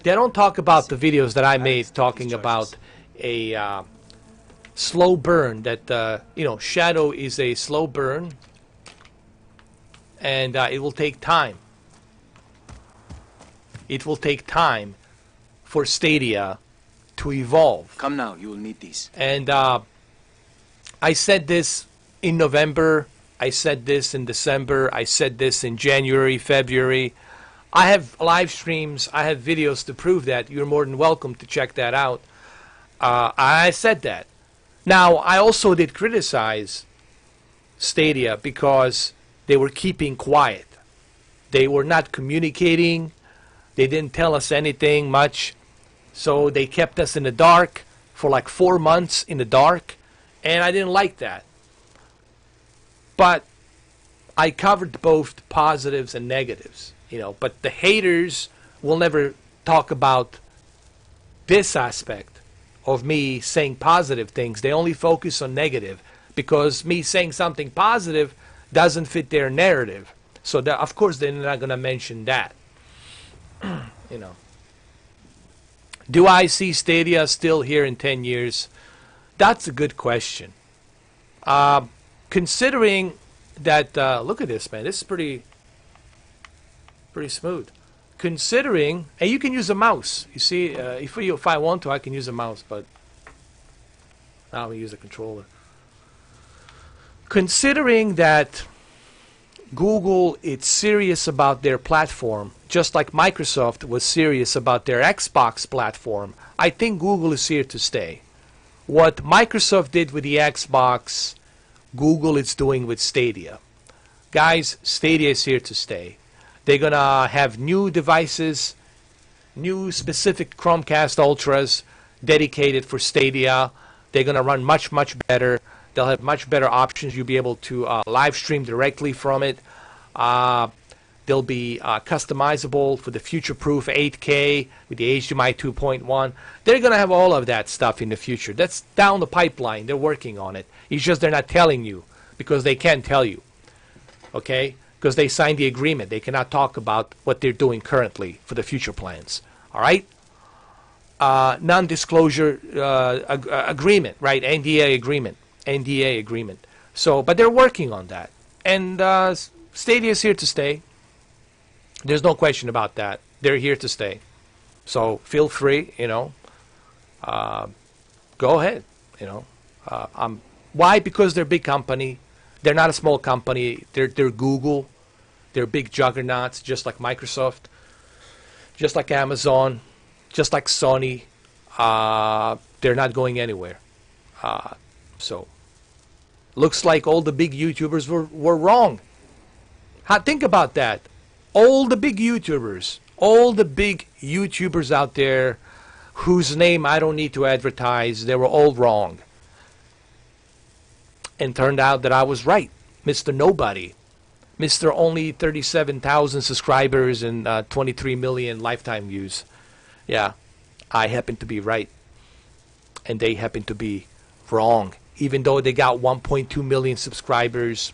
they don't talk about the videos that I made talking about a slow burn. That Shadow is a slow burn, and it will take time. It will take time for Stadia to evolve. Come now, you will need these. And I said this in November. I said this in December. I said this in January, February. I have live streams. I have videos to prove that. You're more than welcome to check that out. I said that. Now, I also did criticize Stadia because they were keeping quiet. They were not communicating. They didn't tell us anything much. So they kept us in the dark for like 4 months in the dark. And I didn't like that. But I covered both positives and negatives. But the haters will never talk about this aspect of me saying positive things. They only focus on negative because me saying something positive doesn't fit their narrative. So that, of course they're not going to mention that. Do I see Stadia still here in 10 years? That's a good question. Considering that, look at this, man. This is pretty smooth. Considering, and you can use a mouse. You see, if I want to, I can use a mouse, but now we use a controller. Considering that Google is serious about their platform, just like Microsoft was serious about their Xbox platform, I think Google is here to stay. What Microsoft did with the Xbox, Google is doing with Stadia. Guys, Stadia is here to stay. They're going to have new devices, new specific Chromecast Ultras dedicated for Stadia. They're going to run much, much better. They'll have much better options. You'll be able to live stream directly from it. They'll be customizable for the future-proof 8K with the HDMI 2.1. They're going to have all of that stuff in the future. That's down the pipeline. They're working on it. It's just they're not telling you because they can't tell you. Okay? Because they signed the agreement. They cannot talk about what they're doing currently for the future plans. All right? Non-disclosure agreement, right? NDA agreement. NDA agreement. So, but they're working on that. And Stadia is here to stay. There's no question about that. They're here to stay. So feel free, go ahead, Why? Because they're a big company. They're not a small company. They're Google. They're big juggernauts, just like Microsoft, just like Amazon, just like Sony. They're not going anywhere. So, looks like all the big YouTubers were wrong. Think about that. All the big YouTubers out there whose name I don't need to advertise, they were all wrong. And turned out that I was right. Mr. Nobody. Mr. Only 37,000 subscribers and 23 million lifetime views. Yeah, I happen to be right. And they happen to be wrong. Even though they got 1.2 million subscribers,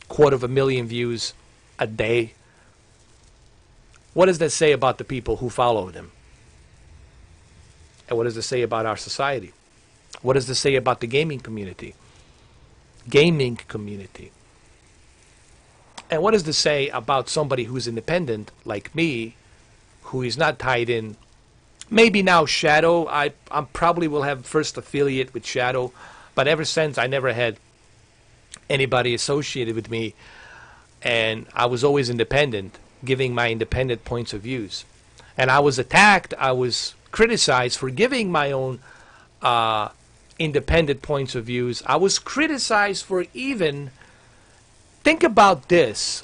250,000 views a day. What does that say about the people who follow them? And what does it say about our society? What does it say about the gaming community? And what does this say about somebody who's independent, like me, who is not tied in? Maybe now Shadow, I probably will have first affiliate with Shadow, but ever since I never had anybody associated with me, and I was always independent, giving my independent points of views. And I was attacked, I was criticized for giving my own independent points of views. I was criticized for even, think about this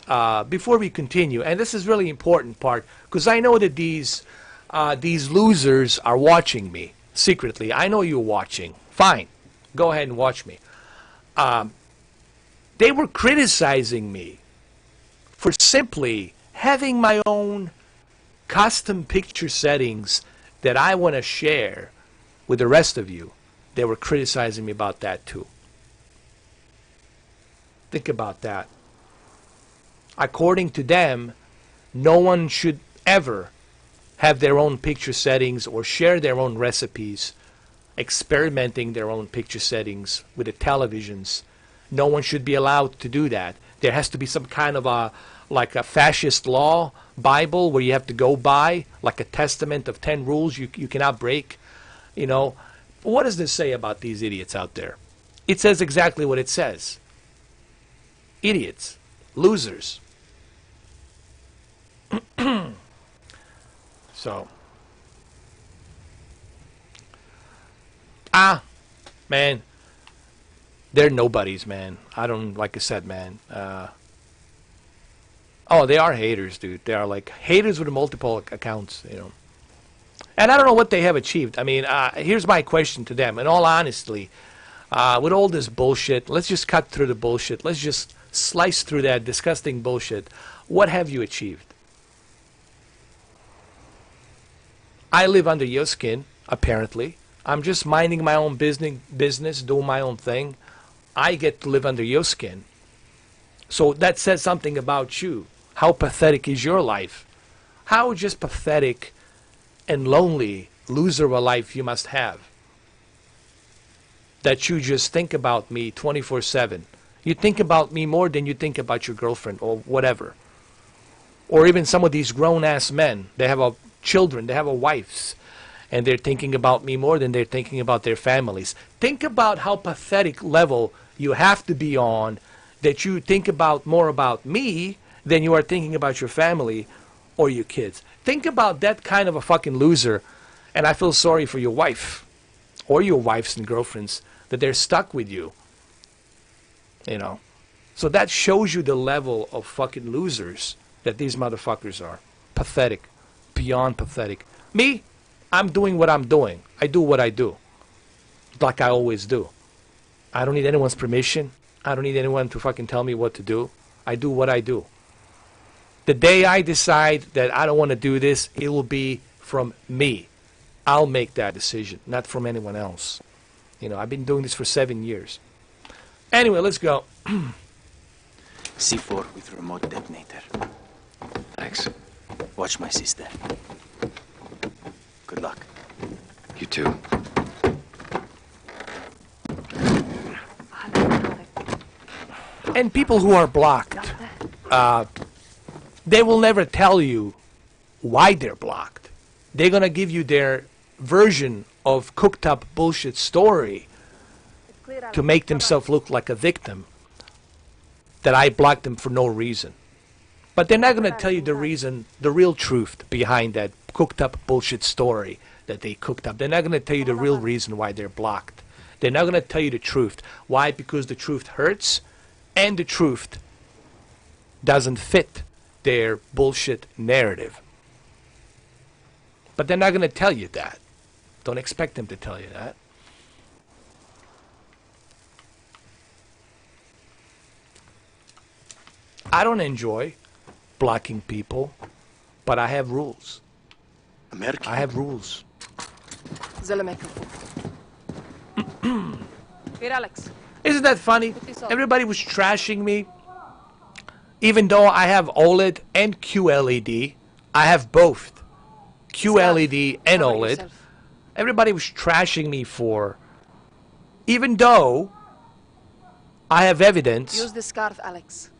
before we continue, and this is really important part, because I know that these losers are watching me secretly. I know you're watching. Fine, go ahead and watch me. They were criticizing me for simply having my own custom picture settings that I want to share with the rest of you. They were criticizing me about that too. Think about that. According to them, no one should ever have their own picture settings or share their own recipes, experimenting their own picture settings with the televisions. No one should be allowed to do that. There has to be some kind of a fascist law, Bible, where you have to go by, like a testament of 10 rules you cannot break. You know, what does this say about these idiots out there? It says exactly what it says. Idiots. Losers. So. Man. They're nobodies, man. I don't, like I said, man. Oh, they are haters, dude. They are like haters with multiple accounts, you know. And I don't know what they have achieved. I mean, here's my question to them. In all honesty, with all this bullshit, let's just cut through the bullshit. Let's just slice through that disgusting bullshit. What have you achieved? I live under your skin, apparently. I'm just minding my own business, doing my own thing. I get to live under your skin. So that says something about you. How pathetic is your life? How just pathetic and lonely, loser of a life you must have. That you just think about me 24/7. You think about me more than you think about your girlfriend or whatever. Or even some of these grown-ass men. They have children, they have wives, and they're thinking about me more than they're thinking about their families. Think about how pathetic level you have to be on that you think about more about me than you are thinking about your family or your kids. Think about that kind of a fucking loser, and I feel sorry for your wife or your wives and girlfriends that they're stuck with you. You know. So that shows you the level of fucking losers that these motherfuckers are. Pathetic. Beyond pathetic. Me, I'm doing what I'm doing. I do what I do. Like I always do. I don't need anyone's permission. I don't need anyone to fucking tell me what to do. I do what I do. The day I decide that I don't want to do this, it will be from me. I'll make that decision, not from anyone else. You know, I've been doing this for 7 years. Anyway, let's go. C4 with remote detonator. Thanks. Watch my sister. Good luck. You too. And people who are blocked, they will never tell you why they're blocked. They're going to give you their version of cooked up bullshit story to make themselves look like a victim. that I blocked them for no reason. But they're not going to tell you the reason, the real truth behind that cooked up bullshit story that they cooked up. They're not going to tell you the real reason why they're blocked. They're not going to tell you the truth. Why? Because the truth hurts, and the truth doesn't fit their bullshit narrative. But they're not going to tell you that. Don't expect them to tell you that. I don't enjoy blocking people, but I have rules. American. I have rules. Alex. Isn't that funny? Everybody was trashing me. Even though I have OLED and QLED, I have both QLED and OLED. Everybody was trashing me for, even though I have evidence. Use the scarf, Alex.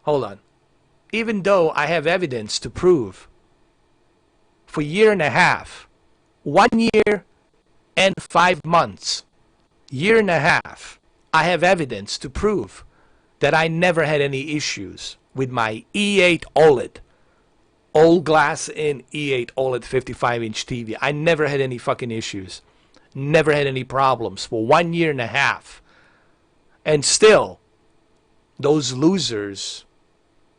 Hold on. Even though I have evidence to prove for a year and a half, 1 year and 5 months, year and a half, I have evidence to prove that I never had any issues with my E8 OLED, old glass in E8 OLED 55-inch TV. I never had any fucking issues. Never had any problems for 1 year and a half. And still, those losers,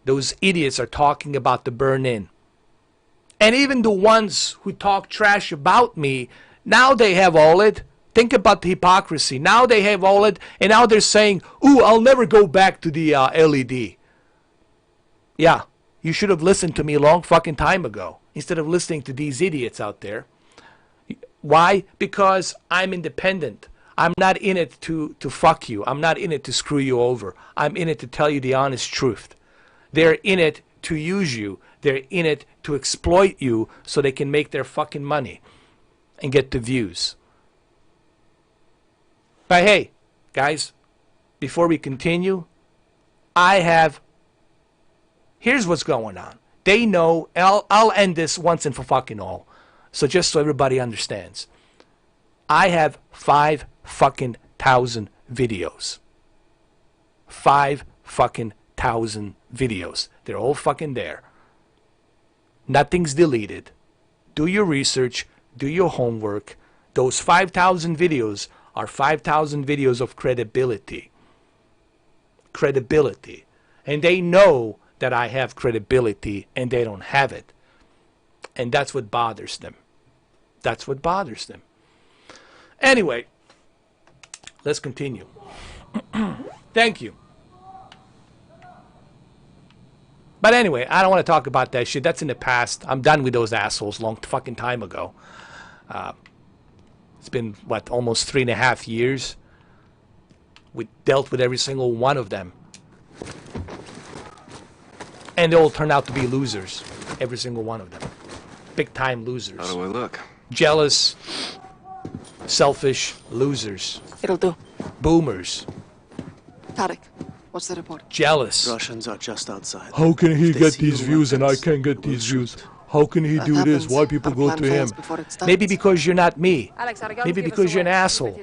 those idiots are talking about the burn-in. And even the ones who talk trash about me, now they have OLED. Think about the hypocrisy. Now they have OLED, and now they're saying, ooh, I'll never go back to the LED. Yeah, you should have listened to me a long fucking time ago, instead of listening to these idiots out there. Why? Because I'm independent. I'm not in it to fuck you. I'm not in it to screw you over. I'm in it to tell you the honest truth. They're in it to use you. They're in it to exploit you so they can make their fucking money and get the views. But hey, guys, before we continue, here's what's going on. They know, I'll end this once and for fucking all. So just so everybody understands. I have 5 fucking thousand videos. 5 fucking thousand videos. They're all fucking there. Nothing's deleted. Do your research. Do your homework. Those 5,000 videos are 5,000 videos of credibility. Credibility. And they know that I have credibility and they don't have it. And that's what bothers them. That's what bothers them. Anyway, let's continue. Thank you. But anyway, I don't want to talk about that shit. That's in the past. I'm done with those assholes long fucking time ago. It's been, what, almost 3.5 years? We dealt with every single one of them. And they all turned out to be losers. Every single one of them. Big time losers. How do I look? Jealous, selfish losers. It'll do. Boomers. Tarek, what's the report? Jealous. Russians are just outside. How can he If they get see these you views and I weapons, can't get they will these views? shoot. How can he do this? Why people go to him? Maybe because you're not me. Maybe because you're an asshole.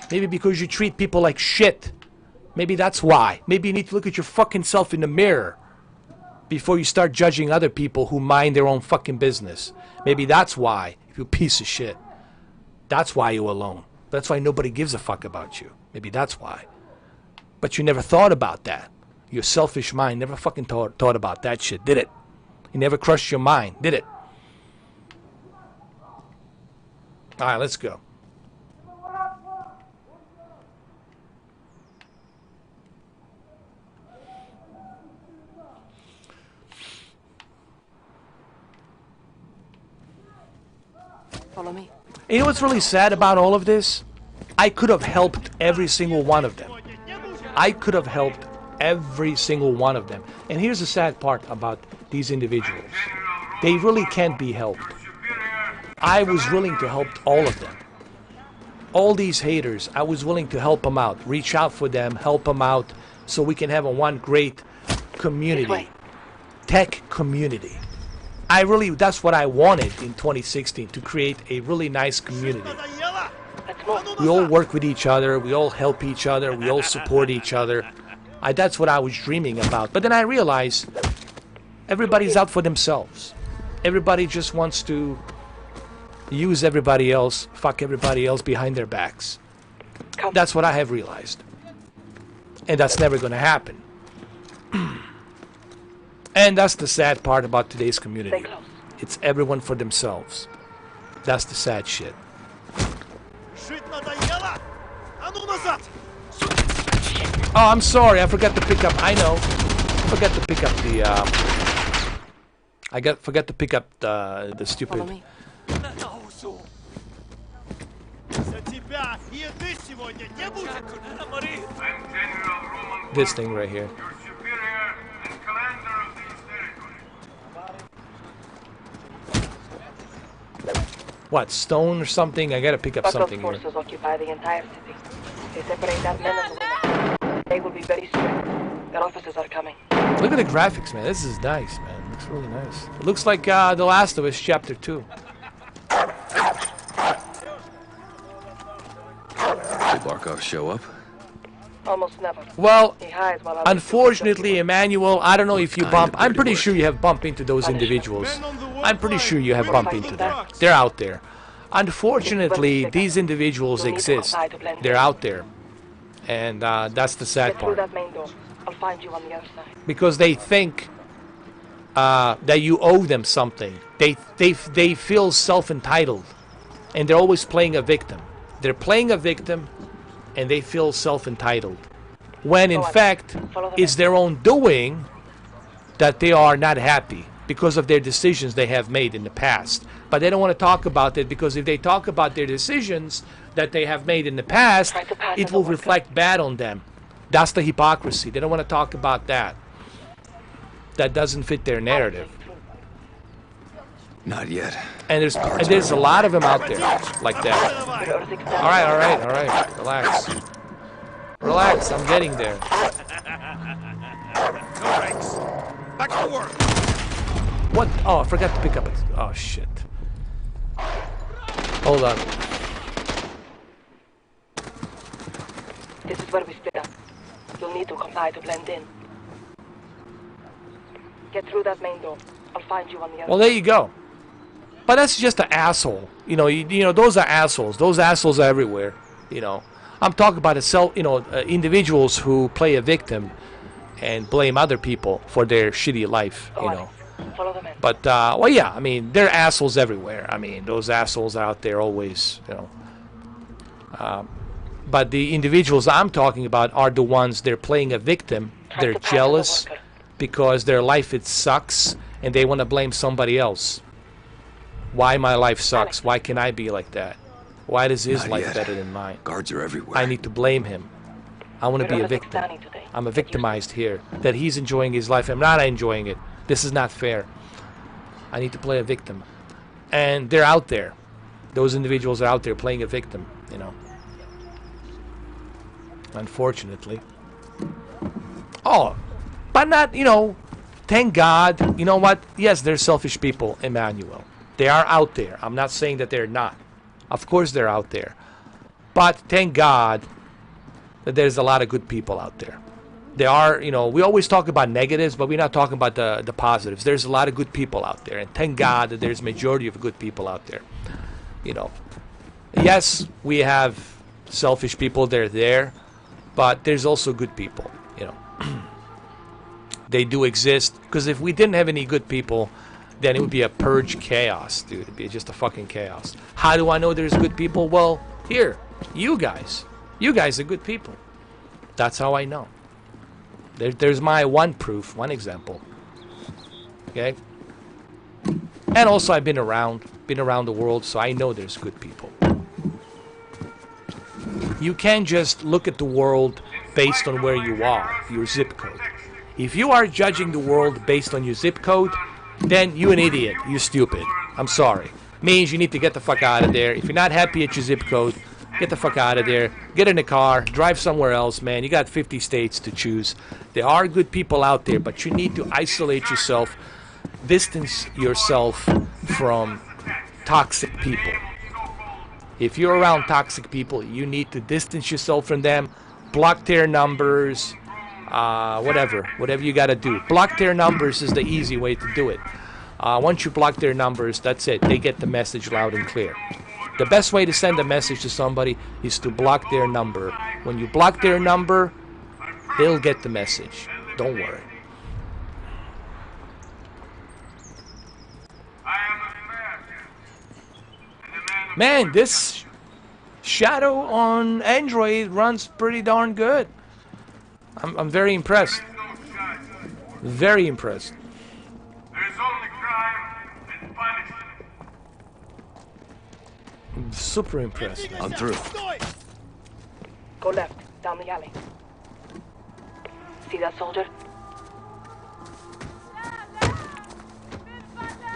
Maybe because you treat people like shit. Maybe that's why. Maybe you need to look at your fucking self in the mirror before you start judging other people who mind their own fucking business. Maybe that's why, you piece of shit. That's why you're alone. That's why nobody gives a fuck about you. Maybe that's why. But you never thought about that. Your selfish mind never fucking thought about that shit, did it? You never crushed your mind, did it? Alright, let's go. Follow me. You know what's really sad about all of this? I could have helped every single one of them. I could have helped every single one of them. And here's the sad part about these individuals. They really can't be helped. I was willing to help all of them. All these haters, I was willing to help them out. Reach out for them, help them out, so we can have one great community. Tech community. That's what I wanted in 2016, to create a really nice community. We all work with each other, we all help each other, we all support each other. That's what I was dreaming about. But then I realized everybody's out for themselves. Everybody just wants to use everybody else, fuck everybody else behind their backs. That's what I have realized. And that's never going to happen. And that's the sad part about today's community. It's everyone for themselves. That's the sad shit. Oh, I'm sorry. I forgot to pick up. I know. Forgot to pick up the. Forgot to pick up the stupid. This thing right here. What, stone or something? I gotta pick up something here. Forces occupy the entire city. They separate out men and women. They will be very strict. Their officers are coming. Look at the graphics, man. This is nice, man. It looks really nice. It looks like The Last of Us Chapter 2. Did Barkov show up? Almost never. Well, he hides while unfortunately, Emmanuel, I don't know if you bump. I'm pretty sure you have bumped into those individuals. I'm pretty sure you have bumped into them. They're out there. Unfortunately, these individuals exist. They're out there. And that's the sad part. I'll find you on the other side. Because they think that you owe them something. They feel self-entitled. And they're always playing a victim. They're playing a victim and they feel self-entitled. When in fact, it's their own doing that they are not happy because of their decisions they have made in the past. But they don't want to talk about it because if they talk about their decisions that they have made in the past, it will reflect bad on them. That's the hypocrisy. They don't want to talk about that. That doesn't fit their narrative. Not yet. And there's a lot of them out there like that. All right. Relax. Relax, I'm getting there. Back to work. What? Oh, I forgot to pick up it. Oh, shit. Hold on. This is where we split up. You'll need to comply to blend in. Get through that main door. I'll find you on the other. Well, there you go. But that's just an asshole. You know, those are assholes. Those assholes are everywhere. You know, I'm talking about individuals who play a victim and blame other people for their shitty life. You know. But well, yeah. I mean, they're assholes everywhere. I mean, those assholes are out there always. You know. But the individuals I'm talking about are the ones they're playing a victim. They're jealous because their life it sucks and they want to blame somebody else. Why my life sucks? Why can I be like that? Why does his life better than mine? Guards are everywhere. I need to blame him. I want to be a victim. I'm a victimized here. That he's enjoying his life. I'm not enjoying it. This is not fair. I need to play a victim. And they're out there. Those individuals are out there playing a victim, you know. Unfortunately. Oh, but not, you know, thank God. You know what? Yes, they're selfish people, Emmanuel. They are out there. I'm not saying that they're not. Of course they're out there. But thank God that there's a lot of good people out there. There are, you know, we always talk about negatives, but we're not talking about the positives. There's a lot of good people out there. And thank God that there's a majority of good people out there. You know, yes, we have selfish people. They're there. But there's also good people, you know. They do exist. Because if we didn't have any good people, then it would be a purge chaos, dude. It'd be just a fucking chaos. How do I know there's good people? Well, here, you guys. You guys are good people. That's how I know. There's my one proof, one example. Okay? And also I've been around the world, so I know there's good people. You can't just look at the world based on where you are, your zip code. If you are judging the world based on your zip code, then you an idiot. You stupid. I'm sorry. Means you need to get the fuck out of there. If you're not happy at your zip code, get the fuck out of there. Get in a car. Drive somewhere else, man. You got 50 states to choose. There are good people out there, but you need to isolate yourself. Distance yourself from toxic people. If you're around toxic people, you need to distance yourself from them. Block their numbers. Whatever you gotta do. Block their numbers is the easy way to do it. Once you block their numbers, that's it. They get the message loud and clear. The best way to send a message to somebody is to block their number. When you block their number, they'll get the message. Don't worry. Man, this Shadow on Android runs pretty darn good. I'm very impressed. Very impressed. There's only crime and punishment. I'm super impressed. I'm through. Go left, down the alley. See that soldier?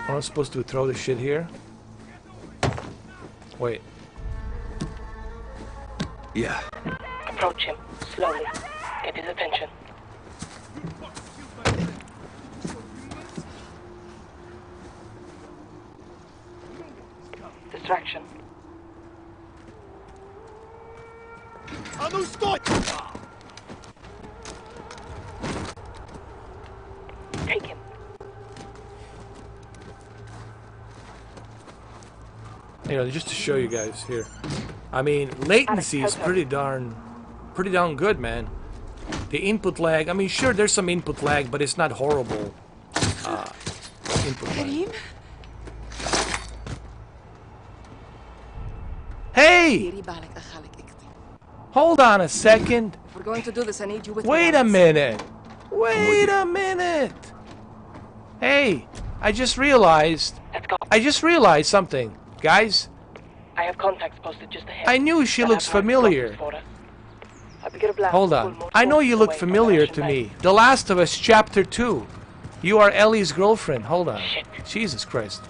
Am I supposed to throw the shit here? Wait. Yeah. Approach him, slowly. Get his attention. Distraction. А ну стой! Take him. You know, just to show you guys here. I mean, latency is pretty darn good, man. The input lag, I mean, sure, there's some input lag, but it's not horrible. Input lag. Hey! Hold on a second. If we're going to do this, I need you with Wait a minute. Wait a minute. Hey, I just realized something. Guys, I have contacts posted just ahead. I knew she looks familiar. Hold on. I know you look familiar to me. The Last of Us Chapter 2. You are Ellie's girlfriend. Hold on. Shit. Jesus Christ.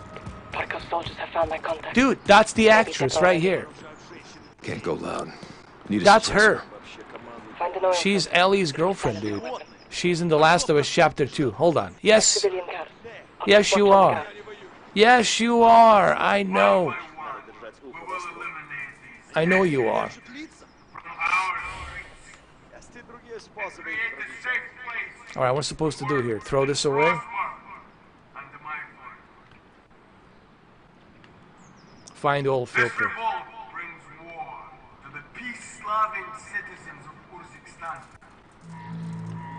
Barkov's soldiers have found my contact. Dude, that's the actress right here. Can't go loud. Need a That's suppressor. her. She's Ellie's girlfriend, dude. She's in The Last of Us Chapter 2. Hold on. Yes. Yes, you are. Yes, you are. I know. I know you are. Alright, what's supposed to do here? Throw this away? Find oil filter.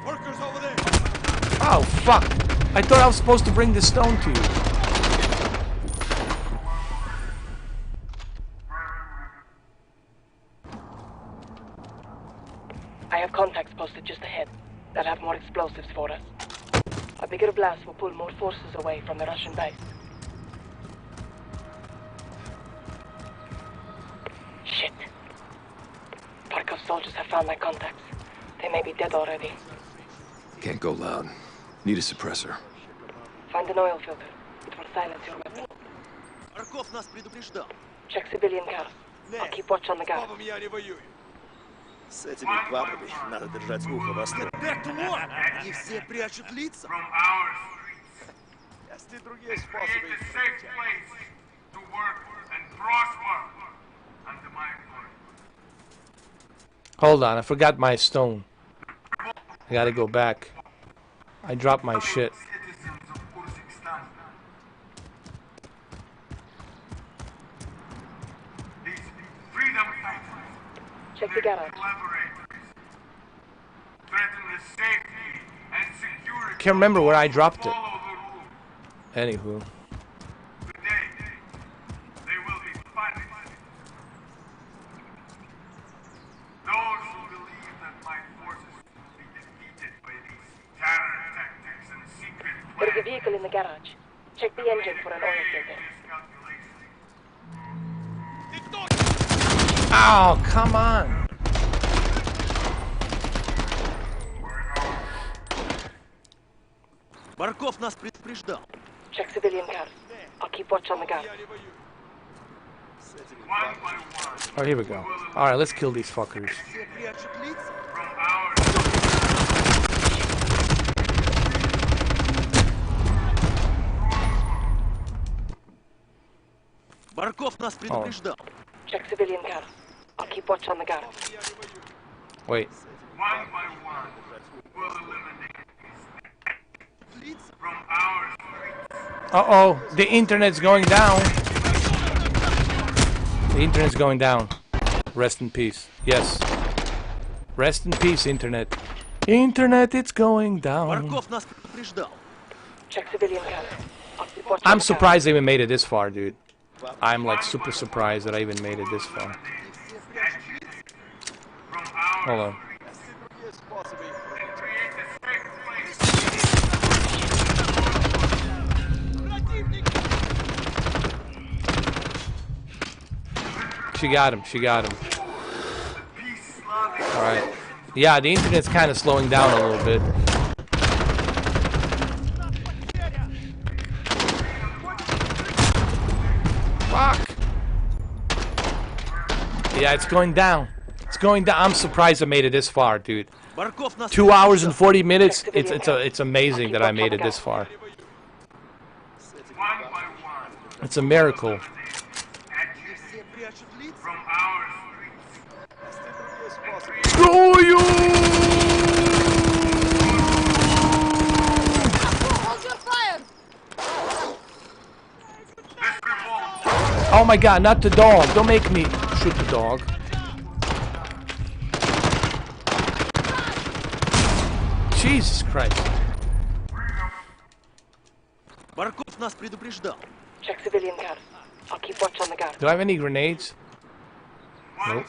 Workers over there. Oh, fuck. I thought I was supposed to bring the stone to you. I have contacts posted just ahead. They'll have more explosives for us. A bigger blast will pull more forces away from the Russian base. Shit. Barkov's soldiers have found my contacts. They may be dead already. Can't go loud. Need a suppressor. Find an oil filter. It will silence your weapon. Barkov нас предупреждал. Check civilian cars. I'll keep watch on the guard. Бабам я не воюю. С этими бабами надо держать ухо востро. Они все прячут лица. Есть и другие способы их Hold on, I forgot my stone. I gotta go back. I dropped my shit. Check the garage. Can't remember where I dropped it. Anywho. There's a vehicle in the garage. Check the engine for an oil filter. Oh, come on. Барков нас предупреждал. Check civilian cars. I'll keep watch on the guard. Oh, here we go. Alright, let's kill these fuckers. Все прячут лица. Барков нас предупреждал. Check civilian cars. I'll keep watch on the guard. Wait. Uh-oh, the internet's going down. The internet's going down. Rest in peace. Yes. Rest in peace, internet. Internet, it's going down. Check civilian count. I'm surprised I even made it this far, dude. I'm like super surprised that I even made it this far. Hold on. She got him. She got him. All right. Yeah, the internet's kind of slowing down a little bit. Fuck. Yeah, it's going down. It's going down. I'm surprised I made it this far, dude. 2 hours and 40 minutes. It's amazing that I made it this far. It's a miracle. Go you! Oh my god, not the dog. Don't make me shoot the dog. Jesus Christ. Check civilian count. I'll keep watch on the guard. Do I have any grenades? Nope.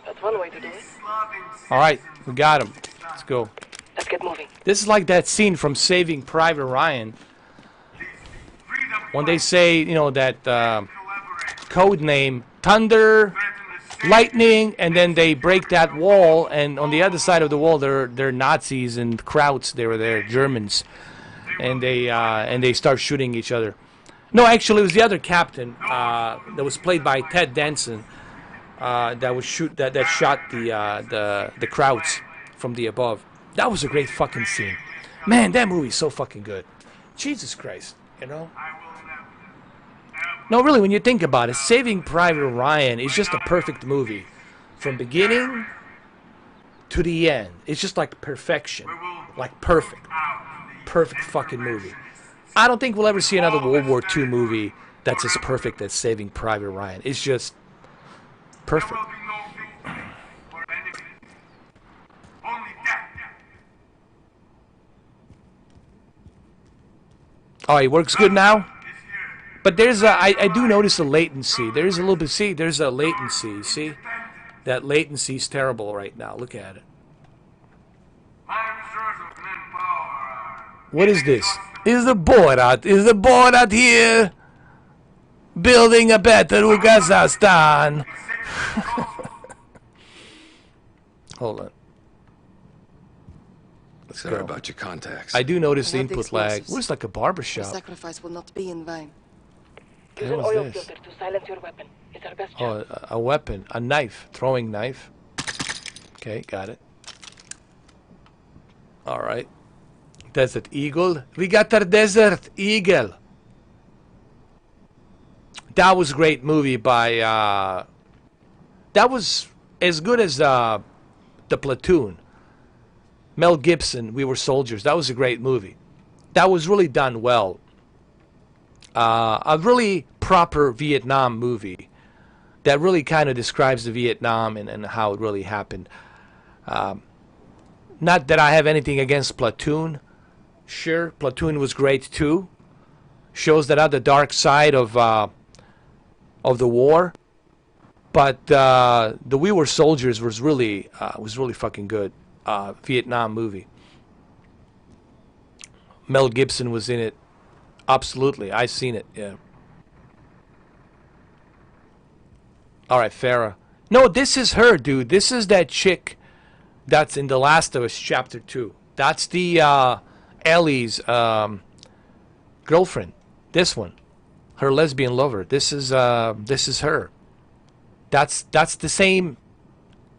That's one way to do it. Alright, we got him. Let's go. Let's get moving. This is like that scene from Saving Private Ryan. When they say, you know, that code name, thunder, lightning, and then they break that wall, and on the other side of the wall, they're Nazis and Krauts. They were there, Germans, and they start shooting each other. No, actually, it was the other captain that was played by Ted Danson that shot the Krauts from the above. That was a great fucking scene. Man, that movie's so fucking good. Jesus Christ, you know. No, really, when you think about it, Saving Private Ryan is just a perfect movie. From beginning to the end. It's just like perfection. Like perfect. Perfect fucking movie. I don't think we'll ever see another World War II movie that's as perfect as Saving Private Ryan. It's just perfect. Oh, it works good now? But there's I do notice a latency. There's a little bit, see, there's a latency, see? That latency's terrible right now. Look at it. What is this? Is the Borat here? Building a better Kazakhstan. Hold on. Let's Sorry go. about your contacts. I do notice the I have the input lag. explosives. Looks like a barber The shop. sacrifice will not be in vain. Use What an was oil this? filter to silence your weapon. It's our best Oh, chance. a weapon. A knife. Throwing knife. Okay, got it. Alright. Desert Eagle. We got our Desert Eagle. That was a great movie by, that was as good as, The Platoon. Mel Gibson, We Were Soldiers. That was a great movie. That was really done well. A really proper Vietnam movie that really kind of describes the Vietnam and how it really happened. Not that I have anything against Platoon. Sure, Platoon was great too. Shows that other dark side of the war. But the We Were Soldiers was really fucking good. Vietnam movie. Mel Gibson was in it. Absolutely, I seen it. Yeah. All right, Farah. No, this is her, dude. This is that chick that's in The Last of Us Chapter 2. That's the Ellie's girlfriend. This one, her lesbian lover. This is her. That's the same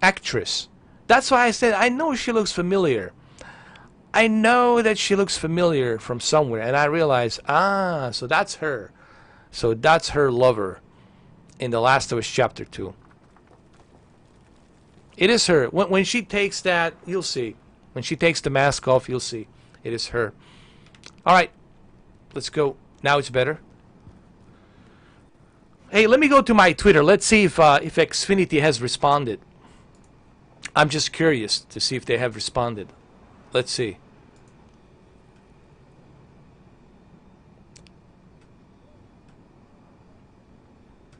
actress. That's why I said I know she looks familiar. I know that she looks familiar from somewhere, and I realized, so that's her. So that's her lover in The Last of Us Chapter 2. It is her. When she takes that, you'll see. When she takes the mask off, you'll see. It is her. All right, let's go. Now it's better. Hey, let me go to my Twitter. Let's see if Xfinity has responded. I'm just curious to see if they have responded. Let's see.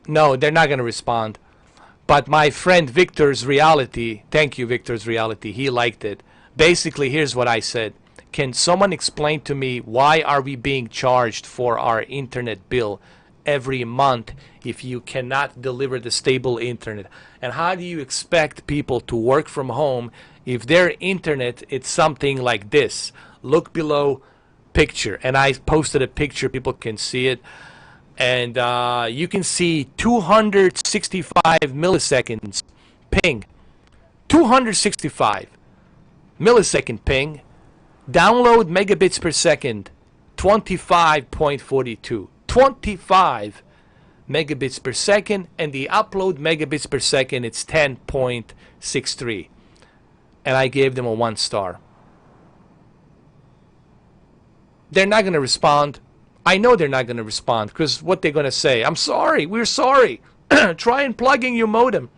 No, they're not going to respond. But my friend Victor's Reality, thank you Victor's Reality, he liked it. Basically, here's what I said. Can someone explain to me why are we being charged for our internet bill every month if you cannot deliver the stable internet? And how do you expect people to work from home if their internet it's something like this? Look below picture. And I posted a picture, people can see it. And you can see 265 milliseconds ping. 265 millisecond ping. Download megabits per second, 25.42. 25 megabits per second. And the upload megabits per second, it's 10.63. And I gave them a 1 star. They're not going to respond. I know they're not going to respond because what they're going to say, I'm sorry, we're sorry. Try unplugging your modem.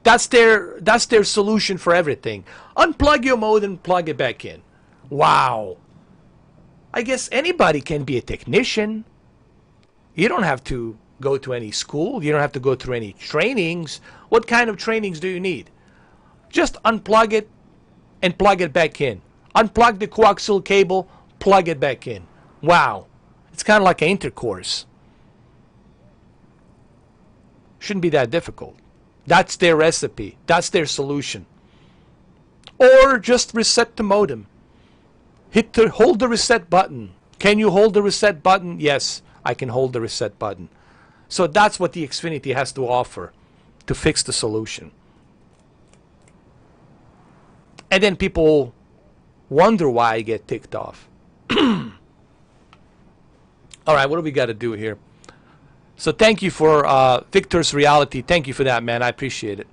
That's their solution for everything. Unplug your modem, plug it back in. Wow. I guess anybody can be a technician. You don't have to go to any school. You don't have to go through any trainings. What kind of trainings do you need? Just unplug it and plug it back in. Unplug the coaxial cable, plug it back in. Wow. It's kind of like an intercourse. Shouldn't be that difficult. That's their recipe. That's their solution. Or just reset the modem. Hold the reset button. Can you hold the reset button? Yes, I can hold the reset button. So that's what the Xfinity has to offer to fix the solution. And then people wonder why I get ticked off. All right, what do we got to do here? So thank you for Victor's Reality. Thank you for that, man. I appreciate it.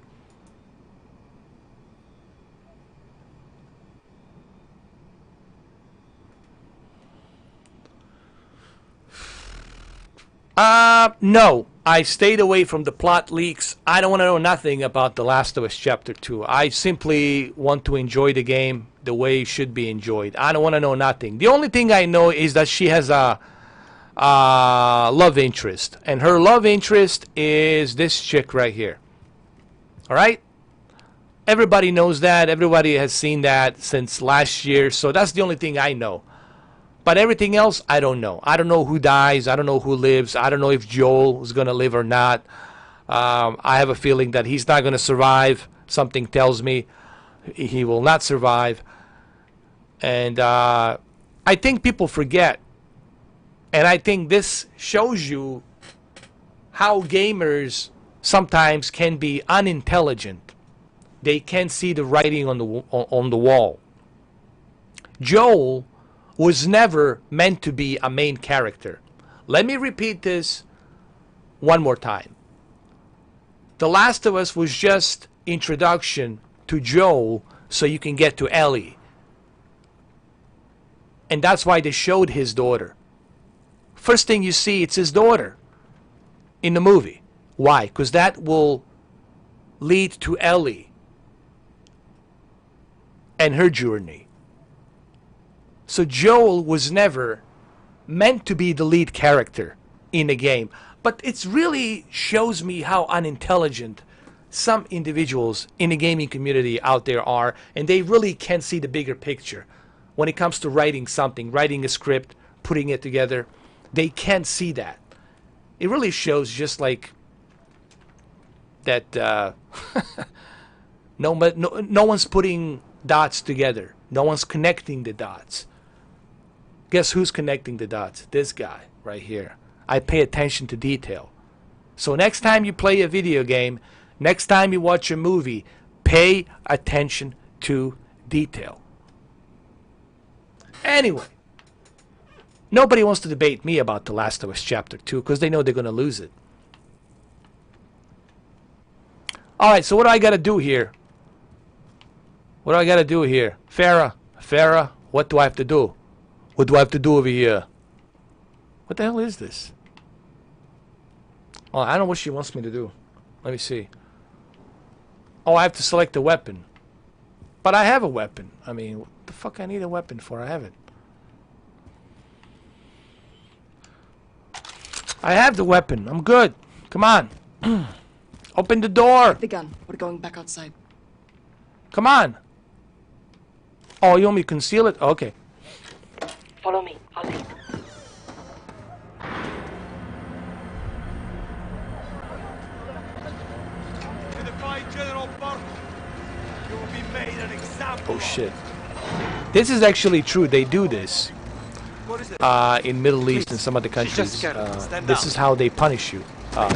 No. I stayed away from the plot leaks. I don't want to know nothing about The Last of Us Chapter 2. I simply want to enjoy the game the way it should be enjoyed. I don't want to know nothing. The only thing I know is that she has a love interest, and her love interest is this chick right here. All right, everybody knows that. Everybody has seen that since last year, so that's the only thing I know. But everything else I don't know. I don't know who dies. I don't know who lives. I don't know if Joel is gonna live or not. I have a feeling that he's not gonna survive. Something tells me he will not survive. And I think people forget. And I think this shows you how gamers sometimes can be unintelligent. They can't see the writing on the wall. Joel was never meant to be a main character. Let me repeat this one more time. The Last of Us was just introduction to Joel so you can get to Ellie. And that's why they showed his daughter. First thing you see, it's his daughter in the movie. Why? Because that will lead to Ellie and her journey. So Joel was never meant to be the lead character in the game. But it really shows me how unintelligent some individuals in the gaming community out there are, and they really can't see the bigger picture. When it comes to writing something, writing a script, putting it together, they can't see that. It really shows just like that no one's putting dots together. No one's connecting the dots. Guess who's connecting the dots? This guy right here. I pay attention to detail. So next time you play a video game, Next time you watch a movie, pay attention to detail. Anyway, nobody wants to debate me about The Last of Us Chapter 2 because they know they're going to lose it. Alright, so what do I got to do here? What do I got to do here? Farah, what do I have to do? What do I have to do over here? What the hell is this? Oh, I don't know what she wants me to do. Let me see. Oh, I have to select the weapon. But I have a weapon. I mean, what the fuck I need a weapon for? I have it. I have the weapon. I'm good. Come on. Open the door. The gun. We're going back outside. Come on. Oh, you want me to conceal it? Okay. Follow me. I'll lead. Oh shit. This is actually true. They do this in Middle East and some other countries. This is how they punish you.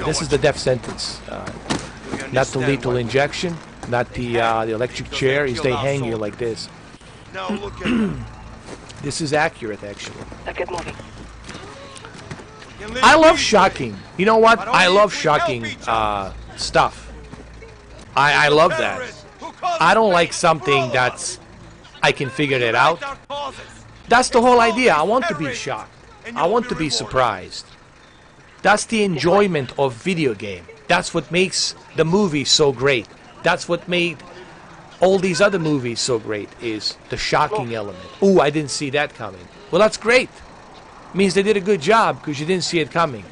This is the death sentence. Not the lethal injection, not the electric chair. Is they hang you like this. This is accurate, actually. Get moving. I love shocking. You know what? I love shocking stuff. I love that. I don't like something that's I can figure it out. That's the whole idea. I want to be shocked. I want to be surprised. That's the enjoyment of video game. That's what makes the movie so great. That's what made all these other movies so great, is the shocking element. Ooh, I didn't see that coming. Well, that's great. Means they did a good job because you didn't see it coming.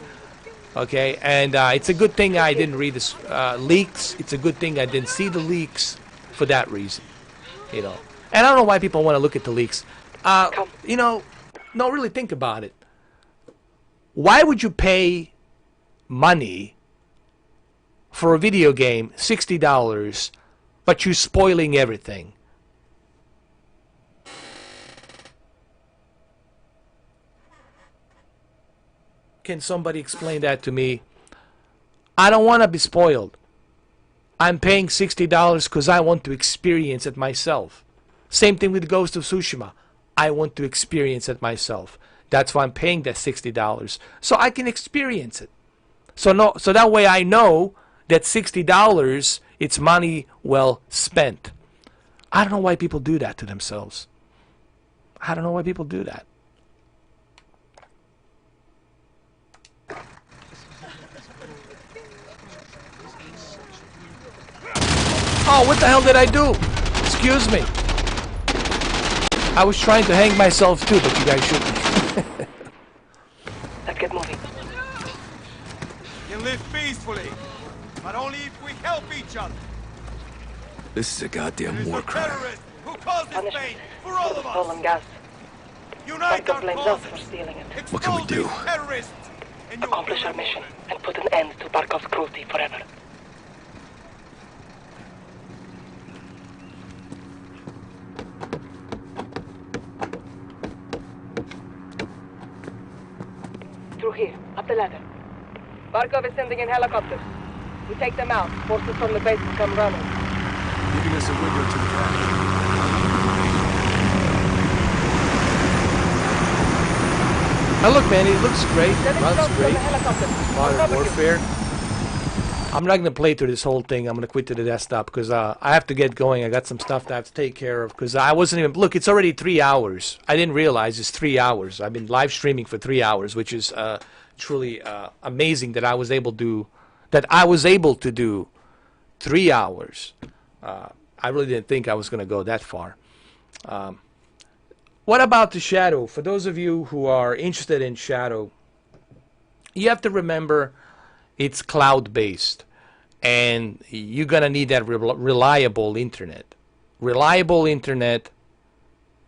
Okay, and it's a good thing I didn't read the leaks. It's a good thing I didn't see the leaks for that reason. You know, and I don't know why people want to look at the leaks. You know, no, really think about it. Why would you pay money for a video game, $60, but you're spoiling everything? Can somebody explain that to me? I don't want to be spoiled. I'm paying $60 because I want to experience it myself. Same thing with Ghost of Tsushima. I want to experience it myself. That's why I'm paying that $60, so I can experience it. So that way I know that $60, it's money well spent. I don't know why people do that to themselves. I don't know why people do that. Oh, what the hell did I do? Excuse me. I was trying to hang myself too, but you guys shouldn't. Let's get moving. You can live peacefully, but only if we help each other. This is a goddamn war crime. Who caused this pain for all of us? Stolen gas. Unite our blames us causes. for stealing it. What can we do? Terrorists. Accomplish our mission and put an end to Barkov's cruelty forever. Through here, up the ladder. Barkov is sending in helicopters. We take them out. Forces from the base will come running. Giving us a window to attack. Oh, look, man, it looks great. Runs great. Modern Warfare. I'm not going to play through this whole thing. I'm going to quit to the desktop because I have to get going. I got some stuff that I have to take care of because I wasn't even... Look, it's already 3 hours. I didn't realize it's 3 hours. I've been live streaming for 3 hours, which is truly amazing that I was able to... do 3 hours. I really didn't think I was going to go that far. What about the Shadow? For those of you who are interested in Shadow, you have to remember it's cloud-based, and you're going to need that reliable internet. Reliable internet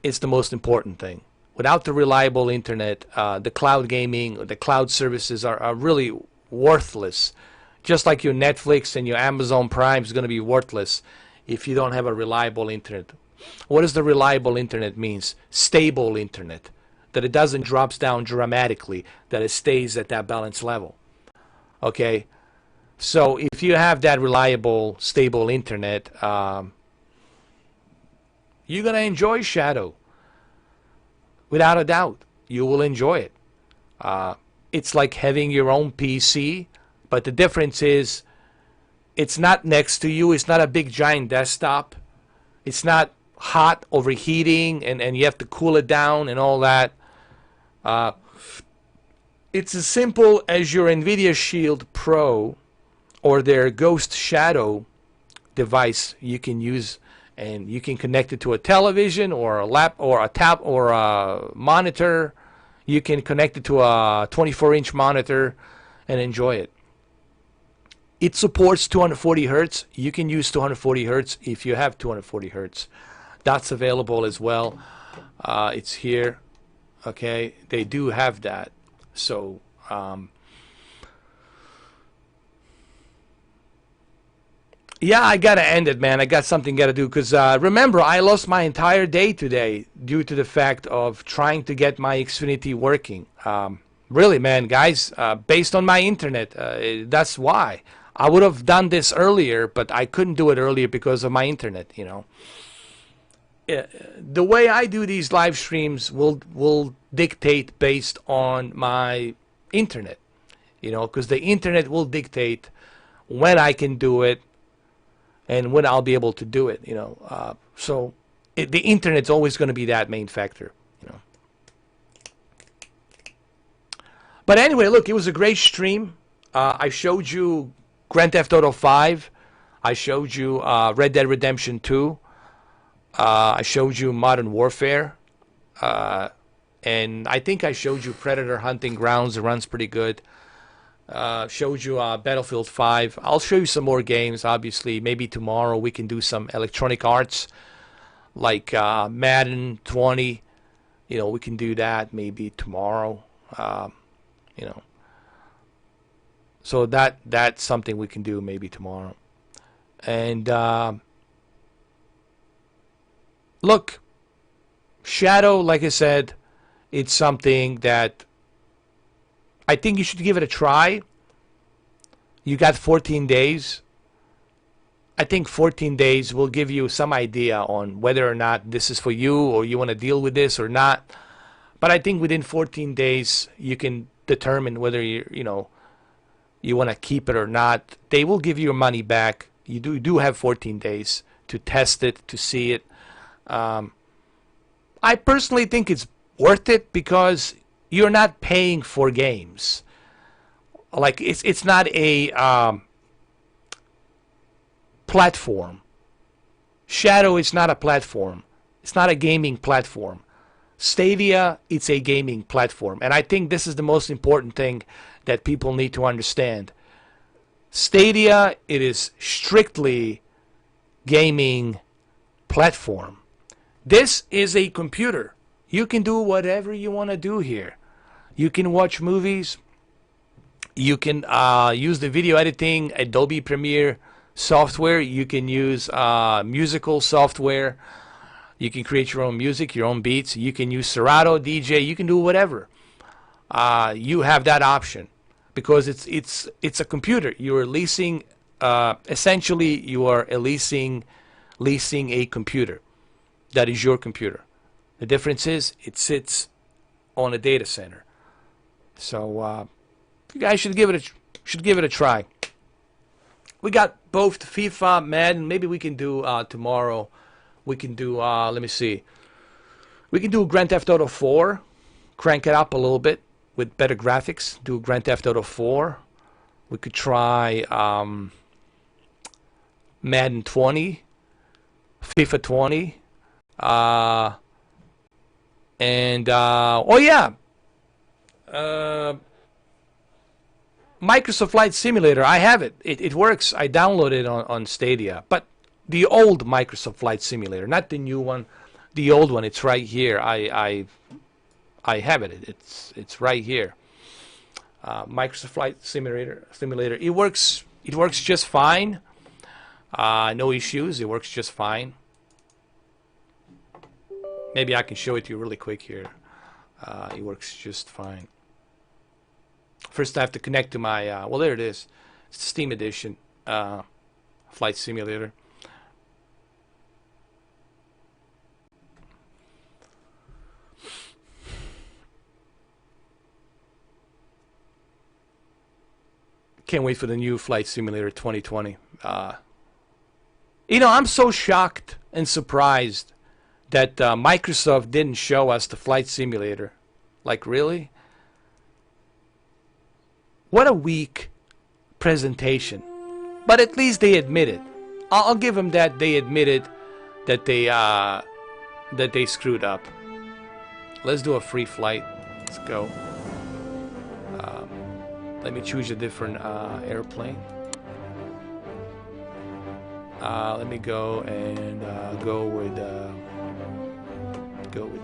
is the most important thing. Without the reliable internet, the cloud gaming, the cloud services are really worthless. Just like your Netflix and your Amazon Prime is going to be worthless if you don't have a reliable internet. What does the reliable internet means? Stable internet. That it doesn't drop down dramatically. That it stays at that balance level. Okay? So if you have that reliable, stable internet, you're gonna enjoy Shadow. Without a doubt, you will enjoy it. It's like having your own PC, but the difference is it's not next to you. It's not a big giant desktop. It's not hot, overheating, and you have to cool it down and all that. It's as simple as your Nvidia Shield Pro or their Ghost Shadow device you can use, and you can connect it to a television or a lap or a tab or a monitor. You can connect it to a 24-inch monitor and enjoy it. It supports 240 hertz. You can use 240 hertz if you have 240 hertz. That's available as well. It's here. Okay, they do have that. So yeah, I gotta end it, man. I got something gotta do, because remember, I lost my entire day today due to the fact of trying to get my Xfinity working. Really, man, guys, based on my internet, that's why. I would have done this earlier, but I couldn't do it earlier because of my internet, you know. The way I do these live streams will dictate based on my internet, you know, because the internet will dictate when I can do it and when I'll be able to do it, you know. So the internet's always going to be that main factor, you know. But anyway, look, it was a great stream. I showed you Grand Theft Auto 5. I showed you Red Dead Redemption 2. I showed you Modern Warfare. And I think I showed you Predator Hunting Grounds. It runs pretty good. Showed you Battlefield 5. I'll show you some more games, obviously. Maybe tomorrow we can do some Electronic Arts, like Madden 20. You know, we can do that maybe tomorrow. You know. So that's something we can do maybe tomorrow. And look, Shadow, like I said, it's something that I think you should give it a try. You got 14 days. I think 14 days will give you some idea on whether or not this is for you or you want to deal with this or not. But I think within 14 days you can determine whether you want to keep it or not. They will give you your money back. You do have 14 days to test it, to see it. I personally think it's worth it because you're not paying for games. Like it's not a platform. Shadow is not a platform. It's not a gaming platform. Stadia, it's a gaming platform. And I think this is the most important thing that people need to understand. Stadia, it is strictly gaming platform. This is a computer. You can do whatever you want to do here. You can watch movies. You can use the video editing, Adobe Premiere software. You can use musical software. You can create your own music, your own beats. You can use Serato, DJ. You can do whatever. You have that option because it's a computer. You're leasing. Essentially, you are leasing a computer. That is your computer. The difference is it sits on a data center. So you guys should give it a try. We got both FIFA, Madden. Maybe we can do tomorrow. We can do let me see. We can do Grand Theft Auto 4. Crank it up a little bit with better graphics. Do Grand Theft Auto 4. We could try Madden 20, FIFA 20. Oh yeah, Microsoft Flight Simulator. I have it. It works. I downloaded it on Stadia, but the old Microsoft Flight Simulator, not the new one. The old one. It's right here. I have it. It's right here. Microsoft Flight Simulator. It works. It works just fine. No issues. It works just fine. Maybe I can show it to you really quick here. It works just fine. First I have to connect to my, well there it is. Steam Edition Flight Simulator. Can't wait for the new Flight Simulator 2020. You know, I'm so shocked and surprised that Microsoft didn't show us the Flight Simulator. Like, really? What a weak presentation. But at least they admitted. I'll give them that. They admitted that they screwed up. Let's do a free flight. Let's go. Let me choose a different airplane. Let me go and go with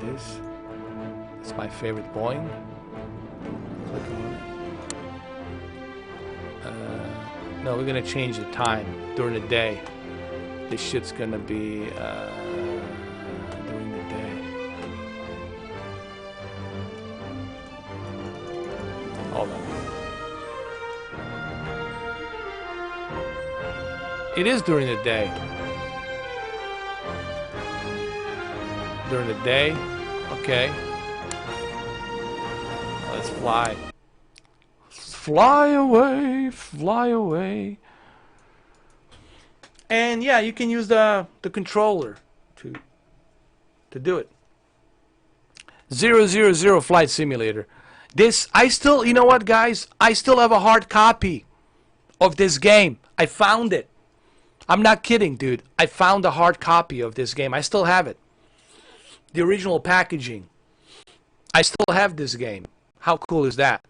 this. It's my favorite Boeing. Click on it. No, we're gonna change the time during the day. This shit's gonna be during the day. Hold on. It is during the day. During the day? Okay. Let's fly. Fly away, fly away. And yeah, you can use the controller to do it. 000 Flight Simulator. This, I still, you know what, guys? I still have a hard copy of this game. I found it. I'm not kidding, dude. I found a hard copy of this game. I still have it. The original packaging. I still have this game. How cool is that?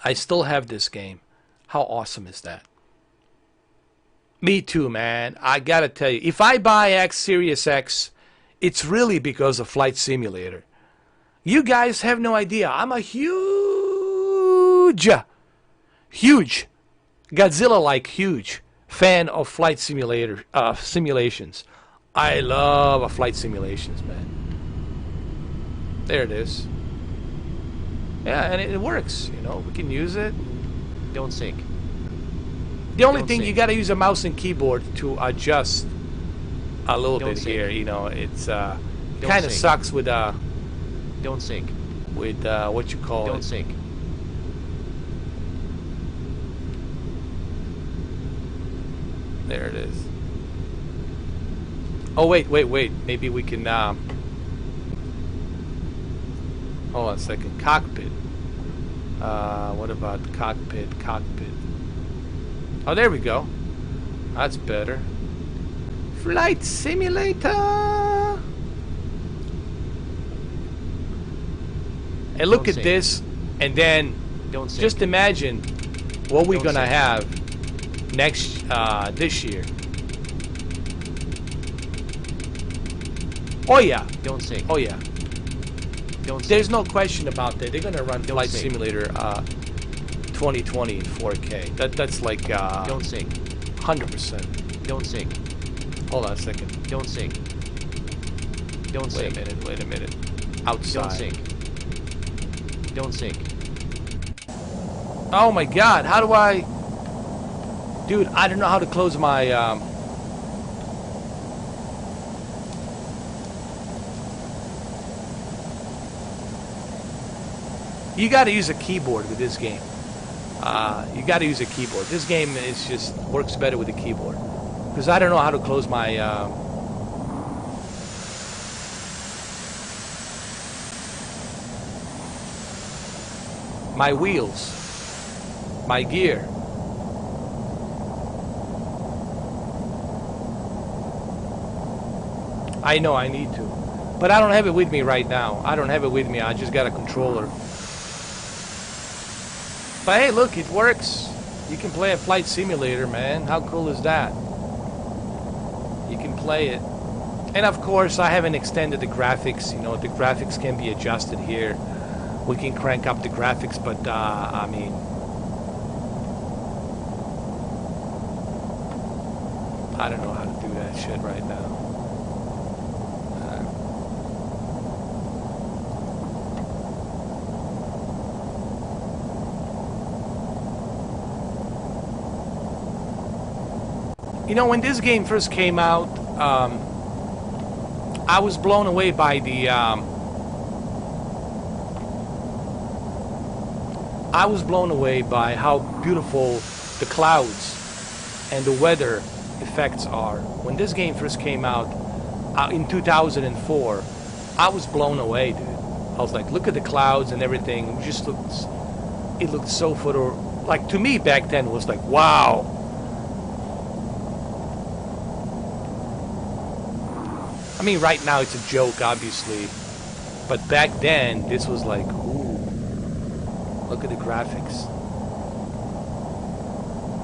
I still have this game. How awesome is that? Me too, man. I gotta tell you, if I buy X Series X, it's really because of Flight Simulator. You guys have no idea. I'm a huge Godzilla-like huge fan of flight simulator simulations. I love flight simulations, man. There it is. Yeah, and it works. You know, we can use it. Don't sink. The only thing, you got to use a mouse and keyboard to adjust a little bit here. You know, it's kind of sucks with Don't sink. With what you call Don't sink. There it is. Oh wait. Maybe we can. Hold on a second. Cockpit. What about cockpit? Cockpit. Oh, there we go. That's better. Flight Simulator. And look at this, and then just imagine what we're gonna have next this year. Oh yeah. Don't sink. Oh yeah. There's no question about that. They're gonna run Flight Simulator 2020 in 4K. That's like don't sink. 100%. Don't sink. Hold on a second. Don't sink. Don't sink. Wait a minute. Outside. Don't sink. Don't sink. Oh my God! How do I? Dude, I don't know how to close my. You got to use a keyboard with this game. You got to use a keyboard. This game is just works better with a keyboard because I don't know how to close my. My wheels, my gear. I know I need to, but I don't have it with me right now. I don't have it with me. I just got a controller. But hey, look, it works. You can play a flight simulator, man. How cool is that? You can play it. And of course, I haven't extended the graphics. You know, the graphics can be adjusted here. We can crank up the graphics, but I mean, I don't know how to do that shit right now. You know, when this game first came out, I was blown away by the I was blown away by how beautiful the clouds and the weather effects are. When this game first came out in 2004, I was blown away, dude. I was like, look at the clouds and everything. It looked so like, to me back then, it was like, wow. I mean, right now it's a joke, obviously, but back then this was like, ooh, look at the graphics.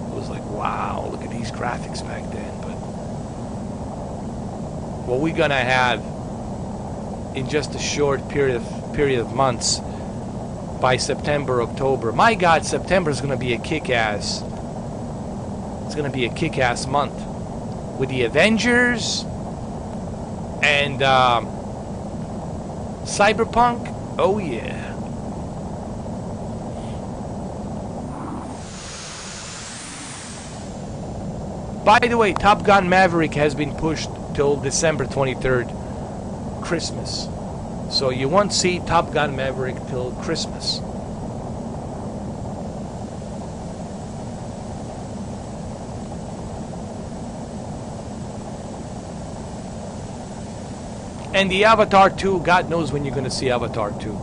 It was like, wow, look at these graphics back then. But what we're gonna have in just a short period of months, by September, October. My God, September is gonna be a kick-ass. It's gonna be a kick-ass month with the Avengers and Cyberpunk. Oh yeah. By the way, Top Gun Maverick has been pushed till December 23rd, Christmas. So you won't see Top Gun Maverick till Christmas. And the Avatar 2, God knows when you're going to see Avatar 2.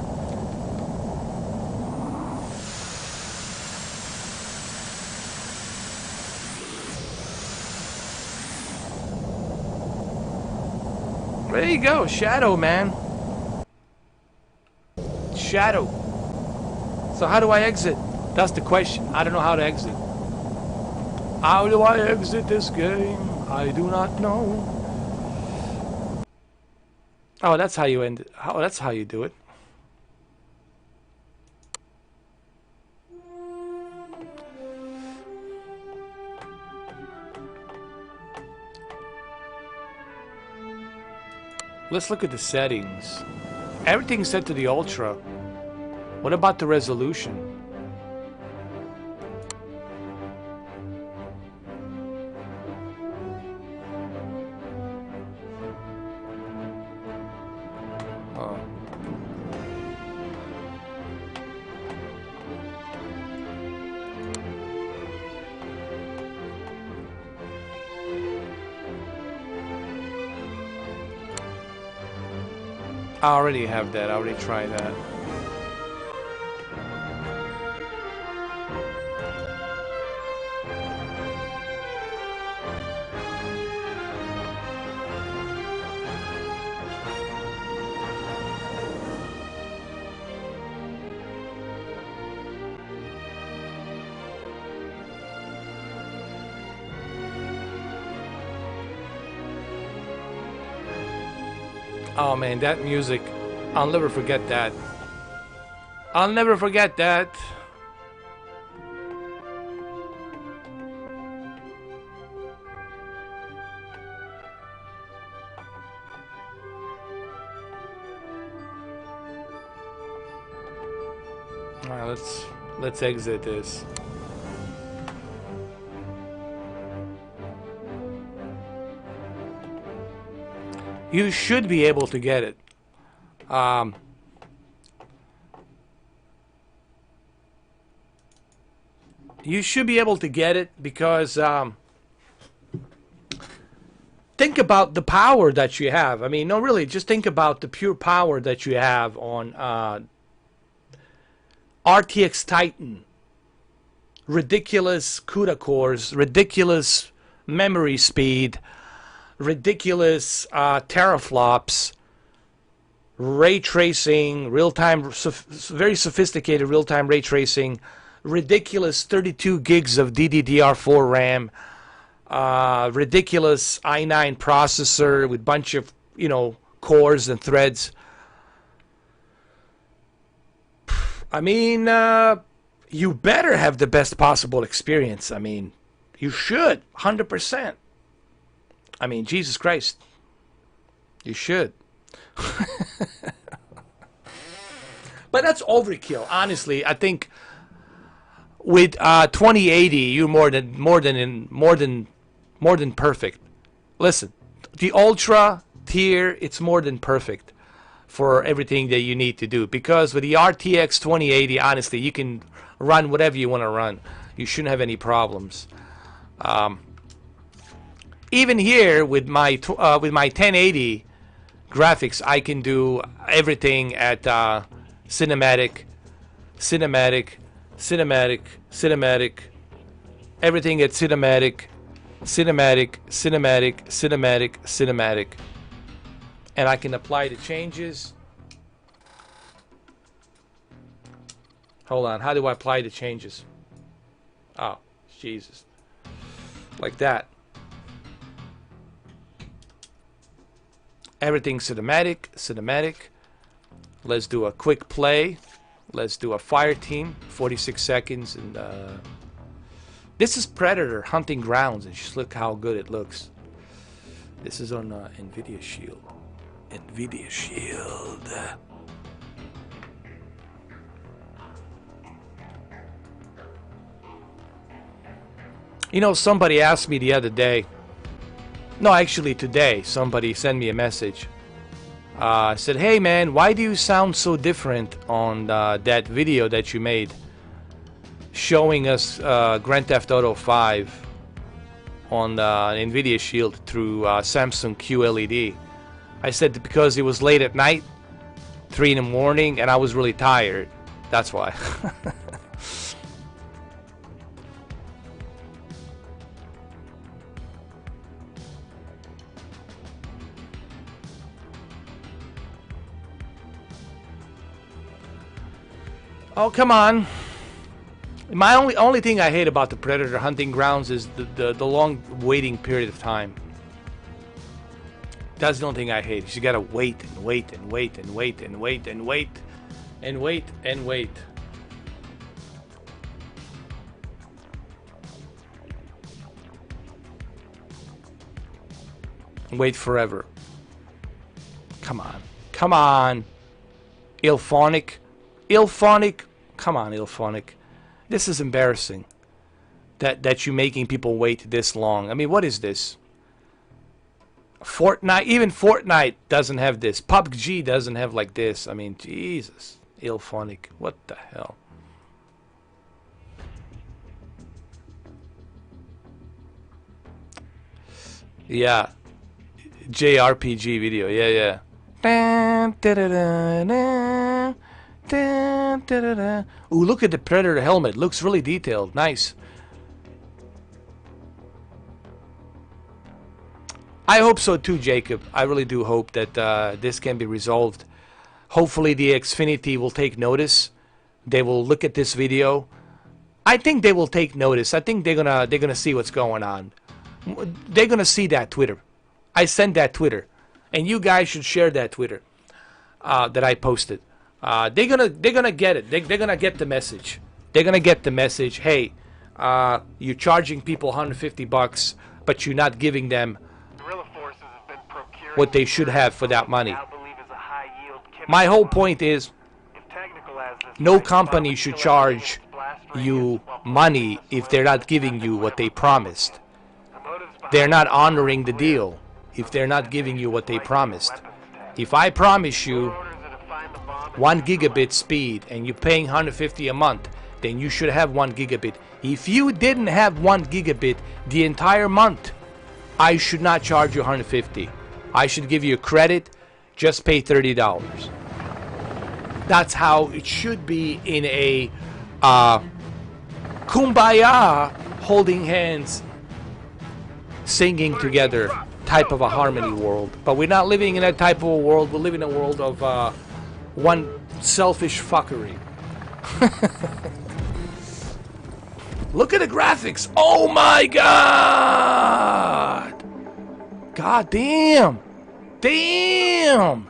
There you go, Shadow, man. Shadow. So how do I exit? That's the question. I don't know how to exit. How do I exit this game? I do not know. Oh, that's how you end it. Oh, that's how you do it. Let's look at the settings. Everything's set to the ultra. What about the resolution? Oh. I already have that. I already tried that. Oh man, that music, I'll never forget that. I'll never forget that. Alright, let's exit this. You should be able to get it. You should be able to get it because think about the power that you have. I mean, no, really, just think about the pure power that you have on RTX Titan. Ridiculous CUDA cores, ridiculous memory speed, ridiculous teraflops, ray tracing, real-time, very sophisticated real-time ray tracing, ridiculous 32 gigs of DDR4 RAM, ridiculous i9 processor with bunch of, you know, cores and threads. I mean, you better have the best possible experience. I mean, you should, 100%. I mean, Jesus Christ. You should. But that's overkill. Honestly, I think with 2080, you're more than More than perfect. Listen, the Ultra tier, it's more than perfect for everything that you need to do. Because with the RTX 2080, honestly, you can run whatever you want to run. You shouldn't have any problems. Even here with my 1080 graphics, I can do everything at cinematic, everything at cinematic, and I can apply the changes. Hold on, how do I apply the changes? Oh, Jesus. Like that. Everything cinematic. Let's do a quick play. Let's do a fire team, 46 seconds, and this is Predator Hunting Grounds, and just look how good it looks. This is on Nvidia Shield. Nvidia Shield. You know, somebody asked me the other day. No, actually today, somebody sent me a message. Said, hey man, why do you sound so different on that video that you made showing us Grand Theft Auto 5 on the Nvidia Shield through Samsung QLED? I said because it was late at night, 3 in the morning, and I was really tired. That's why. Oh, come on. My only thing I hate about the Predator Hunting Grounds is the long waiting period of time. That's the only thing I hate. You gotta wait and wait and wait and wait and wait and wait and wait and wait. Wait forever. Come on. Come on. Ilphonic. Ilphonic. Come on, Ilphonic. This is embarrassing. That you're making people wait this long. I mean, what is this? Fortnite, even Fortnite doesn't have this. PUBG doesn't have like this. I mean, Jesus. Ilphonic. What the hell? Yeah. JRPG video. Yeah, yeah. Ooh, look at the Predator helmet. Looks really detailed. Nice. I hope so too, Jacob. I really do hope that this can be resolved. Hopefully the Xfinity will take notice. They will look at this video. I think they will take notice. I think they're gonna see what's going on. They're gonna see that Twitter. I sent that Twitter, and you guys should share that Twitter that I posted. They're gonna get it. They're gonna get the message. They're gonna get the message. Hey, you're charging people $150, but you're not giving them what they should have for that money. My whole point is, no company should charge you money if they're not giving you what they promised. They're not honoring the deal if they're not giving you what they promised. If I promise you 1 gigabit speed and you're paying $150 a month, then you should have 1 gigabit. If you didn't have 1 gigabit the entire month, I should not charge you $150. I should give you a credit, just pay $30. That's how it should be in a kumbaya, holding hands, singing together type of a harmony world. But we're not living in that type of a world. We're living in a world of one selfish fuckery. Look at the graphics. Oh my god. God damn. Damn.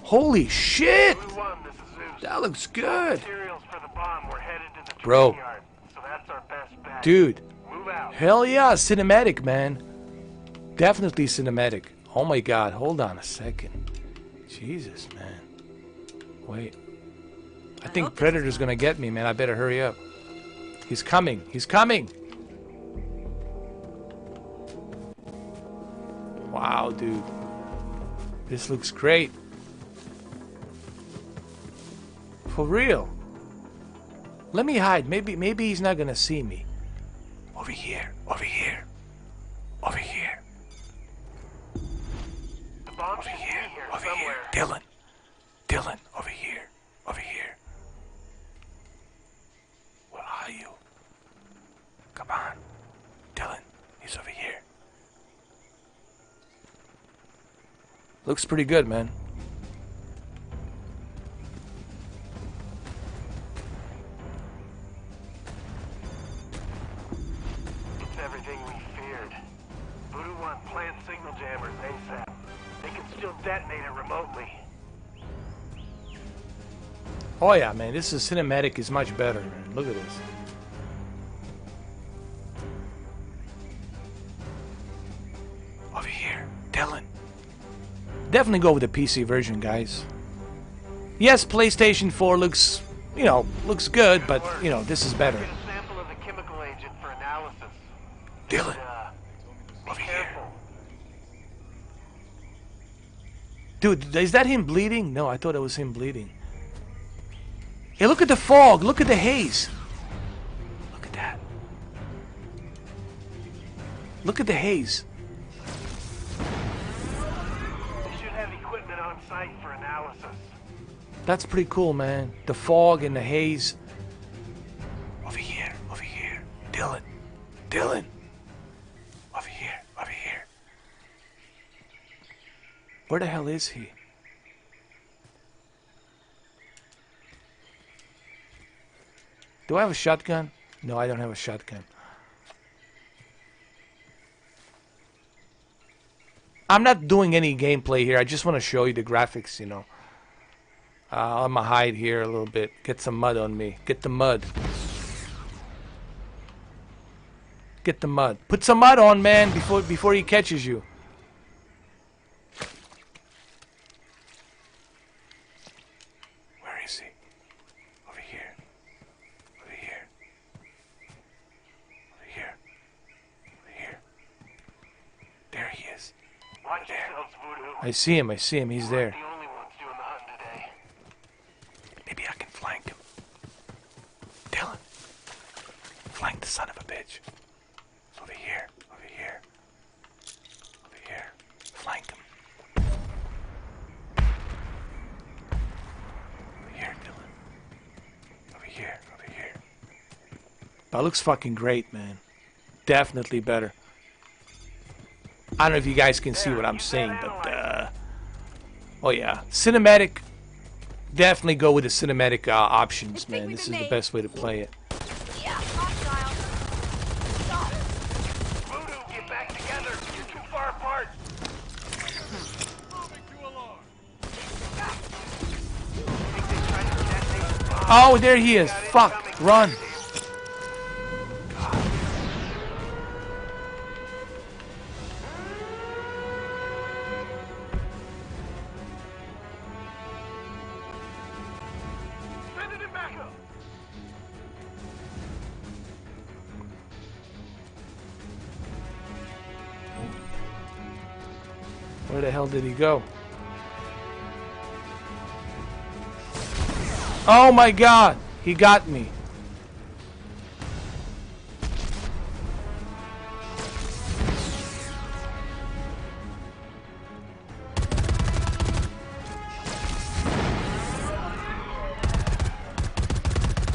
Holy shit. That looks good. Bro. Dude. Hell yeah, cinematic, man. Definitely cinematic. Oh my god, hold on a second. Jesus, man. Wait. I think Predator's gonna get me, man. I better hurry up. He's coming. He's coming. Wow, dude. This looks great. For real. Let me hide. Maybe he's not gonna see me. Over here. Over here. Over here. Over here. Over here. Dylan. Dylan. Over here. Over here. Where are you? Come on. Dylan. He's over here. Looks pretty good, man. It's everything we feared. Voodoo want plant signal jammers ASAP. They can still detonate it remotely. Oh yeah, man. This is cinematic is much better, man. Look at this. Over here. Dylan. Definitely go with the PC version, guys. Yes, PlayStation 4 looks, you know, looks good, but, you know, this is better. Get a sample of the chemical agent for analysis. Dylan. Over here. Dude, is that him bleeding? No, I thought it was him bleeding. Hey, look at the fog. Look at the haze. Look at that. Look at the haze. On site for analysis. That's pretty cool, man. The fog and the haze. Over here, over here. Dylan. Dylan. Over here, over here. Where the hell is he? Do I have a shotgun? No, I don't have a shotgun. I'm not doing any gameplay here. I just want to show you the graphics, you know. I'm gonna hide here a little bit. Get some mud on me. Get the mud. Get the mud. Put some mud on, man, before he catches you. Where is he? Over here. Over here. Over here. Over here. There he is. Watch yourselves, Voodoo. I see him. I see him. He's there. The only ones doing the hunt today. Maybe I can flank him. Dylan. Flank the son of a bitch. Over here. Over here. Over here. Flank him. Over here, Dylan. Over here. Over here. That looks fucking great, man. Definitely better. I don't know if you guys can see what I'm saying, but, oh yeah. Cinematic, definitely go with the cinematic options, man. This is the best way to play it. Yeah, hostile. Voodoo, get back together. You're too far apart. Moving to alarm. Oh, there he is. Fuck. Run. Where the hell did he go? Oh my god! He got me.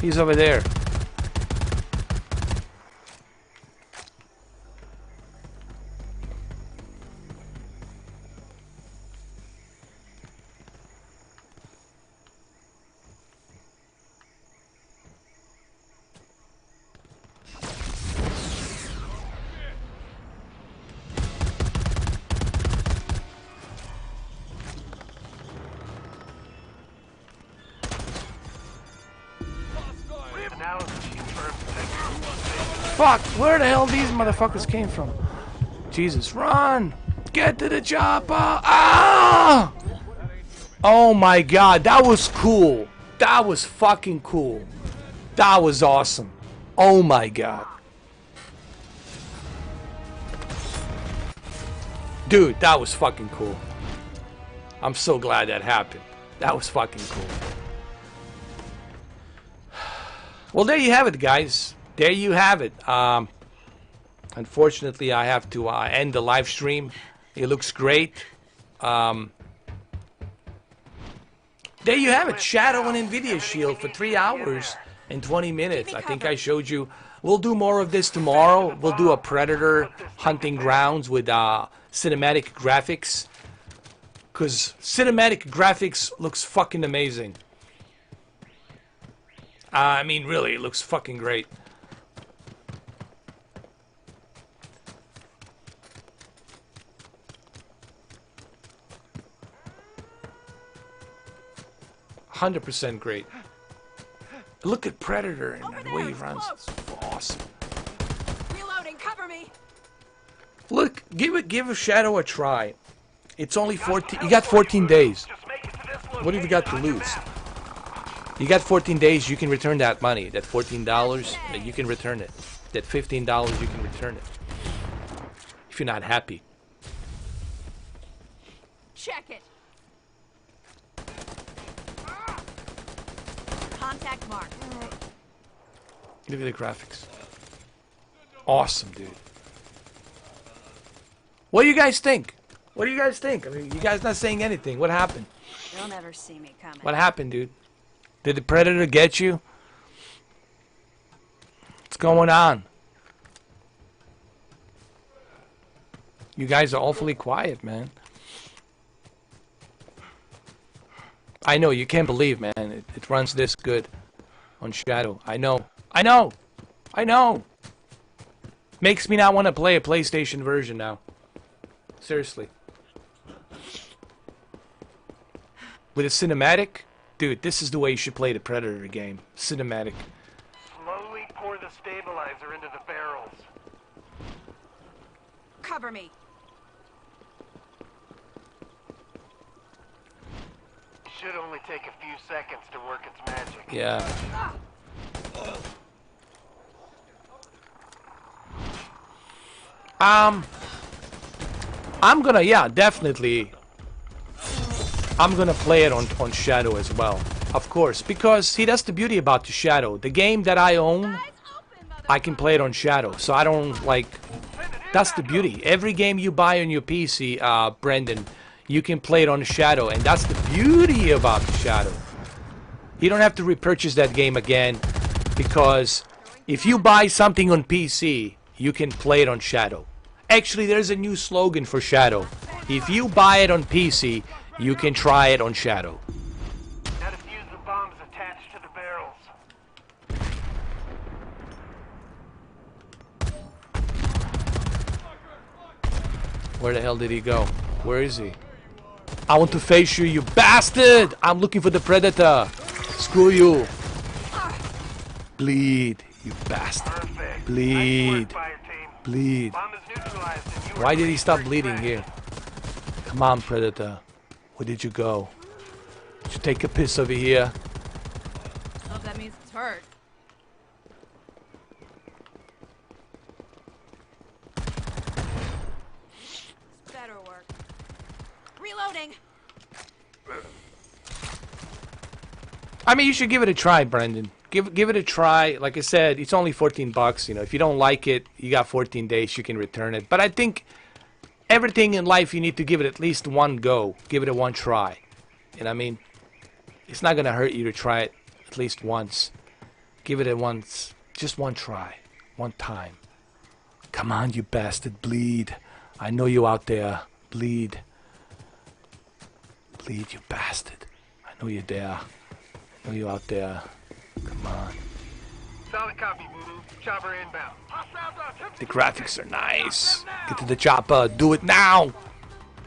He's over there. Fuck! Where the hell these motherfuckers came from? Jesus, run! Get to the chopper! Ah! Oh my god, that was cool. That was fucking cool. That was awesome. Oh my god. Dude, that was fucking cool. I'm so glad that happened. That was fucking cool. Well, there you have it, guys. There you have it. Unfortunately, I have to end the live stream. It looks great. There you have it. Shadow and Nvidia Shield for 3 hours and 20 minutes. I think I showed you. We'll do more of this tomorrow. We'll do a Predator hunting grounds with cinematic graphics. Because cinematic graphics looks fucking amazing. I mean, really, it looks fucking great. %100% great. Look at Predator and the way he runs. It's awesome. Reloading, cover me. Look, give a Shadow a try. It's only 14. You got 14 days. What have you got to lose? You got 14 days. You can return that money. That $14, you can return it. That $15, you can return it. If you're not happy. Check it. Contact mark. Look at the graphics. Awesome, dude. What do you guys think? What do you guys think? I mean, you guys not saying anything. What happened? They'll never see me coming. What happened, dude? Did the Predator get you? What's going on? You guys are awfully quiet, man. I know, you can't believe, man. It runs this good on Shadow. I know. I know! I know! Makes me not want to play a PlayStation version now. Seriously. With a cinematic? Dude, this is the way you should play the Predator game. Cinematic. Slowly pour the stabilizer into the barrels. Cover me. Should only take a few seconds to work its magic. Yeah. I'm gonna, yeah, definitely. I'm gonna play it on Shadow as well, of course, because see, that's the beauty about the Shadow. The game that I own, I can play it on Shadow, so I don't like. That's the beauty. Every game you buy on your PC, Brendan, you can play it on Shadow, and that's the beauty about the Shadow. You don't have to repurchase that game again, because if you buy something on PC, you can play it on Shadow. Actually, there's a new slogan for Shadow. If you buy it on PC, you can try it on Shadow. Gotta fuse the bombs attached to the barrels. Where the hell did he go? Where is he? I want to face you, you bastard! I'm looking for the Predator. Screw you. Bleed, you bastard. Bleed. Bleed. Why did he stop bleeding here? Come on, Predator. Where did you go? Did you take a piss over here? Oh, that means it's hurt. This better work. Reloading. I mean, you should give it a try, Brendan. Give it a try. Like I said, it's only 14 bucks. You know, if you don't like it, you got 14 days. You can return it. But I think everything in life, you need to give it at least one go. Give it a one try. You know what I mean? It's not going to hurt you to try it at least once. Give it a once. Just one try. One time. Come on, you bastard. Bleed. I know you out there. Bleed. Bleed, you bastard. I know you're there. I know you out there. Come on. Solid copy, Voodoo. Chopper inbound. The graphics are nice. Get to the chopper. Do it now.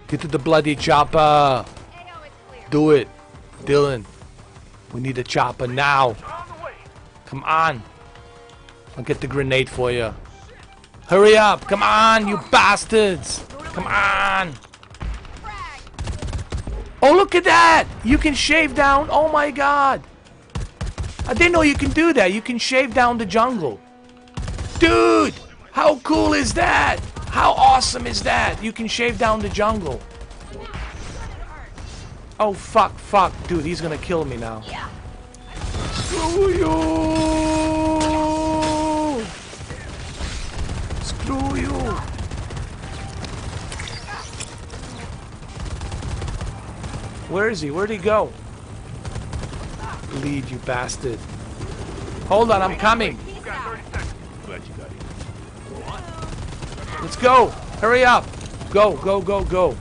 Get to the bloody chopper. Do it. Dylan. We need a chopper now. Come on. I'll get the grenade for you. Hurry up. Come on, you bastards. Come on. Oh, look at that. You can shave down. Oh, my God. I didn't know you can do that. You can shave down the jungle. Dude, how cool is that? How awesome is that? You can shave down the jungle. Oh, fuck, fuck. Dude, he's gonna kill me now. Screw you! Screw you! Where is he? Where'd he go? Lead, you bastard. Hold on, I'm coming. Let's go. Hurry up. Go, go, go, go.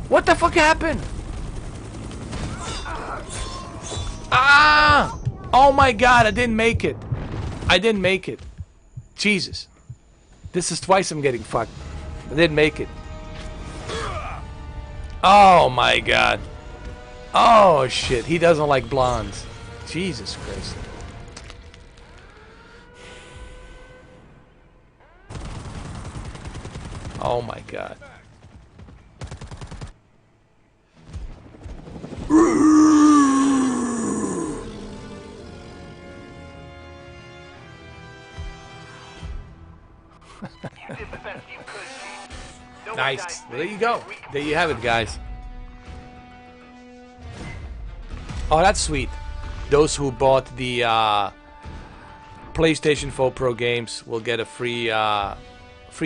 What the fuck happened? Ah! Oh my god, I didn't make it. I didn't make it. Jesus. This is twice I'm getting fucked. I didn't make it. Oh my god. Oh shit, he doesn't like blondes. Jesus Christ. Oh my god. Nice. Well, there you go. There you have it, guys. Oh, that's sweet. Those who bought the PlayStation 4 Pro games will get a free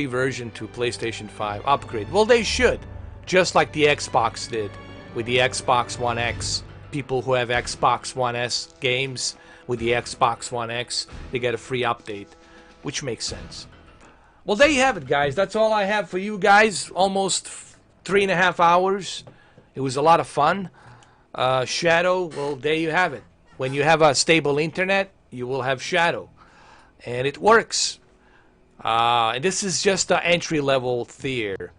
version to PlayStation 5 upgrade. Well, they should. Just like the Xbox did with the Xbox One X. People who have Xbox One S games with the Xbox One X, they get a free update, which makes sense. Well, there you have it, guys. That's all I have for you guys. Almost 3.5 hours. It was a lot of fun. Shadow, well, there you have it. When you have a stable internet, you will have Shadow. And it works. And this is just the entry-level tier.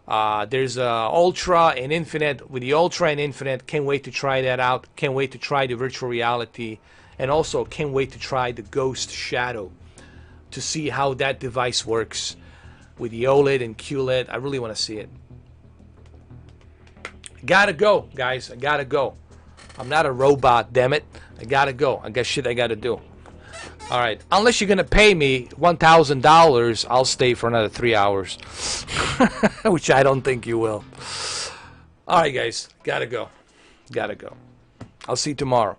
There's Ultra and Infinite. With the Ultra and Infinite, can't wait to try that out. Can't wait to try the virtual reality. And also, can't wait to try the Ghost Shadow to see how that device works with the OLED and QLED. I really want to see it. Gotta go, guys. I gotta go. I'm not a robot, damn it. I gotta go. I got shit I gotta do. Alright. Unless you're gonna pay me $1,000, I'll stay for another 3 hours. Which I don't think you will. Alright, guys. Gotta go. Gotta go. I'll see you tomorrow.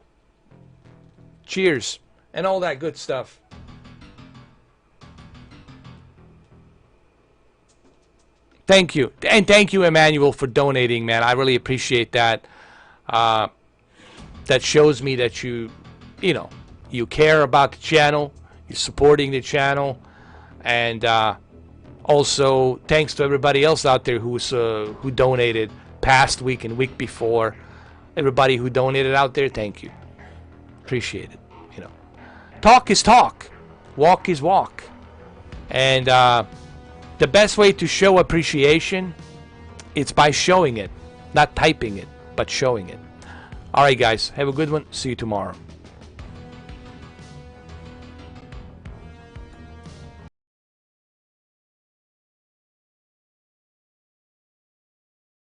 Cheers. And all that good stuff. Thank you. And thank you, Emmanuel, for donating, man. I really appreciate that. That shows me that you know, you care about the channel. You're supporting the channel. And also, thanks to everybody else out there who donated past week and week before. Everybody who donated out there, thank you. Appreciate it. You know, talk is talk. Walk is walk. And the best way to show appreciation, it's by showing it. Not typing it, but showing it. Alright, guys. Have a good one. See you tomorrow.